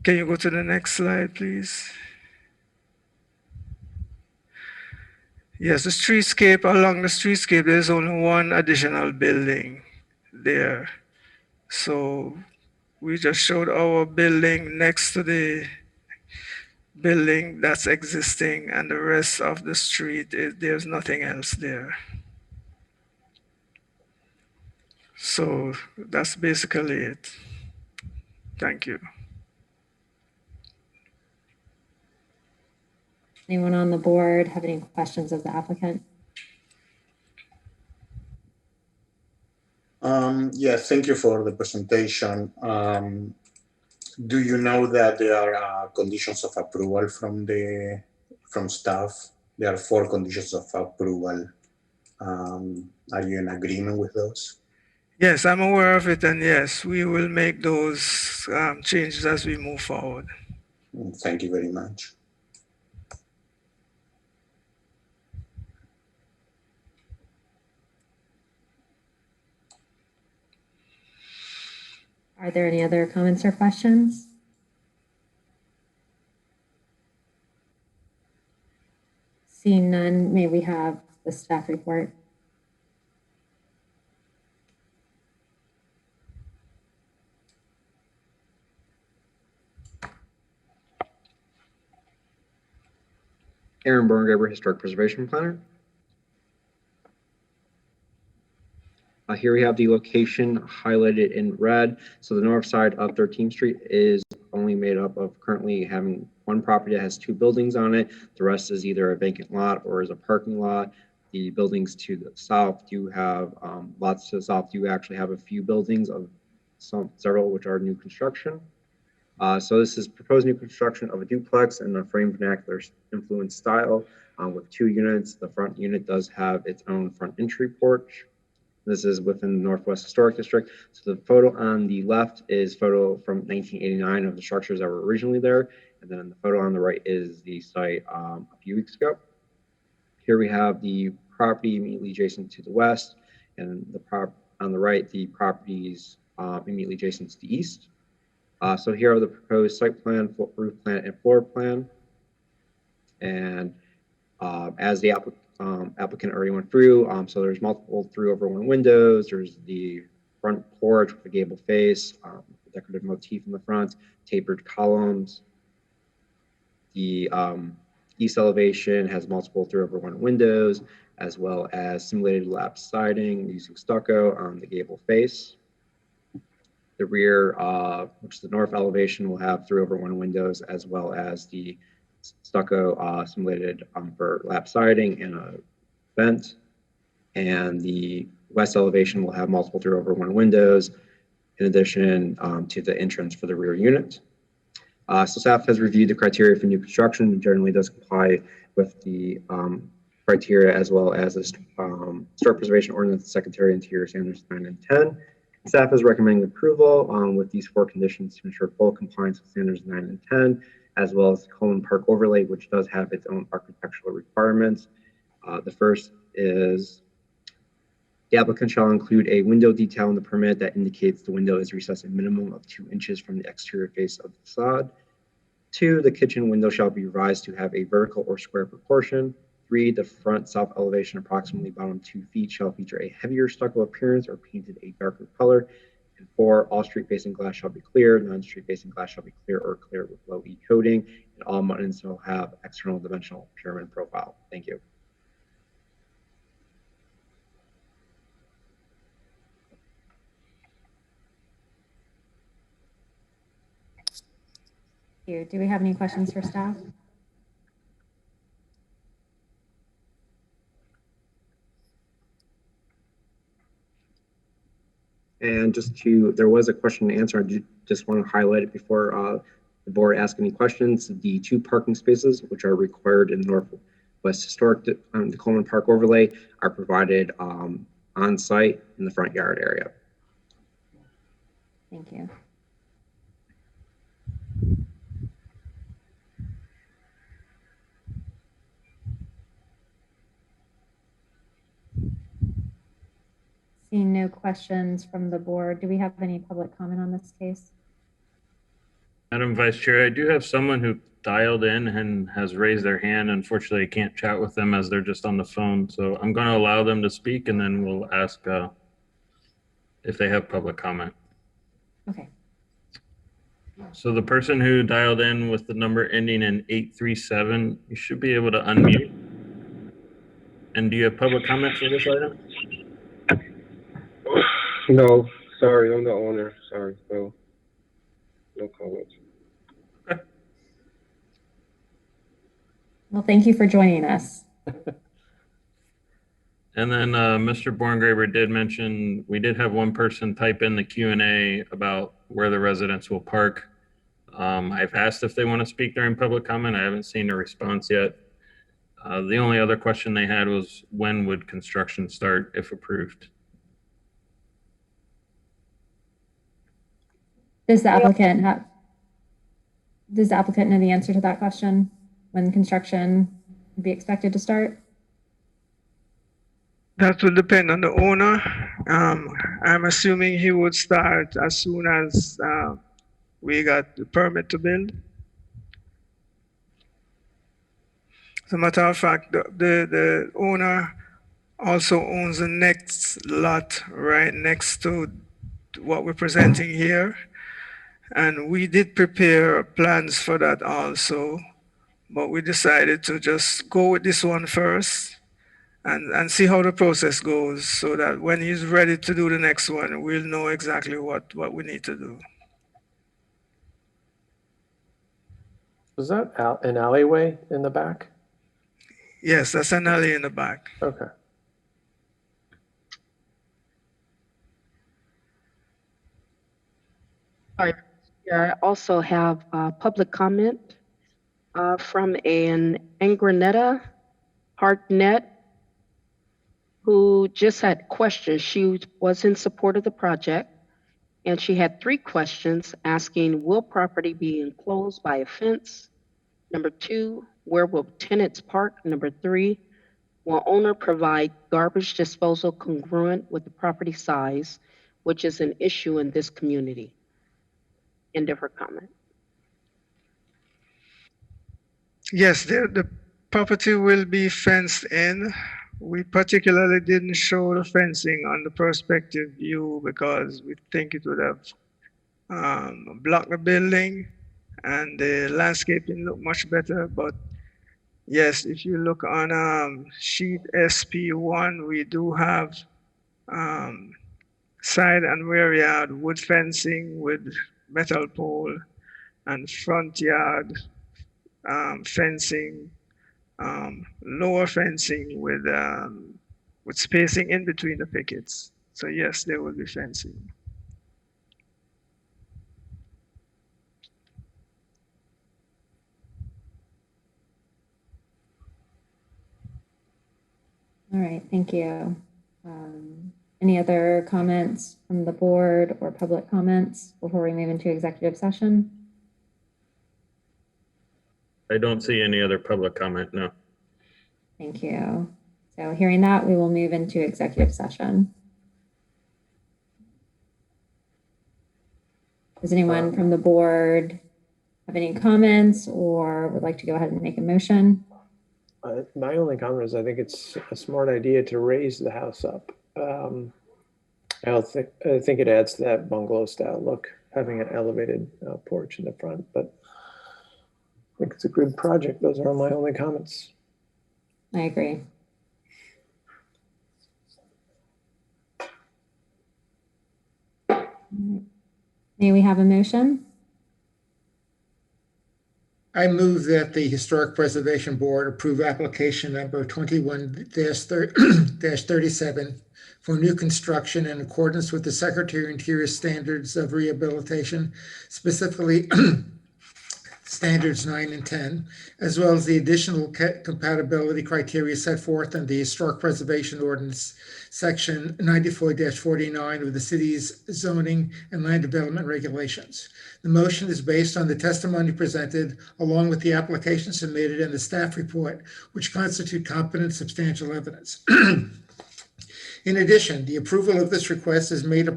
Can you go to the next slide, please? Yes, the streetscape, along the streetscape, there's only one additional building there. So we just showed our building next to the building that's existing, and the rest of the street, there's nothing else there. So that's basically it. Thank you. Anyone on the board have any questions of the applicant? Yes, thank you for the presentation. Do you know that there are conditions of approval from staff? There are 4 conditions of approval. Are you in agreement with those? Yes, I'm aware of it, and yes, we will make those changes as we move forward. Thank you very much. Are there any other comments or questions? Seeing none, may we have the staff report? Aaron Borngaber, Historic Preservation Planner. Here we have the location highlighted in red. So the north side of 13th Street is only made up of currently having one property that has 2 buildings on it. The rest is either a vacant lot or is a parking lot. The buildings to the south do have, lots to the south do actually have a few buildings of several which are new construction. So this is proposed new construction of a duplex in a frame vernacular influence style with 2 units. The front unit does have its own front entry porch. This is within the Northwest Historic District. So the photo on the left is photo from 1989 of the structures that were originally there. And then the photo on the right is the site a few weeks ago. Here we have the property immediately adjacent to the west, and on the right, the properties immediately adjacent to the east. So here are the proposed site plan, roof plan, and floor plan. And as the applicant already went through, so there's multiple through-over one windows. There's the front porch with a gable face, decorative motif in the front, tapered columns. The east elevation has multiple through-over one windows, as well as simulated lap siding using stucco on the gable face. The rear, which is the north elevation, will have through-over one windows, as well as the stucco simulated for lap siding and a vent. And the west elevation will have multiple 3/1 windows, in addition to the entrance for the rear unit. So staff has reviewed the criteria for new construction and generally does comply with the criteria as well as the Historic Preservation Ordinance, Secretary Interior Standards 9 and 10. Staff is recommending approval with these 4 conditions to ensure full compliance with standards 9 and 10, as well as the Coleman Park overlay, which does have its own architectural requirements. The first is the applicant shall include a window detail in the permit that indicates the window is recessed a minimum of 2 inches from the exterior face of the facade. 2, the kitchen window shall be revised to have a vertical or square proportion. 3, the front south elevation approximately bottom 2 feet shall feature a heavier stucco appearance or painted a darker color. And 4, all street facing glass shall be clear, non-street facing glass shall be clear or clear with low E coating, and all muntins shall have external dimensional pyramid profile. Thank you. Thank you. Do we have any questions for staff? And there was a question and answer. I just want to highlight it before the board asks any questions. The 2 parking spaces, which are required in Northwest Historic, the Coleman Park overlay, are provided on site in the front yard area. Thank you. Seeing no questions from the board, do we have any public comment on this case? Madam Vice Chair, I do have someone who dialed in and has raised their hand. Unfortunately, I can't chat with them as they're just on the phone. So I'm going to allow them to speak and then we'll ask if they have public comment. Okay. So the person who dialed in with the number ending in 837, you should be able to unmute. And do you have public comment for this item? No, sorry, I'm the owner. Sorry, no comments. Okay. Well, thank you for joining us. And then Mr. Borngraber did mention, we did have one person type in the Q&A about where the residents will park. I've asked if they want to speak during public comment. I haven't seen a response yet. The only other question they had was when would construction start if approved? Does the applicant know the answer to that question? When construction would be expected to start? That will depend on the owner. I'm assuming he would start as soon as we got the permit to build. As a matter of fact, the owner also owns the next lot right next to what we're presenting here. And we did prepare plans for that also, but we decided to just go with this one first and see how the process goes so that when he's ready to do the next one, we'll know exactly what we need to do. Was that an alleyway in the back? Yes, that's an alley in the back. Okay. All right. I also have public comment from an Angranetta Hartnett who just had questions. She was in support of the project and she had 3 questions asking, will property be enclosed by a fence? Number 2, where will tenants park? Number 3, will owner provide garbage disposal congruent with the property size, which is an issue in this community? End of her comment. Yes, the property will be fenced in. We particularly didn't show the fencing on the perspective view because we think it would have blocked the building and the landscaping looked much better. But yes, if you look on sheet SP1, we do have side and rear yard wood fencing with metal pole and front yard fencing lower fencing with spacing in between the pickets. So yes, there will be fencing. All right, thank you. Any other comments from the board or public comments before we move into executive session? I don't see any other public comment, no. Thank you. So hearing that, we will move into executive session. Does anyone from the board have any comments or would like to go ahead and make a motion? My only comment is I think it's a smart idea to raise the house up. I think it adds to that bungalow style look, having an elevated porch in the front, but I think it's a good project. Those are my only comments. I agree. May we have a motion? I move that the Historic Preservation Board approve application number 21-37 for new construction in accordance with the Secretary of Interior Standards of Rehabilitation, specifically Standards 9 and 10, as well as the additional compatibility criteria set forth in the Historic Preservation Ordinance, Section 94-49 of the city's zoning and land development regulations. The motion is based on the testimony presented, along with the application submitted and the staff report, which constitute competent substantial evidence. In addition, the approval of this request is made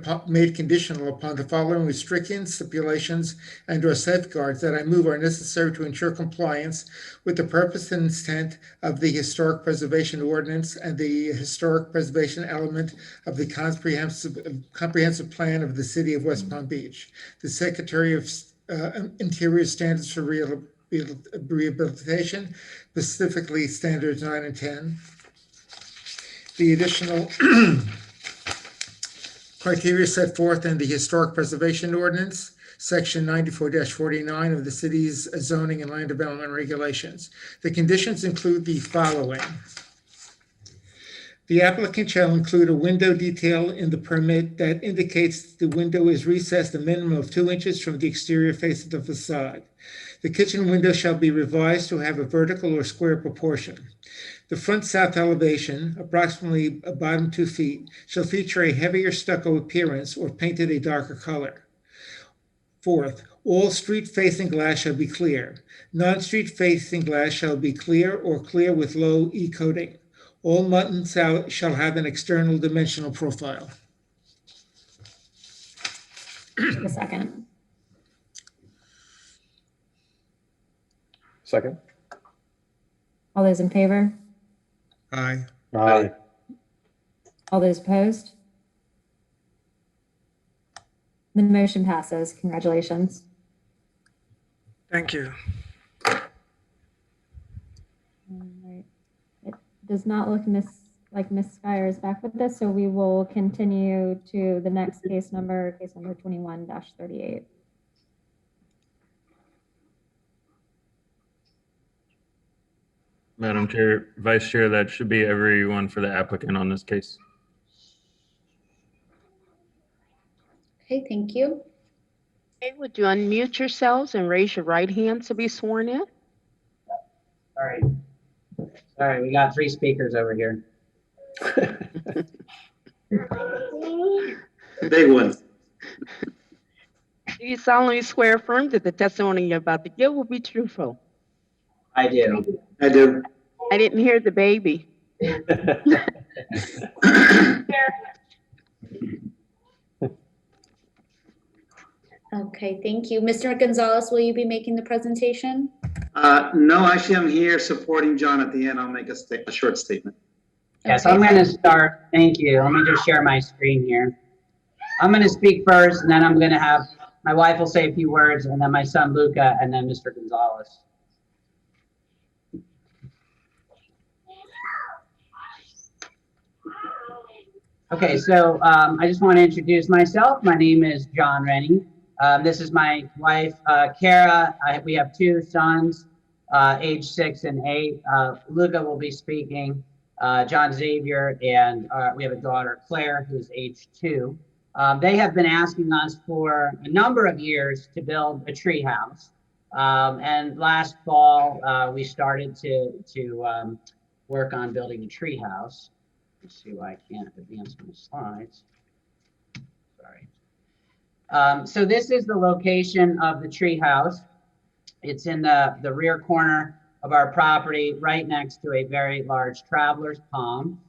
conditional upon the following restrictions, stipulations, and/or safeguards that I move are necessary to ensure compliance with the purpose and intent of the Historic Preservation Ordinance and the historic preservation element of the comprehensive plan of the City of West Palm Beach. The Secretary of Interior Standards for Rehabilitation, specifically Standards 9 and 10. The additional criteria set forth in the Historic Preservation Ordinance, Section 94-49 of the city's zoning and land development regulations. The conditions include the following. The applicant shall include a window detail in the permit that indicates the window is recessed a minimum of 2 inches from the exterior face of the facade. The kitchen window shall be revised to have a vertical or square proportion. The front south elevation, approximately bottom 2 feet, shall feature a heavier stucco appearance or painted a darker color. Fourth, all street-facing glass shall be clear. Non-street facing glass shall be clear or clear with low E coating. All muttons shall have an external dimensional profile. A second. Second. All those in favor? Aye. Aye. All those opposed? The motion passes. Congratulations. Thank you. All right. It does not look like Ms. Skyer is back with us, so we will continue to the next case number 21-38. Madam Chair, Vice Chair, that should be everyone for the applicant on this case. Okay, thank you. Okay, would you unmute yourselves and raise your right hand to be sworn in? Sorry, we got 3 speakers over here. Big one. Do you solemnly swear affirm that the testimony you're about to give will be truthful? I do. I do. I didn't hear the baby. Okay, thank you. Mr. Gonzalez, will you be making the presentation? No, actually, I'm here supporting John at the end. I'll make a short statement. Yeah, so I'm going to start. Thank you. Let me just share my screen here. I'm going to speak first, and then I'm going to have my wife will say a few words, and then my son Luca, and then Mr. Gonzalez. Okay, so I just want to introduce myself. My name is John Rennie. This is my wife, Kara. We have 2 sons, age 6 and 8. Luca will be speaking, John Xavier, and we have a daughter, Claire, who's age 2. They have been asking us for a number of years to build a tree house. And last fall, we started to work on building a tree house. Let's see why I can't advance my slides. Sorry. So this is the location of the tree house. It's in the rear corner of our property, right next to a very large traveler's palm.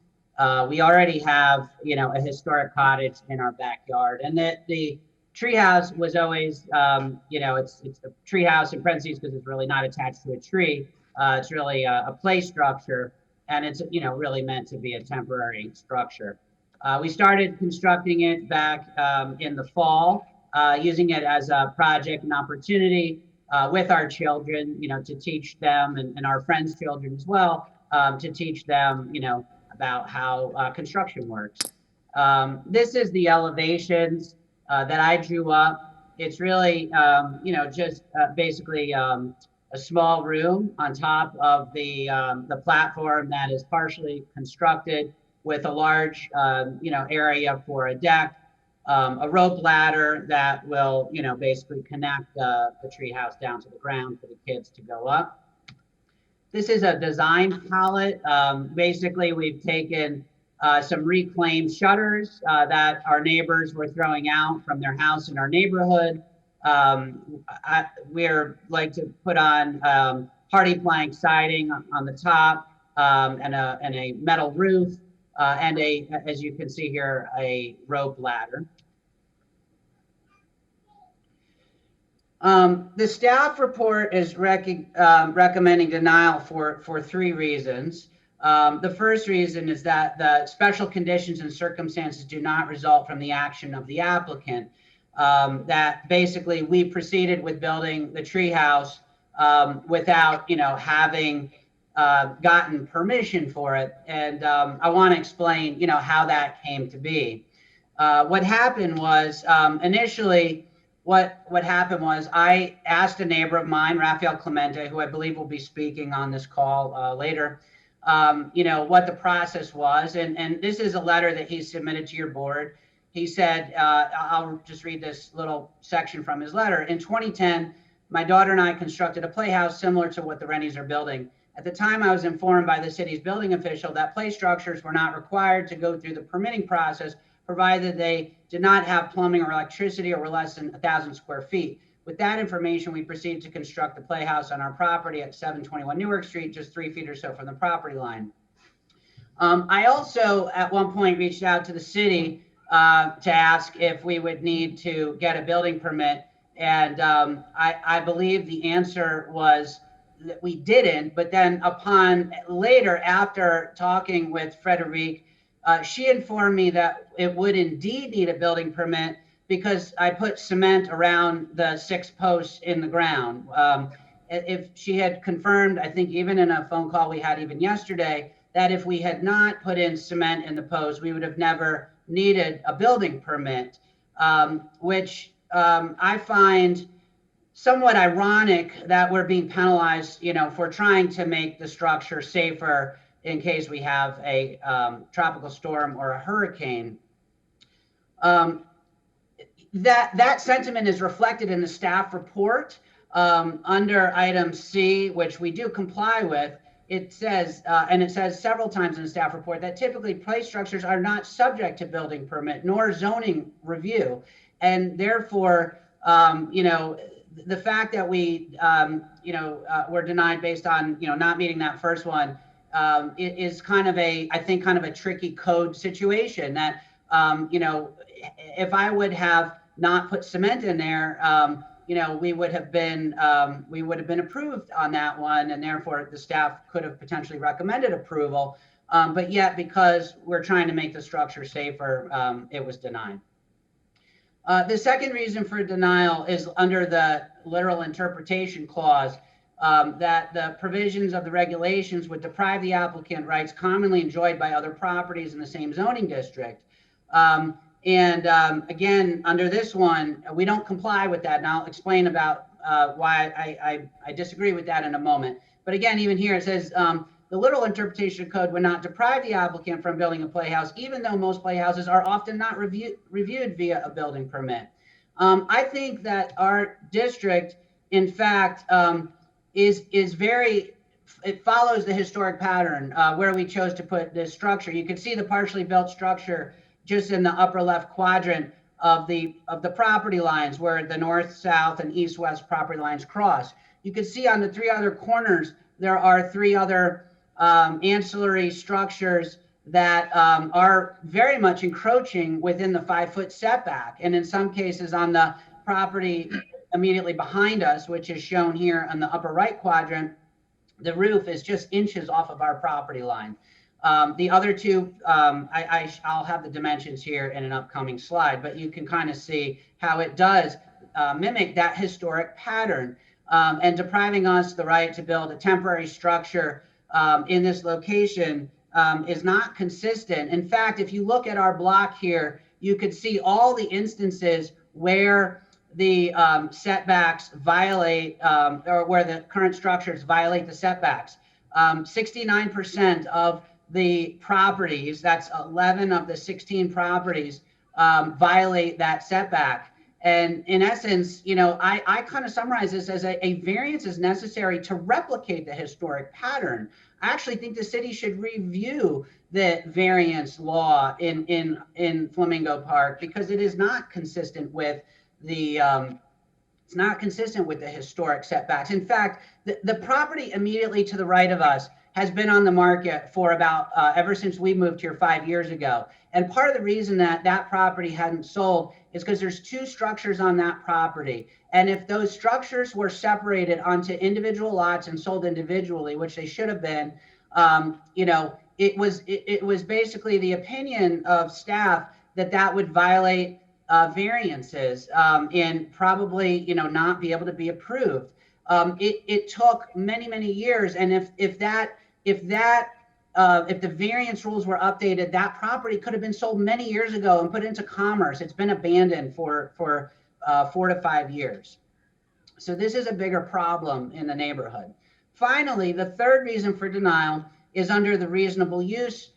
We already have, a historic cottage in our backyard, and the treehouse was always, it's a treehouse in parentheses because it's really not attached to a tree. It's really a play structure, and it's, really meant to be a temporary structure. We started constructing it back in the fall, using it as a project and opportunity with our children, to teach them and our friends' children as well, to teach them, about how construction works. This is the elevations that I drew up. It's really, just basically a small room on top of the platform that is partially constructed with a large, area for a deck, a rope ladder that will, basically connect the treehouse down to the ground for the kids to go up. This is a design palette. Basically, we've taken some reclaimed shutters that our neighbors were throwing out from their house in our neighborhood. We're like to put on hardy plank siding on the top and a metal roof and as you can see here, a rope ladder. The staff report is recommending denial for 3 reasons. The first reason is that the special conditions and circumstances do not result from the action of the applicant. That basically we proceeded with building the treehouse without, having gotten permission for it. And I want to explain, how that came to be. What happened was initially, what happened was I asked a neighbor of mine, Rafael Clemente, who I believe will be speaking on this call later, what the process was. And this is a letter that he submitted to your board. He said, I'll just read this little section from his letter. In 2010, my daughter and I constructed a playhouse similar to what the Rennies are building. At the time, I was informed by the city's building official that play structures were not required to go through the permitting process, provided they did not have plumbing or electricity or were less than 1,000 square feet. With that information, we proceeded to construct the playhouse on our property at 721 Newark Street, just 3 feet or so from the property line. I also, at one point, reached out to the city to ask if we would need to get a building permit. And I believe the answer was that we didn't, but then upon later, after talking with Frederique, she informed me that it would indeed need a building permit because I put cement around the 6 posts in the ground. If she had confirmed, I think even in a phone call we had even yesterday, that if we had not put in cement in the posts, we would have never needed a building permit, which I find somewhat ironic that we're being penalized, for trying to make the structure safer in case we have a tropical storm or a hurricane. That sentiment is reflected in the staff report under item C, which we do comply with. It says, and it says several times in the staff report, that typically play structures are not subject to building permit nor zoning review. And therefore, the fact that we, were denied based on, not meeting that first one, is kind of I think kind of a tricky code situation that, if I would have not put cement in there, we would have been approved on that one, and therefore the staff could have potentially recommended approval. But yet, because we're trying to make the structure safer, it was denied. The second reason for denial is under the literal interpretation clause, that the provisions of the regulations would deprive the applicant rights commonly enjoyed by other properties in the same zoning district. Again, under this one, we don't comply with that. And I'll explain about why I disagree with that in a moment. But again, even here it says, the literal interpretation of code would not deprive the applicant from building a playhouse, even though most playhouses are often not reviewed via a building permit. I think that our district, in fact, it follows the historic pattern where we chose to put this structure. You can see the partially built structure just in the upper left quadrant of the property lines where the north, south, and east-west property lines cross. You can see on the 3 other corners, there are 3 other ancillary structures that are very much encroaching within the 5-foot setback. And in some cases on the property immediately behind us, which is shown here on the upper right quadrant, the roof is just inches off of our property line. The other 2, I'll have the dimensions here in an upcoming slide, but you can kind of see how it does mimic that historic pattern, and depriving us the right to build a temporary structure in this location is not consistent. In fact, if you look at our block here, you could see all the instances where the setbacks violate, or where the current structures violate the setbacks. 69% of the properties, that's 11 of the 16 properties, violate that setback. And in essence, you know, I kind of summarize this as a variance is necessary to replicate the historic pattern. I actually think the city should review the variance law in Flamingo Park, because it is not consistent with the it's not consistent with the historic setbacks. In fact, the property immediately to the right of us has been on the market for about ever since we moved here 5 years ago. And part of the reason that that property hadn't sold is because there's 2 structures on that property. And if those structures were separated onto individual lots and sold individually, which they should have been, you know, it was basically the opinion of staff that that would violate variances and probably, you know, not be able to be approved. It took many years, and if the variance rules were updated, that property could have been sold many years ago and put into commerce. It's been abandoned for 4 to 5 years. So this is a bigger problem in the neighborhood. Finally, the third reason for denial is under the reasonable use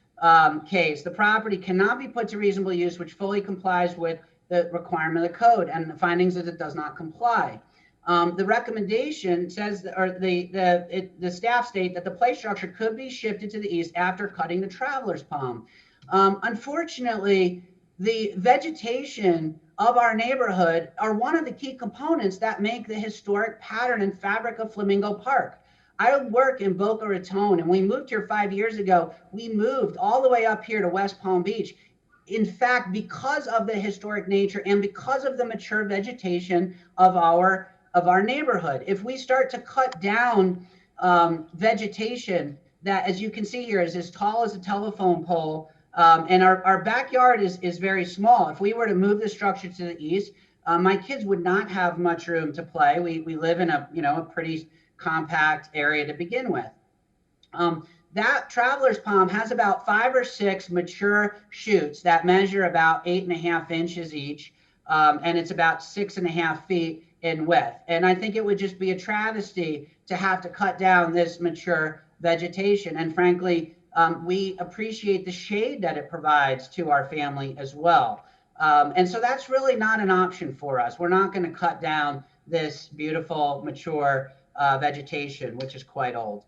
case. The property cannot be put to reasonable use, which fully complies with the requirement of the code, and the findings is it does not comply. The recommendation says, or the staff state that the play structure could be shifted to the east after cutting the traveler's palm. Unfortunately, the vegetation of our neighborhood are one of the key components that make the historic pattern and fabric of Flamingo Park. I work in Boca Raton, and we moved here 5 years ago. We moved all the way up here to West Palm Beach. In fact, because of the historic nature and because of the mature vegetation of our neighborhood. If we start to cut down vegetation that, as you can see here, is as tall as a telephone pole, and our backyard is very small. If we were to move the structure to the east, my kids would not have much room to play. We live in a pretty compact area to begin with. That traveler's palm has about 5 or 6 mature shoots that measure about 8.5 inches each, and it's about 6.5 feet in width. And I think it would just be a travesty to have to cut down this mature vegetation. And frankly, we appreciate the shade that it provides to our family as well. And so that's really not an option for us. We're not going to cut down this beautiful, mature vegetation, which is quite old.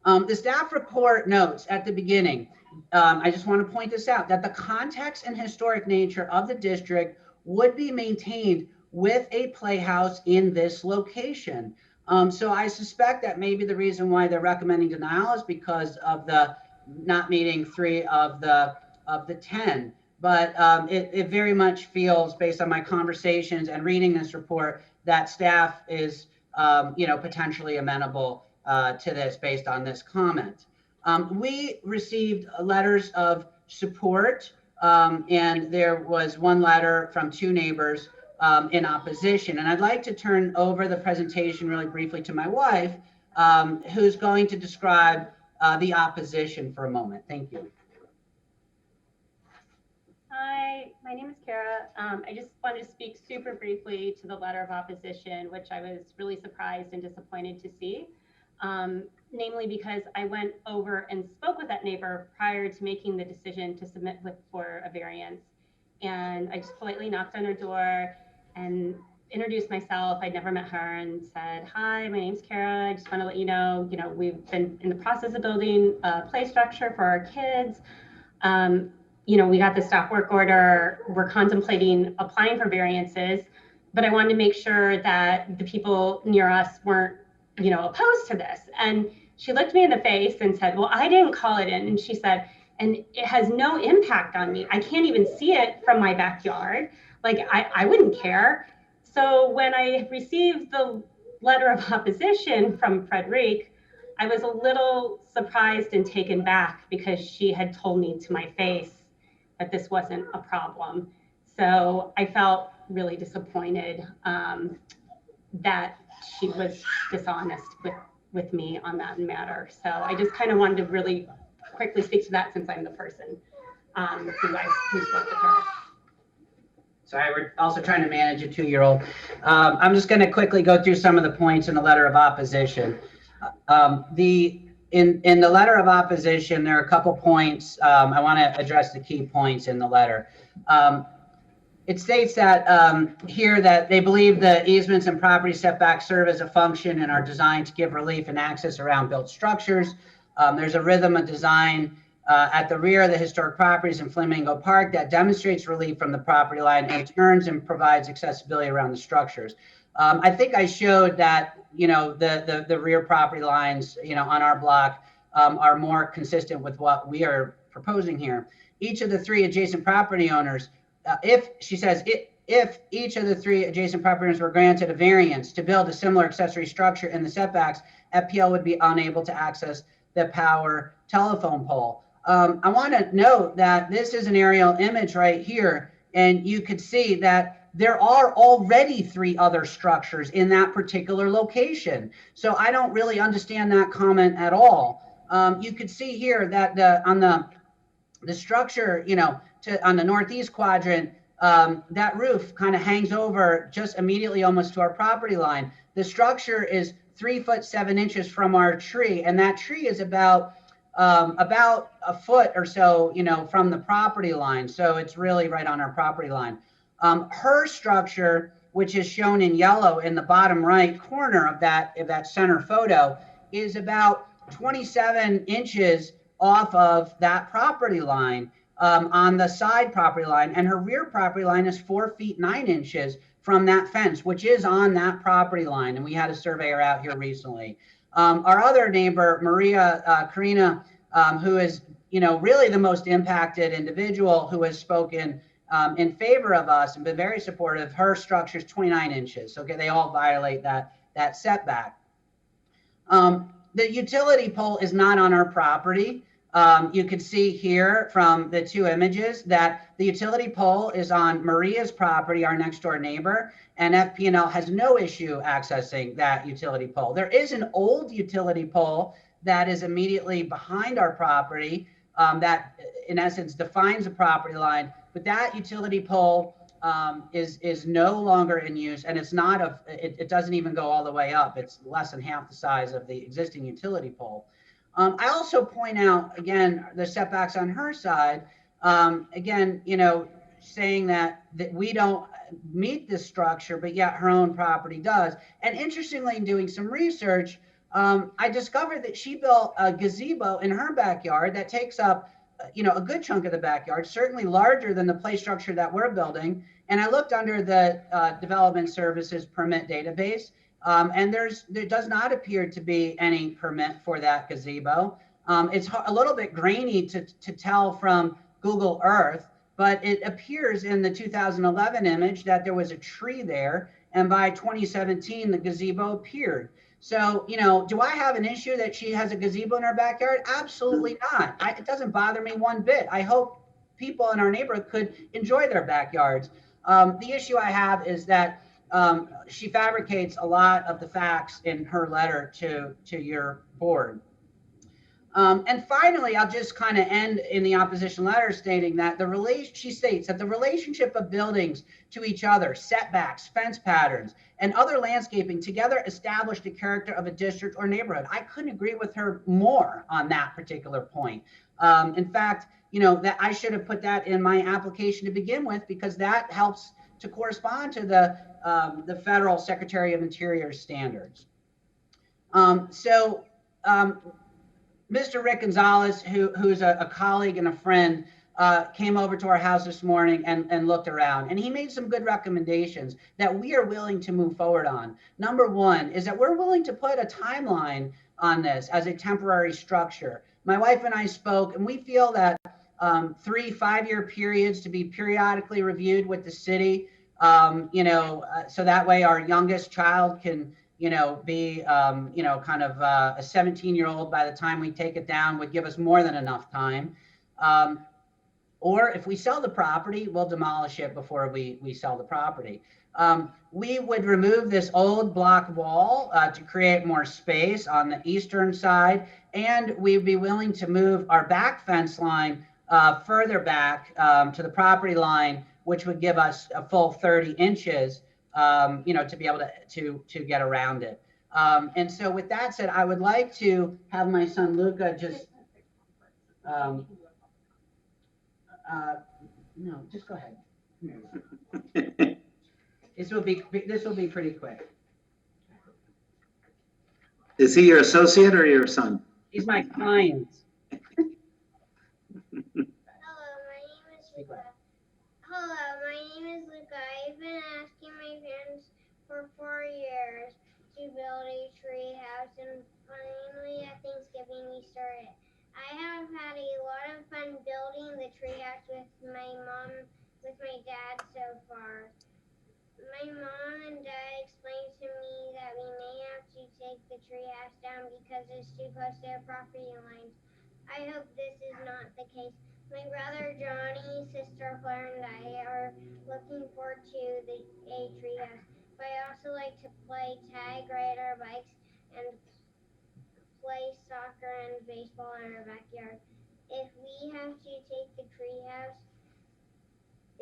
The staff report notes at the beginning, I just want to point this out, that the context and historic nature of the district would be maintained with a playhouse in this location. So I suspect that maybe the reason why they're recommending denial is because of the not meeting 3 of the 10. But it very much feels, based on my conversations and reading this report, that staff is potentially amenable to this based on this comment. We received letters of support, and there was one letter from 2 neighbors in opposition. And I'd like to turn over the presentation really briefly to my wife, who's going to describe the opposition for a moment. Thank you. Hi, my name is Kara. I just wanted to speak super briefly to the letter of opposition, which I was really surprised and disappointed to see. Namely because I went over and spoke with that neighbor prior to making the decision to submit for a variance. And I just politely knocked on her door and introduced myself. I'd never met her, and said, "Hi, my name's Kara. I just want to let you know, we've been in the process of building a play structure for our kids. We got the stop work order. We're contemplating applying for variances, but I wanted to make sure that the people near us weren't, opposed to this." And she looked me in the face and said, "Well, I didn't call it in." And she said, "And it has no impact on me. I can't even see it from my backyard. Like, I wouldn't care." So when I received the letter of opposition from Frederic, I was a little surprised and taken back, because she had told me to my face that this wasn't a problem. So I felt really disappointed that she was dishonest with me on that matter. So I just kind of wanted to really quickly speak to that, since I'm the person who spoke with her. Sorry, we're also trying to manage a 2-year-old. I'm just going to quickly go through some of the points in the letter of opposition. In the letter of opposition, there are a couple points. I want to address the key points in the letter. It states that here that they believe the easements and property setbacks serve as a function and are designed to give relief and access around built structures. There's a rhythm of design at the rear of the historic properties in Flamingo Park that demonstrates relief from the property line and turns and provides accessibility around the structures. I think I showed that, the rear property lines, on our block are more consistent with what we are proposing here. Each of the 3 adjacent property owners, if each of the 3 adjacent property owners were granted a variance to build a similar accessory structure in the setbacks, FPL would be unable to access the power telephone pole. I want to note that this is an aerial image right here, and you could see that there are already 3 other structures in that particular location. So I don't really understand that comment at all. You could see here that on the structure, on the northeast quadrant, that roof kind of hangs over just immediately almost to our property line. The structure is 3 foot 7 inches from our tree, and that tree is about a foot or so, from the property line. So it's really right on our property line. Her structure, which is shown in yellow in the bottom right corner of that center photo, is about 27 inches off of that property line, on the side property line, and her rear property line is 4 feet 9 inches from that fence, which is on that property line. And we had a surveyor out here recently. Our other neighbor, Maria Karina, who is, really the most impacted individual, who has spoken in favor of us and been very supportive, her structure is 29 inches. Okay, they all violate that setback. The utility pole is not on our property. You can see here from the 2 images that the utility pole is on Maria's property, our next door neighbor, and FP&L has no issue accessing that utility pole. There is an old utility pole that is immediately behind our property that in essence defines the property line, but that utility pole is no longer in use, and it's not it doesn't even go all the way up. It's less than half the size of the existing utility pole. I also point out, again, the setbacks on her side, again, saying that we don't meet this structure, but yet her own property does. And interestingly, in doing some research, I discovered that she built a gazebo in her backyard that takes up, a good chunk of the backyard, certainly larger than the play structure that we're building. And I looked under the Development Services permit database, and there does not appear to be any permit for that gazebo. It's a little bit grainy to tell from Google Earth, but it appears in the 2011 image that there was a tree there, and by 2017, the gazebo appeared. So, do I have an issue that she has a gazebo in her backyard? Absolutely not. It doesn't bother me one bit. I hope people in our neighborhood could enjoy their backyards. The issue I have is that she fabricates a lot of the facts in her letter to your board. And finally, I'll just kind of end in the opposition letter stating that she states that the relationship of buildings to each other, setbacks, fence patterns, and other landscaping together establish the character of a district or neighborhood. I couldn't agree with her more on that particular point. In fact, that I should have put that in my application to begin with, because that helps to correspond to the federal Secretary of Interior standards. Mr. Rick Gonzalez, who's a colleague and a friend, came over to our house this morning and looked around, and he made some good recommendations that we are willing to move forward on. Number one is that we're willing to put a timeline on this as a temporary structure. My wife and I spoke, and we feel that 3 5-year periods to be periodically reviewed with the city, so that way our youngest child can be, kind of a 17-year-old by the time we take it down, would give us more than enough time. Or if we sell the property, we'll demolish it before we sell the property. We would remove this old block wall to create more space on the eastern side, and we'd be willing to move our back fence line further back to the property line, which would give us a full 30 inches to be able to get around it. And so with that said, I would like to have my son Luca just, no, just go ahead. This will be pretty quick. Is he your associate or your son? He's my client. Hello, my name is Luca. I've been asking my parents for 4 years to build a tree house, and finally at Thanksgiving we started. I have had a lot of fun building the tree house with my dad so far. My mom and dad explained to me that we may have to take the tree house down because it's too close to our property lines. I hope this is not the case. My brother Johnny, sister Claire, and I are looking forward to a treehouse. But I also like to play tag, ride our bikes, and play soccer and baseball in our backyard. If we have to take the treehouse,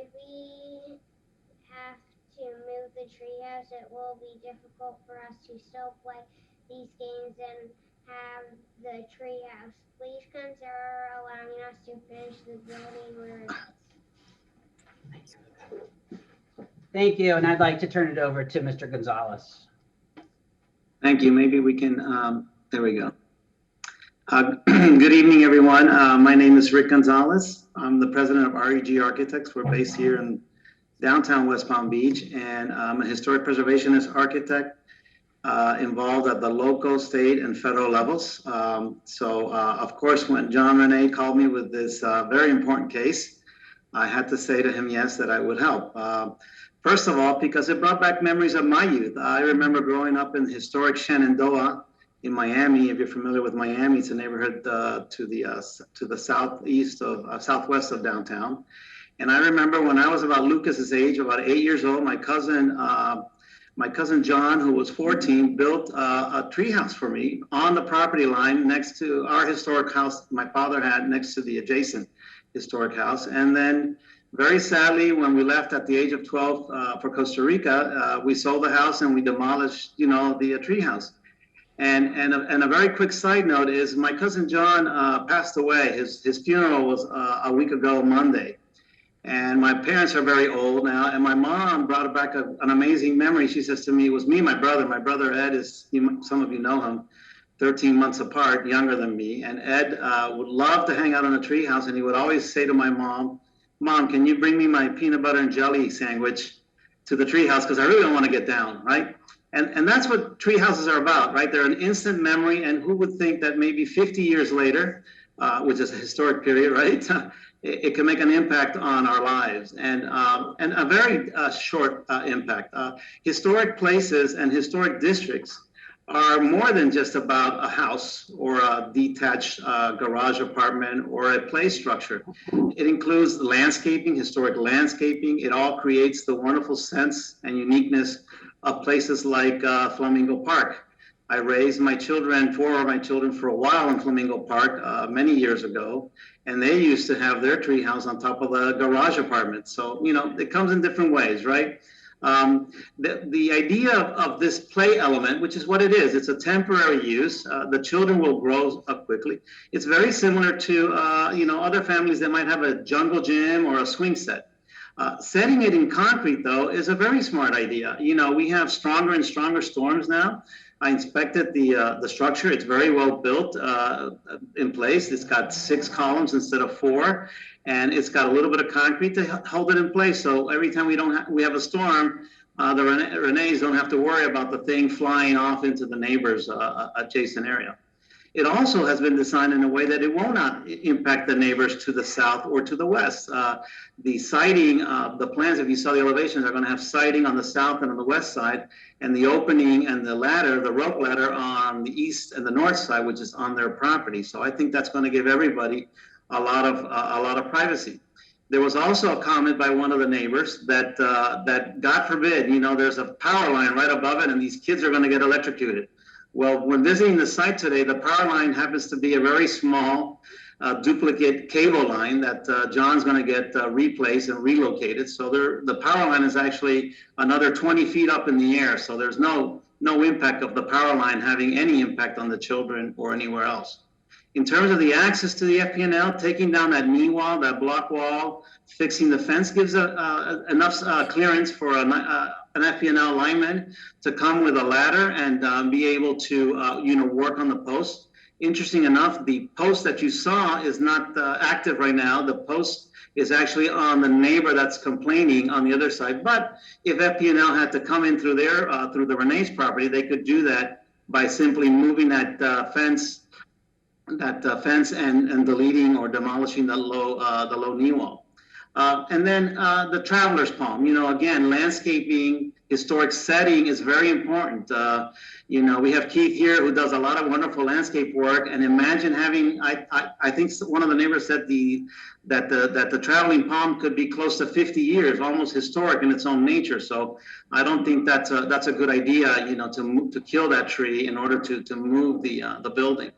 if we have to move the treehouse, it will be difficult for us to still play these games and have the treehouse. Please consider allowing us to finish the building where it is. Thank you, and I'd like to turn it over to Mr. Gonzalez. Thank you. Maybe we can, there we go. Good evening, everyone. My name is Rick Gonzalez. I'm the president of REG Architects. We're based here in downtown West Palm Beach, and I'm a historic preservationist architect involved at the local, state, and federal levels. Of course, when John Renee called me with this very important case, I had to say to him, yes, that I would help. First of all, because it brought back memories of my youth. I remember growing up in historic Shenandoah in Miami. If you're familiar with Miami, it's a neighborhood to the southwest of downtown. And I remember when I was about Lucas's age, about 8 years old, my cousin John, who was 14, built a tree house for me on the property line next to our historic house my father had next to the adjacent historic house. And then very sadly, when we left at the age of 12 for Costa Rica, we sold the house and we demolished, the tree house. And a very quick side note is my cousin John passed away. His funeral was a week ago Monday. And my parents are very old now, and my mom brought back an amazing memory. She says to me, it was me and my brother. My brother Ed is, some of you know him, 13 months apart, younger than me. And Ed would love to hang out in a treehouse, and he would always say to my mom, "Mom, can you bring me my peanut butter and jelly sandwich to the treehouse? Because I really don't want to get down," right? And that's what tree houses are about, right? They're an instant memory, and who would think that maybe 50 years later, which is a historic period, right? It can make an impact on our lives, and a very short impact. Historic places and historic districts are more than just about a house or a detached garage apartment or a play structure. It includes landscaping, historic landscaping. It all creates the wonderful sense and uniqueness of places like Flamingo Park, I raised my children, 4 of my children, for a while in Flamingo Park many years ago, and they used to have their treehouse on top of a garage apartment. So, you know, it comes in different ways, right? The idea of this play element, which is what it is, it's a temporary use. The children will grow up quickly. It's very similar to, you know, other families that might have a jungle gym or a swing set. Setting it in concrete, though, is a very smart idea. You know, we have stronger and stronger storms now. I inspected the structure. It's very well built in place. It's got 6 columns instead of 4, and it's got a little bit of concrete to hold it in place. So every time we have a storm, the Renees don't have to worry about the thing flying off into the neighbor's adjacent area. It also has been designed in a way that it will not impact the neighbors to the south or to the west. The siding, the plans, if you saw the elevations, are going to have siding on the south and on the west side, and the opening and the ladder, the rope ladder, on the east and the north side, which is on their property. So I think that's going to give everybody a lot of privacy. There was also a comment by one of the neighbors that that God forbid, you know, there's a power line right above it, and these kids are going to get electrocuted. Well, when visiting the site today, the power line happens to be a very small duplicate cable line that John's going to get replaced and relocated. So the power line is actually another 20 feet up in the air. So there's no impact of the power line having any impact on the children or anywhere else. In terms of the access to the FPNL, taking down that knee wall, that block wall, fixing the fence gives enough clearance for an FPNL lineman to come with a ladder and be able to, you know, work on the post. Interesting enough, the post that you saw is not active right now. The post is actually on the neighbor that's complaining on the other side. But if FPNL had to come in through there, through the Renee's property, they could do that by simply moving that fence and deleting or demolishing the low knee wall. And then the traveler's palm, you know, again, landscaping, historic setting is very important. You know, we have Keith here who does a lot of wonderful landscape work, and imagine having, I think one of the neighbors said that the traveling palm could be close to 50 years, almost historic in its own nature. So I don't think that's a good idea, you know, to kill that tree in order to move the building.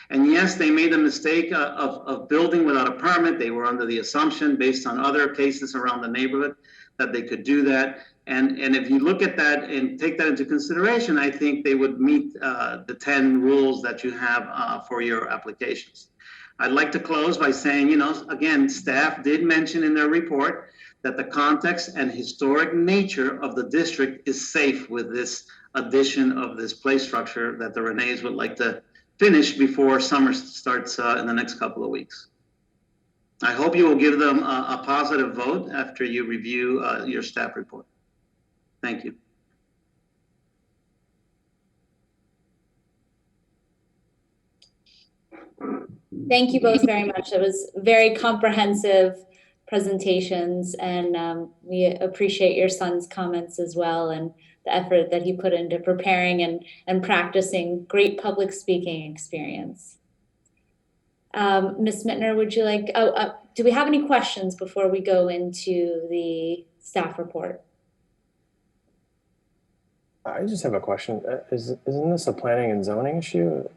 And yes, they made the mistake of building without a permit. They were under the assumption, based on other cases around the neighborhood, that they could do that. And if you look at that and take that into consideration, I think they would meet the 10 rules that you have for your applications. I'd like to close by saying, you know, again, staff did mention in their report that the context and historic nature of the district is safe with this addition of this play structure that the Renees would like to finish before summer starts in the next couple of weeks. I hope you will give them a positive vote after you review your staff report. Thank you. Thank you both very much. It was very comprehensive presentations, and we appreciate your son's comments as well, and the effort that he put into preparing and practicing great public speaking experience. Ms. Mittner, would you like, do we have any questions before we go into the staff report? I just have a question. Isn't this a planning and zoning issue?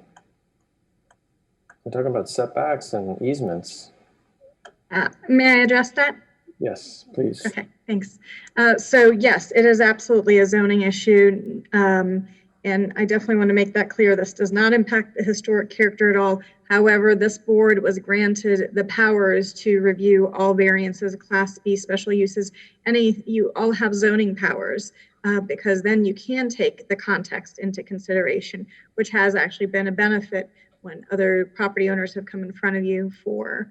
We're talking about setbacks and easements. May I address that? Yes, please. Okay, thanks. So yes, it is absolutely a zoning issue. And I definitely want to make that clear. This does not impact the historic character at all. However, this board was granted the powers to review all variances, Class B special uses, you all have zoning powers, because then you can take the context into consideration, which has actually been a benefit when other property owners have come in front of you for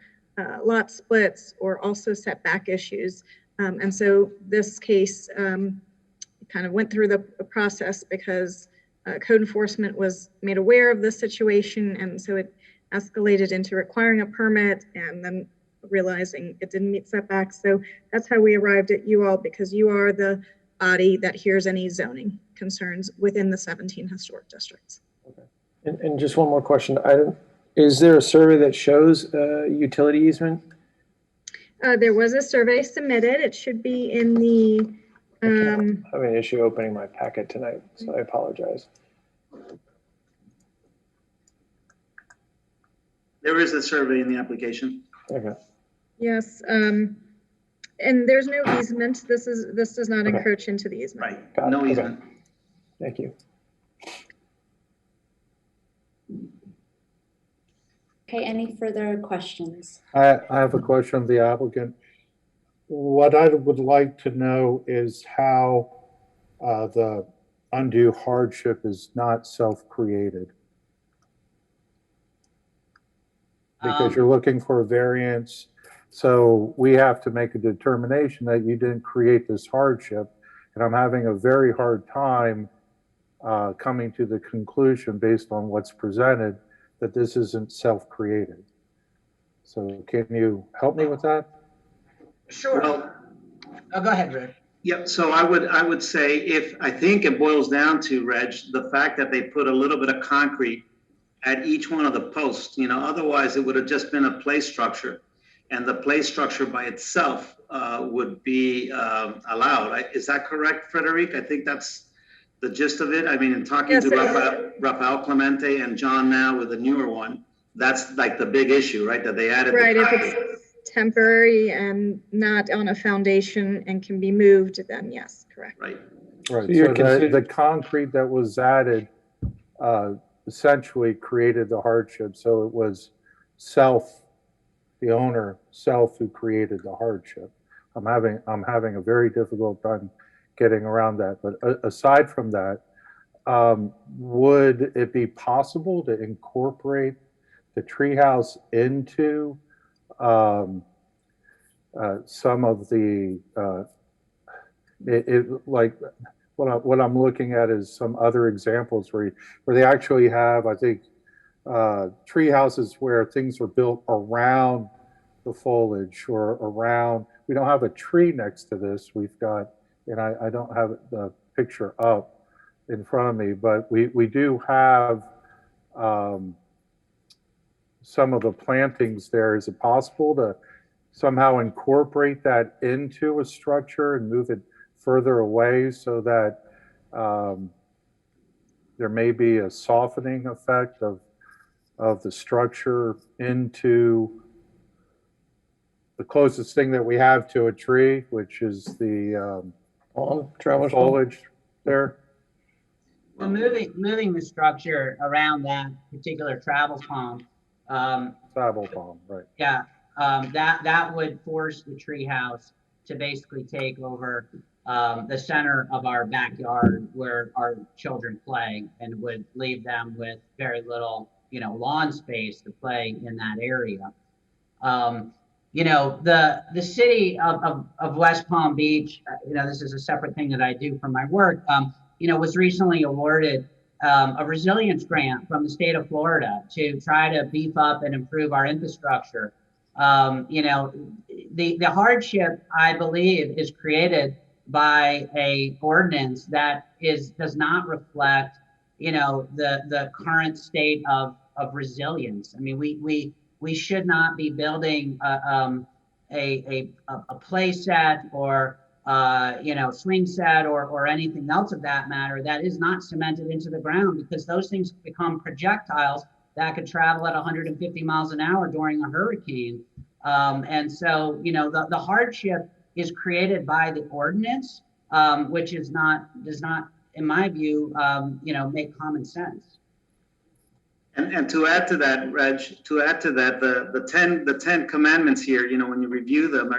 lot splits or also setback issues. And so this case kind of went through the process because code enforcement was made aware of this situation, and so it escalated into requiring a permit and then realizing it didn't meet setbacks. So that's how we arrived at you all, because you are the body that hears any zoning concerns within the 17 historic districts. Okay. And just one more question. Is there a survey that shows utility easement? There was a survey submitted. It should be in the... I'm having an issue opening my packet tonight, so I apologize. there is a survey in the application. Okay. Yes, and there's no easement. This does not Okay. encroach into the easement. Right, Got it. no Okay. easement. Thank you. Okay, any further questions? I have a question of the applicant. What I would like to know is how the undue hardship is not self-created. Because you're looking for a variance, so we have to make a determination that you didn't create this hardship. And I'm having a very hard time coming to the conclusion based on what's presented that this isn't self-created. So can you help me with that? Sure. Well, Oh, go ahead, Rick. Yep, so I would say I think it boils down to, Reg, the fact that they put a little bit of concrete at each one of the posts, otherwise it would have just been a play structure. And the play structure by itself would be allowed. Is that correct, Frederic? I think that's the gist of it. I mean, in talking to Rafael Clemente and John now with the newer one, that's like the big issue, right? That they added the Right, if concrete. it's temporary and not on a foundation and can be moved, then yes, correct. Right. Right, So you're so the concrete that was added essentially created the hardship. So it was the owner who created the hardship. I'm having a very difficult time getting around that. But aside from that, would it be possible to incorporate the treehouse into some of the like what I'm looking at is some other examples where they actually have, I think, tree houses where things are built around the foliage or around. We don't have a tree next to this. We've got, and I don't have the picture up in front of me, but we do have some of the plantings there. Is it possible to somehow incorporate that into a structure and move it further away so that there may be a softening effect of the structure into the closest thing that we have to a tree, which is the foliage there? So moving the structure around that particular travel palm. Travel palm, right. Yeah, that would force the treehouse to basically take over the center of our backyard where our children play, and would leave them with very little, lawn space to play in that area. The city of West Palm Beach, this is a separate thing that I do for my work, was recently awarded a resilience grant from the state of Florida to try to beef up and improve our infrastructure. The hardship, I believe, is created by a ordinance that does not reflect, the current state of resilience. I mean, we should not be building a play set or swing set or anything else of that matter that is not cemented into the ground, because those things become projectiles that could travel at 150 miles an hour during a hurricane. And so, the hardship is created by the ordinance, which does not, in my view, make common sense. And to add to that, Reg, the 10 commandments here, when you review them,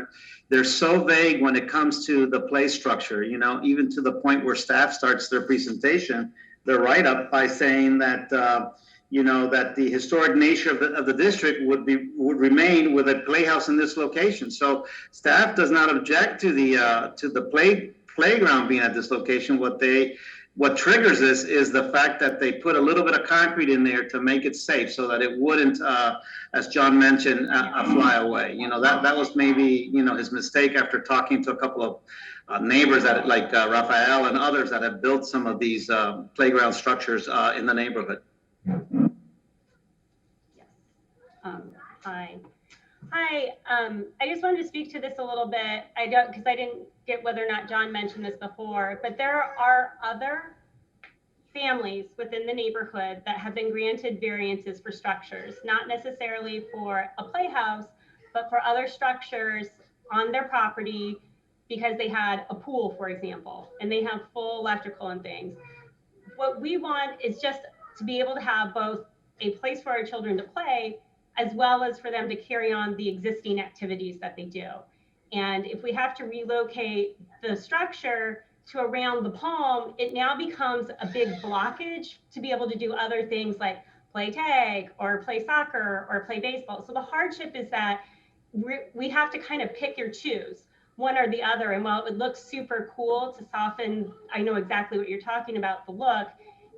they're so vague when it comes to the play structure, even to the point where staff starts their presentation, their write-up by saying that, that the historic nature of the district would remain with a playhouse in this location. So staff does not object to the playground being at this location. What triggers this is the fact that they put a little bit of concrete in there to make it safe so that it wouldn't, as John mentioned, fly away. That was maybe, his mistake after talking to a couple of neighbors like Rafael and others that have built some of these playground structures in the neighborhood. Hi. I just wanted to speak to this a little bit. Because I didn't get whether or not John mentioned this before, but there are other families within the neighborhood that have been granted variances for structures, not necessarily for a playhouse, but for other structures on their property because they had a pool, for example, and they have full electrical and things. What we want is just to be able to have both a place for our children to play, as well as for them to carry on the existing activities that they do. And if we have to relocate the structure to around the Palm, it now becomes a big blockage to be able to do other things like play tag or play soccer or play baseball. So the hardship is that we have to kind of pick or choose one or the other. And while it would look super cool to soften, I know exactly what you're talking about, the look,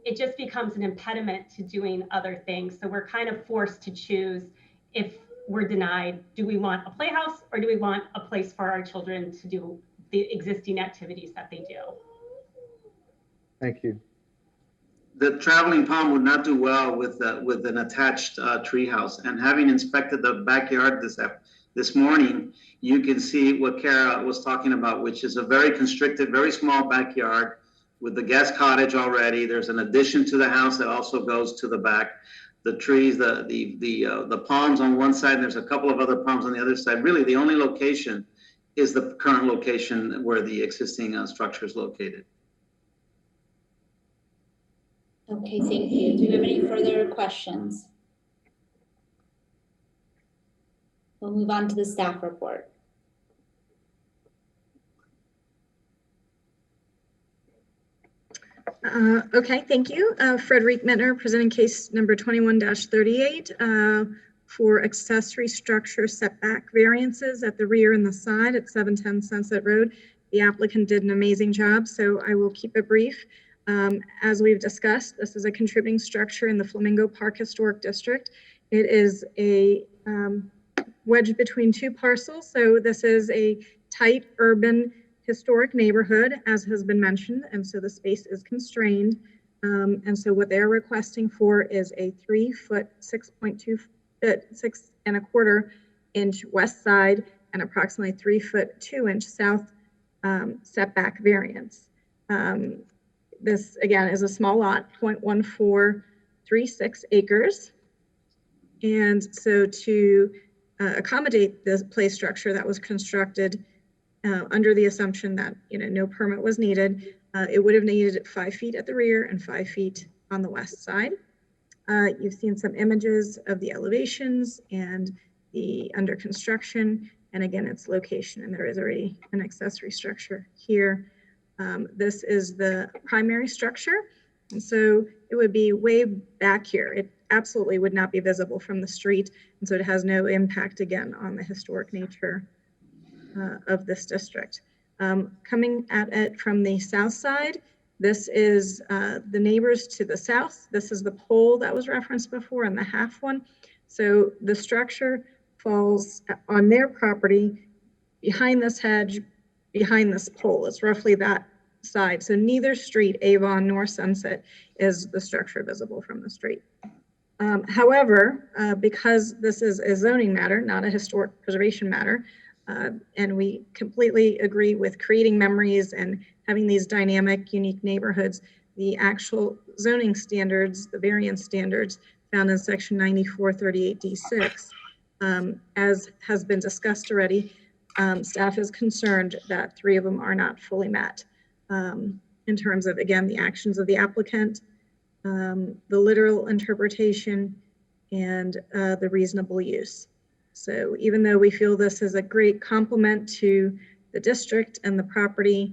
it just becomes an impediment to doing other things. So we're kind of forced to choose if we're denied, do we want a playhouse or do we want a place for our children to do the existing activities that they do? Thank you. The traveling palm would not do well with an attached treehouse. And having inspected the backyard this morning, you can see what Kara was talking about, which is a very constricted, very small backyard with the guest cottage already. There's an addition to the house that also goes to the back. The trees, the palms on one side, and there's a couple of other palms on the other side. Really, the only location is the current location where the existing structure is located. Okay, thank you. Do you have any further questions? We'll move on to the staff report. Okay, thank you. Frederick Mittner, presenting case number 21-38 for accessory structure setback variances at the rear and the side at 710 Sunset Road. The applicant did an amazing job, so I will keep it brief. As we've discussed, this is a contributing structure in the Flamingo Park Historic District. It is a wedged between two parcels, so this is a tight urban historic neighborhood, as has been mentioned, and so the space is constrained. And so what they're requesting for is a 3-foot, 6.25 inch west side and approximately 3-foot 2-inch south setback variance. This again is a small lot, 0.1436 acres. And so to accommodate the play structure that was constructed under the assumption that no permit was needed, it would have needed 5 feet at the rear and 5 feet on the west side. You've seen some images of the elevations and the under construction, and again, its location, and there is already an accessory structure here. This is the primary structure, and so it would be way back here. It absolutely would not be visible from the street, and so it has no impact, again, on the historic nature of this district. Coming at it from the south side, this is the neighbors to the south. This is the pole that was referenced before and the half one. So the structure falls on their property behind this hedge, behind this pole. It's roughly that side. So neither street, Avon nor Sunset, is the structure visible from the street. However, because this is a zoning matter, not a historic preservation matter, and we completely agree with creating memories and having these dynamic, unique neighborhoods, the actual zoning standards, the variance standards found in section 9438D6, as has been discussed already, staff is concerned that 3 of them are not fully met in terms of, again, the actions of the applicant, the literal interpretation, and the reasonable use. So even though we feel this is a great complement to the district and the property,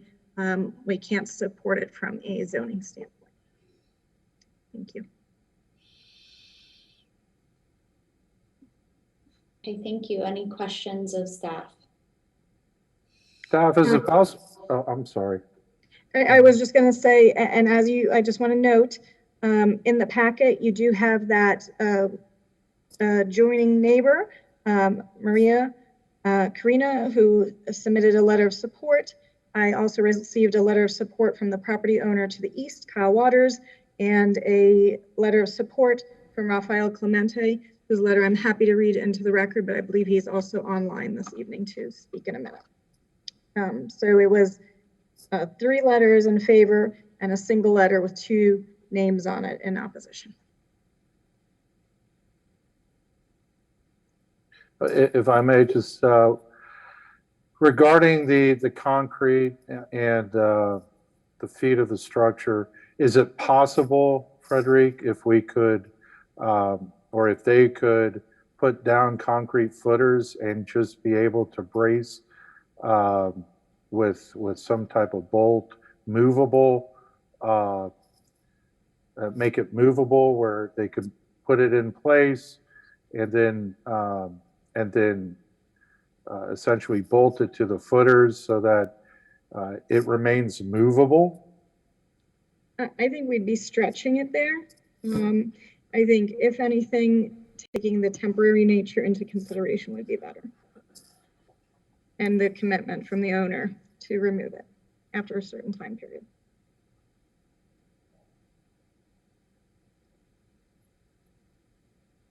we can't support it from a zoning standpoint. Thank you. Okay, thank you. Any questions of staff? Staff, is it possible? Oh, I'm sorry. I was just going to say, and as you, I just want to note, in the packet, you do have that joining neighbor, Maria Karina, who submitted a letter of support. I also received a letter of support from the property owner to the east, Kyle Waters, and a letter of support from Rafael Clemente, whose letter I'm happy to read into the record, but I believe he's also online this evening to speak in a minute. So it was 3 letters in favor and a single letter with 2 names on it in opposition. If I may, just regarding the concrete and the feet of the structure, is it possible, Frederic, if we could, or if they could put down concrete footers and just be able to brace with some type of bolt, movable, make it movable where they could put it in place and then essentially bolt it to the footers so that it remains movable? I think we'd be stretching it there. I think if anything, taking the temporary nature into consideration would be better. And the commitment from the owner to remove it after a certain time period.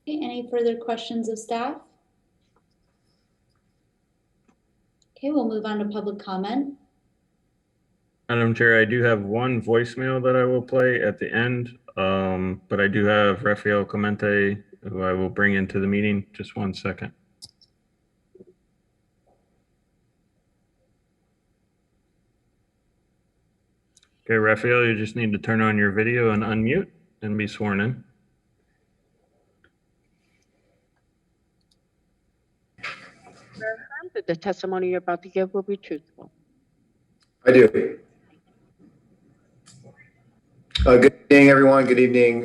Okay, any further questions of staff? Okay, we'll move on to public comment. Madam Chair, I do have one voicemail that I will play at the end, but I do have Rafael Clemente, who I will bring into the meeting. Just 1 second. Okay, Rafael, you just need to turn on your video and unmute and be sworn in. That the testimony you're about to give will be truthful. I do. Good evening, everyone. Good evening,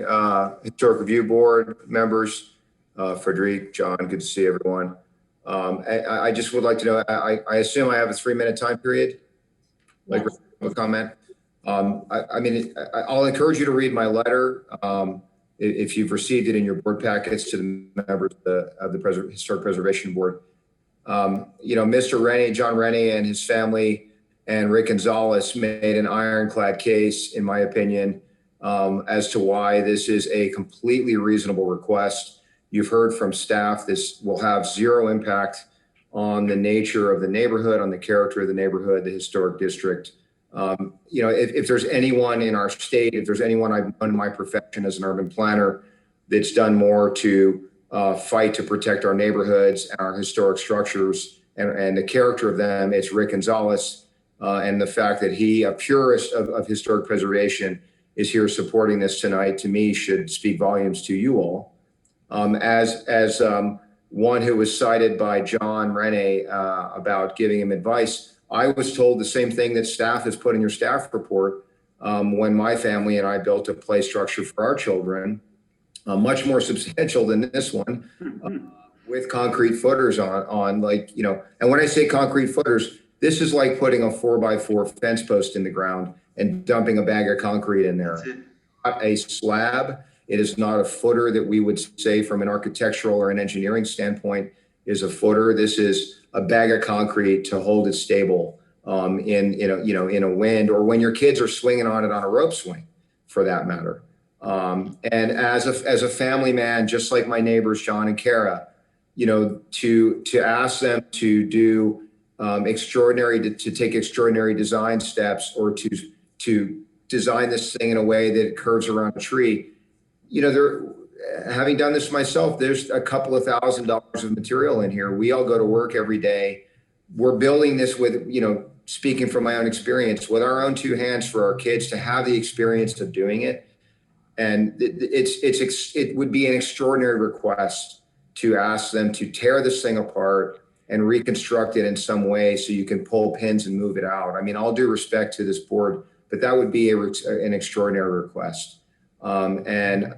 Historic Review Board members, Frederic, John, good to see everyone. I just would like to know, I assume I have a 3-minute time period? Like a comment? I mean, I'll encourage you to read my letter if you've received it in your board packets to the members of the Historic Preservation Board. You know, Mr. Rennie, John Rennie and his family and Rick Gonzalez made an ironclad case, in my opinion, as to why this is a completely reasonable request. You've heard from staff, this will have zero impact on the nature of the neighborhood, on the character of the neighborhood, the historic district. You know, if there's anyone in our state, if there's anyone I've known in my profession as an urban planner that's done more to fight to protect our neighborhoods and our historic structures and the character of them, it's Rick Gonzalez. And the fact that he, a purist of historic preservation, is here supporting this tonight, to me, should speak volumes to you all. As one who was cited by John Rennie about giving him advice, I was told the same thing that staff has put in your staff report when my family and I built a play structure for our children, much more substantial than this one, with concrete footers on, like, you know, and when I say concrete footers, this is like putting a 4x4 fence post in the ground and dumping a bag of concrete in there. Not a slab. It is not a footer that we would say from an architectural or an engineering standpoint is a footer. This is a bag of concrete to hold it stable in a wind, or when your kids are swinging on it on a rope swing, for that matter. And as a family man, just like my neighbors John and Kara, you know, to ask them to do to take extraordinary design steps, or to design this thing in a way that it curves around a tree. You know, having done this myself, there's a couple of $1,000s of material in here. We all go to work every day. We're building this with, you know, speaking from my own experience, with our own 2 hands for our kids to have the experience of doing it. And it would be an extraordinary request to ask them to tear this thing apart and reconstruct it in some way so you can pull pins and move it out. I mean, all due respect to this board, but that would be an extraordinary request. And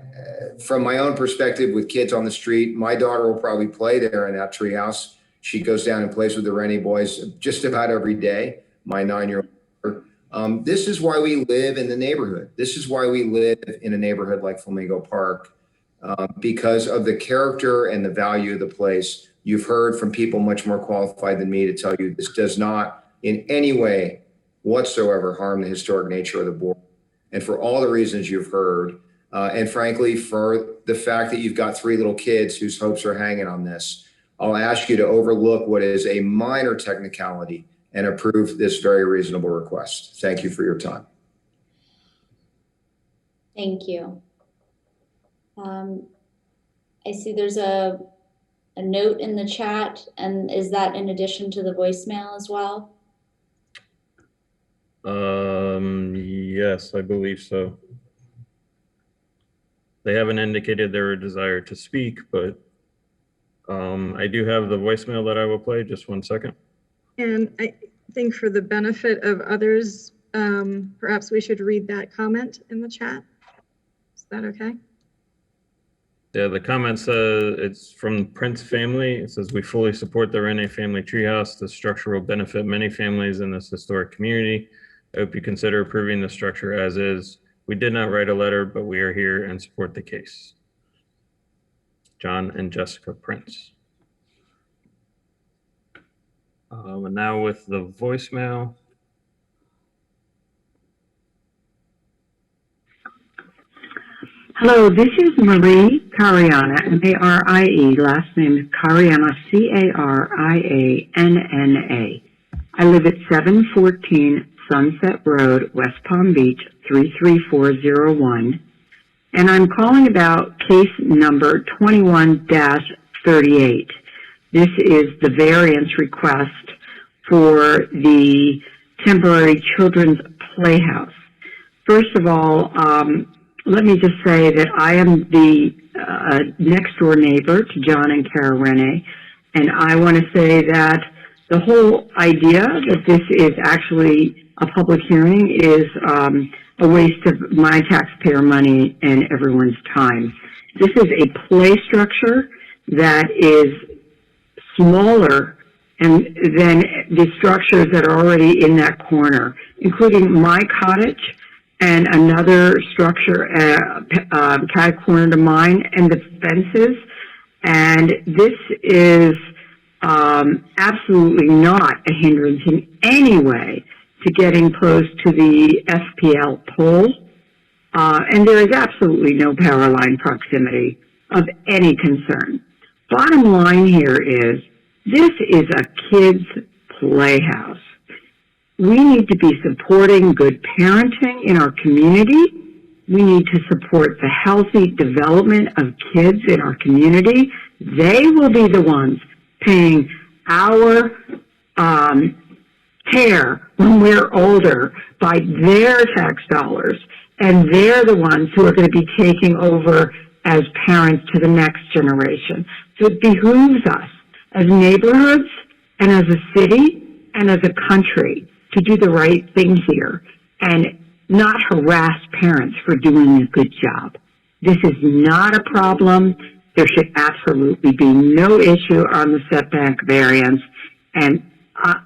from my own perspective with kids on the street, my daughter will probably play there in that treehouse. She goes down and plays with the Rennie boys just about every day, my 9-year-old. This is why we live in the neighborhood. This is why we live in a neighborhood like Flamingo Park, because of the character and the value of the place. You've heard from people much more qualified than me to tell you this does not in any way whatsoever harm the historic nature of the board. And for all the reasons you've heard, and frankly, for the fact that you've got 3 little kids whose hopes are hanging on this, I'll ask you to overlook what is a minor technicality and approve this very reasonable request. Thank you for your time. Thank you. I see there's a note in the chat, and is that in addition to the voicemail as well? Yes, I believe so. They haven't indicated their desire to speak, but I do have the voicemail that I will play. Just 1 second. And I think for the benefit of others, perhaps we should read that comment in the chat. Is that okay? Yeah, the comment says it's from the Prince family. It says, we fully support the Rene family treehouse. The structure will benefit many families in this historic community. I hope you consider approving the structure as is. We did not write a letter, but we are here and support the case. John and Jessica Prince. And now with the voicemail. Hello, this is Marie Cariana, M-A-R-I-E, last name is Cariana, C-A-R-I-A-N-N-A. I live at 714 Sunset Road, West Palm Beach, 33401, and I'm calling about case number 21-38. This is the variance request for the temporary children's playhouse. First of all, let me just say that I am the next door neighbor to John and Kara Rene, and I want to say that the whole idea that this is actually a public hearing is a waste of my taxpayer money and everyone's time. This is a play structure that is smaller than the structures that are already in that corner, including my cottage and another structure kind of corner to mine, and the fences. And this is absolutely not a hindrance in any way to getting close to the SPL pole. And there is absolutely no power line proximity of any concern. Bottom line here is, this is a kid's playhouse. We need to be supporting good parenting in our community. We need to support the healthy development of kids in our community. They will be the ones paying our care when we're older by their tax dollars. And they're the ones who are going to be taking over as parents to the next generation. So it behooves us as neighborhoods and as a city and as a country to do the right thing here and not harass parents for doing a good job. This is not a problem. There should absolutely be no issue on the setback variance. And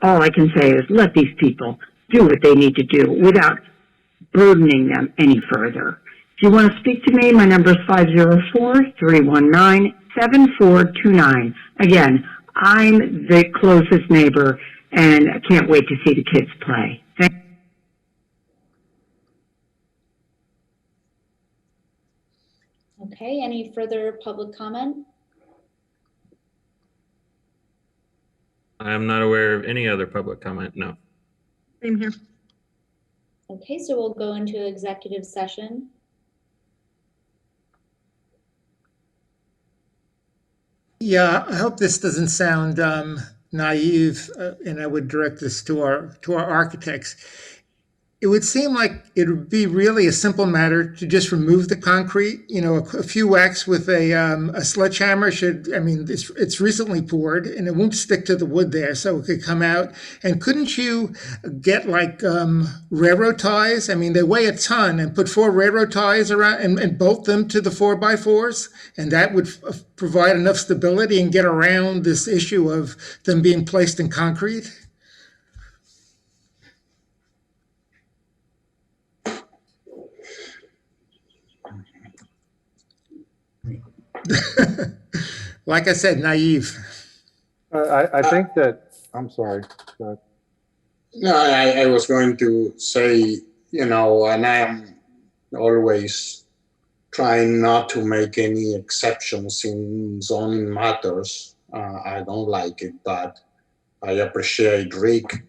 all I can say is let these people do what they need to do without burdening them any further. If you want to speak to me, my number is 504-319-7429. Again, I'm the closest neighbor, and I can't wait to see the kids play. Okay, any further public comment? I am not aware of any other public comment, no. Same here. Okay, so we'll go into executive session. Yeah, I hope this doesn't sound naive, and I would direct this to our architects. It would seem like it would be really a simple matter to just remove the concrete. You know, a few whacks with a sledgehammer should. I mean, it's recently poured, and it won't stick to the wood there, so it could come out. And couldn't you get like railroad ties? I mean, they weigh a ton, and put 4 railroad ties around and bolt them to the 4x4s, and that would provide enough stability and get around this issue of them being placed in concrete. Like I said, naive. I think that, I'm sorry. Go ahead. No, I was going to say, you know, and I am always trying not to make any exceptions in zoning matters. I don't like it, but I appreciate Rick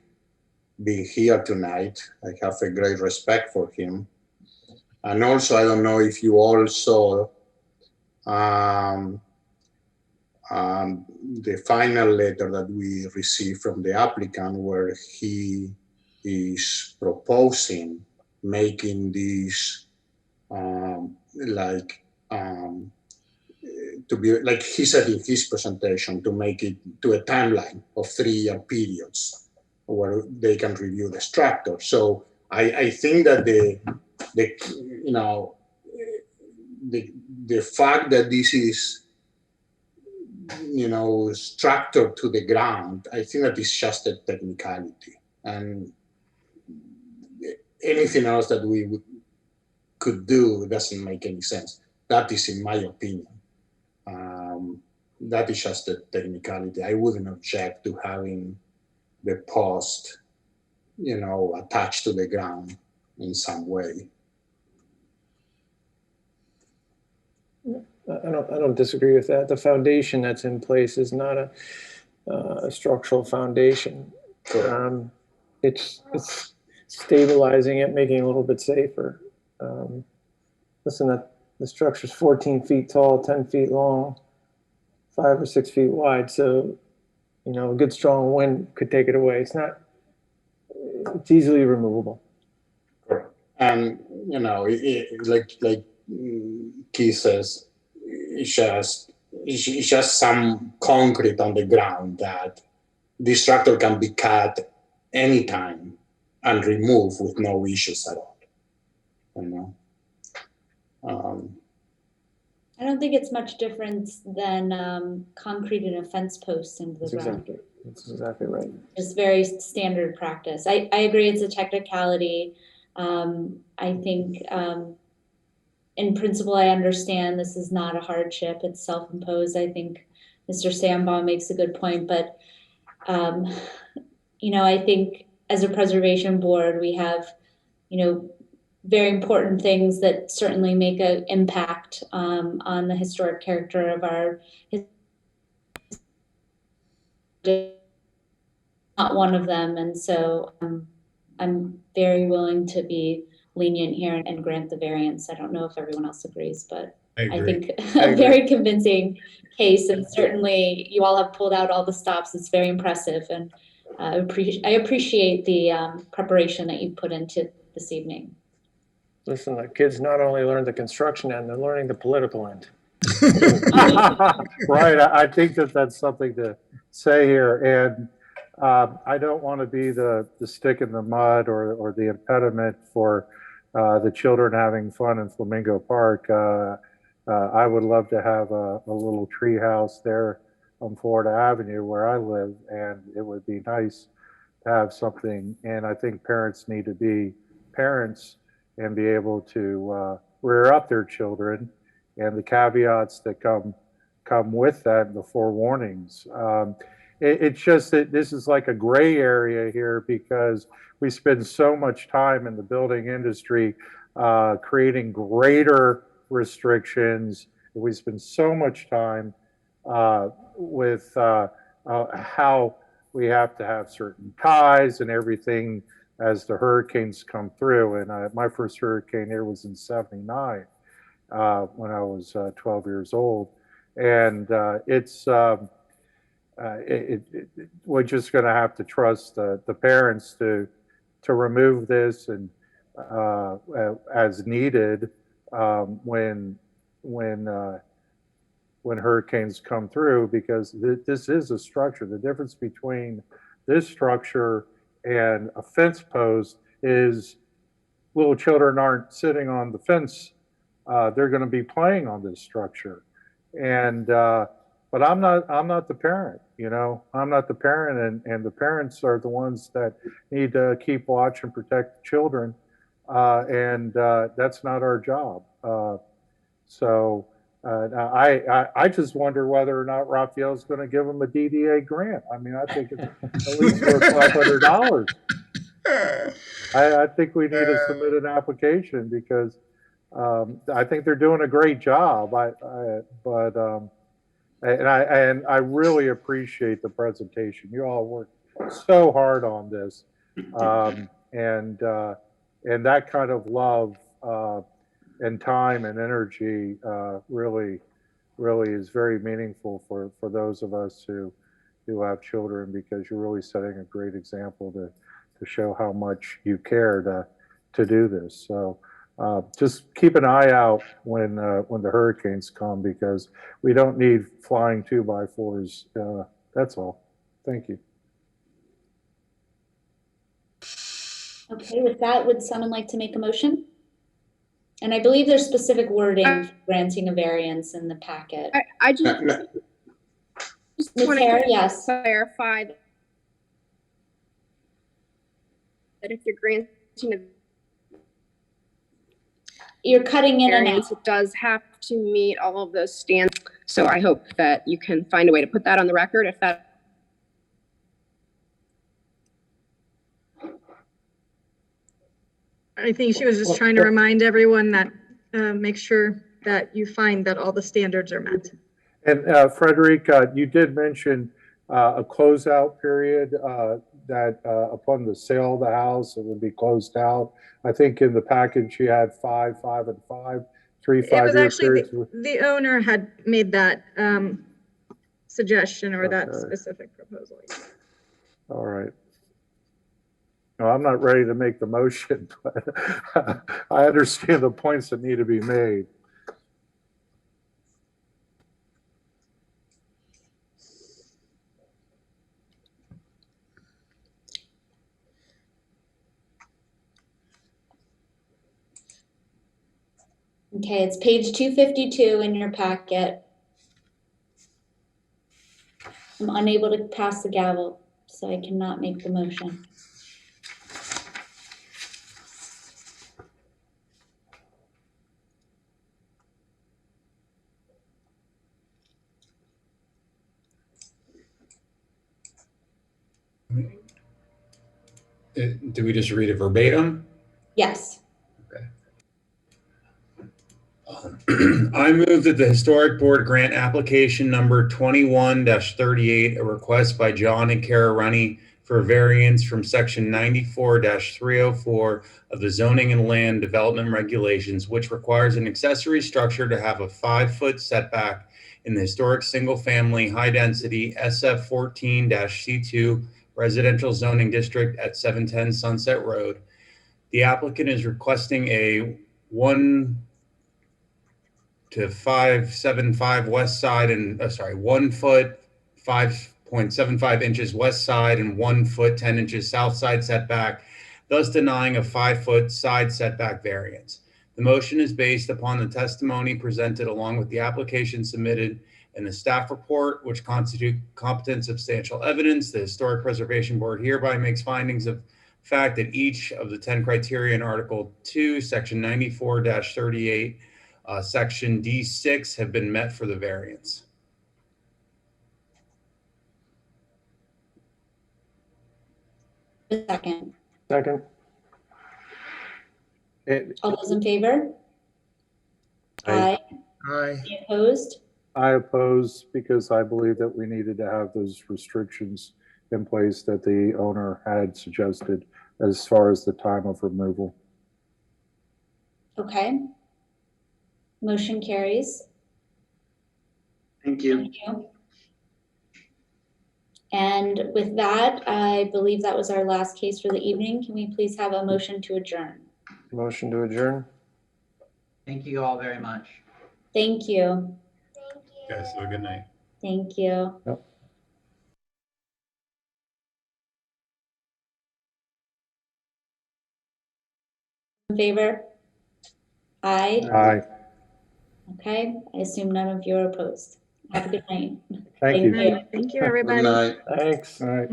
being here tonight. I have a great respect for him. And also, I don't know if you all saw the final letter that we received from the applicant, where he is proposing making this to be, like he said in his presentation, to make it to a timeline of 3-year periods where they can review the structure. So I think that the fact that this is structured to the ground, I think that is just a technicality, and anything else that we could do doesn't make any sense. That is, in my opinion. That is just a technicality. I wouldn't object to having the post, attached to the ground in some way. I don't disagree with that. The foundation that's in place is not a structural foundation. It's stabilizing it, making it a little bit safer. Listen, the structure's 14 feet tall, 10 feet long, 5 or 6 feet wide. So, a good strong wind could take it away. It's easily removable. And, like Keith says, it's just some concrete on the ground that this structure can be cut anytime and removed with no issues at all. I don't think it's much different than concrete and a fence post into the ground. That's exactly right. It's very standard practice. I agree it's a technicality. I think in principle, I understand this is not a hardship. It's self-imposed. I think Mr. Sambaugh makes a good point, but I think as a preservation board, we have, very important things that certainly make an impact on the historic character of our. Not one of them, and so I'm very willing to be lenient here and grant the variance. I don't know if everyone else agrees, but I think a very convincing case, and certainly you all have pulled out all the stops. It's very impressive, and I appreciate the preparation that you put into this evening. Listen, the kids not only learn the construction end, they're learning the political end. Right. I think that's something to say here. And I don't want to be the stick in the mud or the impediment for the children having fun in Flamingo Park. I would love to have a little tree house there on Florida Avenue where I live, and it would be nice to have something. And I think parents need to be parents and be able to rear up their children, and the caveats that come with that, the forewarnings. It's just that this is like a gray area here, because we spend so much time in the building industry creating greater restrictions. We spend so much time with how we have to have certain ties and everything as the hurricanes come through. And my first hurricane here was in '79 when I was 12 years old. And we're just going to have to trust the parents to remove this and as needed when hurricanes come through, because this is a structure. The difference between this structure and a fence post is little children aren't sitting on the fence. They're going to be playing on this structure. And but I'm not the parent, I'm not the parent, and the parents are the ones that need to keep watch and protect the children. And that's not our job. So I just wonder whether or not Raphael's going to give them a DDA grant. I mean, I think it's at least worth $500. I think we need to submit an application, because I think they're doing a great job. And I really appreciate the presentation. You all worked so hard on this, and that kind of love and time and energy really is very meaningful for those of us who have children, because you're really setting a great example to show how much you care to do this. So just keep an eye out when the hurricanes come, because we don't need flying 2x4s. That's all. Thank you. Okay, with that, would someone like to make a motion? And I believe there's specific wording for granting a variance in the packet. I just Ms. want Hare, to yes. clarify that if you're granting a You're cutting in and variance, out. it does have to meet all of those standards. So I hope that you can find a way to put that on the record if that. I think she was just trying to remind everyone that, make sure that you find that all the standards are met. And Frederic, you did mention a closeout period that upon the sale of the house, it would be closed out. I think in the package you had 5, 5, and 5, 3 It was 5-year actually, periods. the owner had made that suggestion or that specific proposal. All right. No, I'm not ready to make the motion, but I understand the points that need to be made. Okay, it's page 252 in your packet. I'm unable to pass the gavel, so I cannot make the motion. Do we just read it verbatim? Yes. I move that the Historic Board grant application number 21-38, a request by John and Kara Runny for a variance from section 94-304 of the Zoning and Land Development Regulations, which requires an accessory structure to have a 5-foot setback in the historic single-family high-density SF 14-C2 residential zoning district at 710 Sunset Road. The applicant is requesting a 1 to 575 west side and 1 foot 5.75 inches west side and 1 foot 10 inches south side setback, thus denying a 5-foot side setback variance. The motion is based upon the testimony presented along with the application submitted and the staff report, which constitute competent substantial evidence. The Historic Preservation Board hereby makes findings of fact that each of the 10 criteria in Article 2, Section 94-38, Section D6 have been met for the variance. Second. Second. All those in favor? Aye. Aye. Any opposed? I oppose because I believe that we needed to have those restrictions in place that the owner had suggested as far as the time of removal. Okay. Motion carries. Thank you. Thank you. And with that, I believe that was our last case for the evening. Can we please have a motion to adjourn? Motion to adjourn. Thank you all very much. Thank you. Guys, have a good night. Thank you. Yep. In favor? Aye. Aye. Okay, I assume none of you are opposed. Have a good night. Thank you. Thank you, everybody. Good night. Thanks. All right.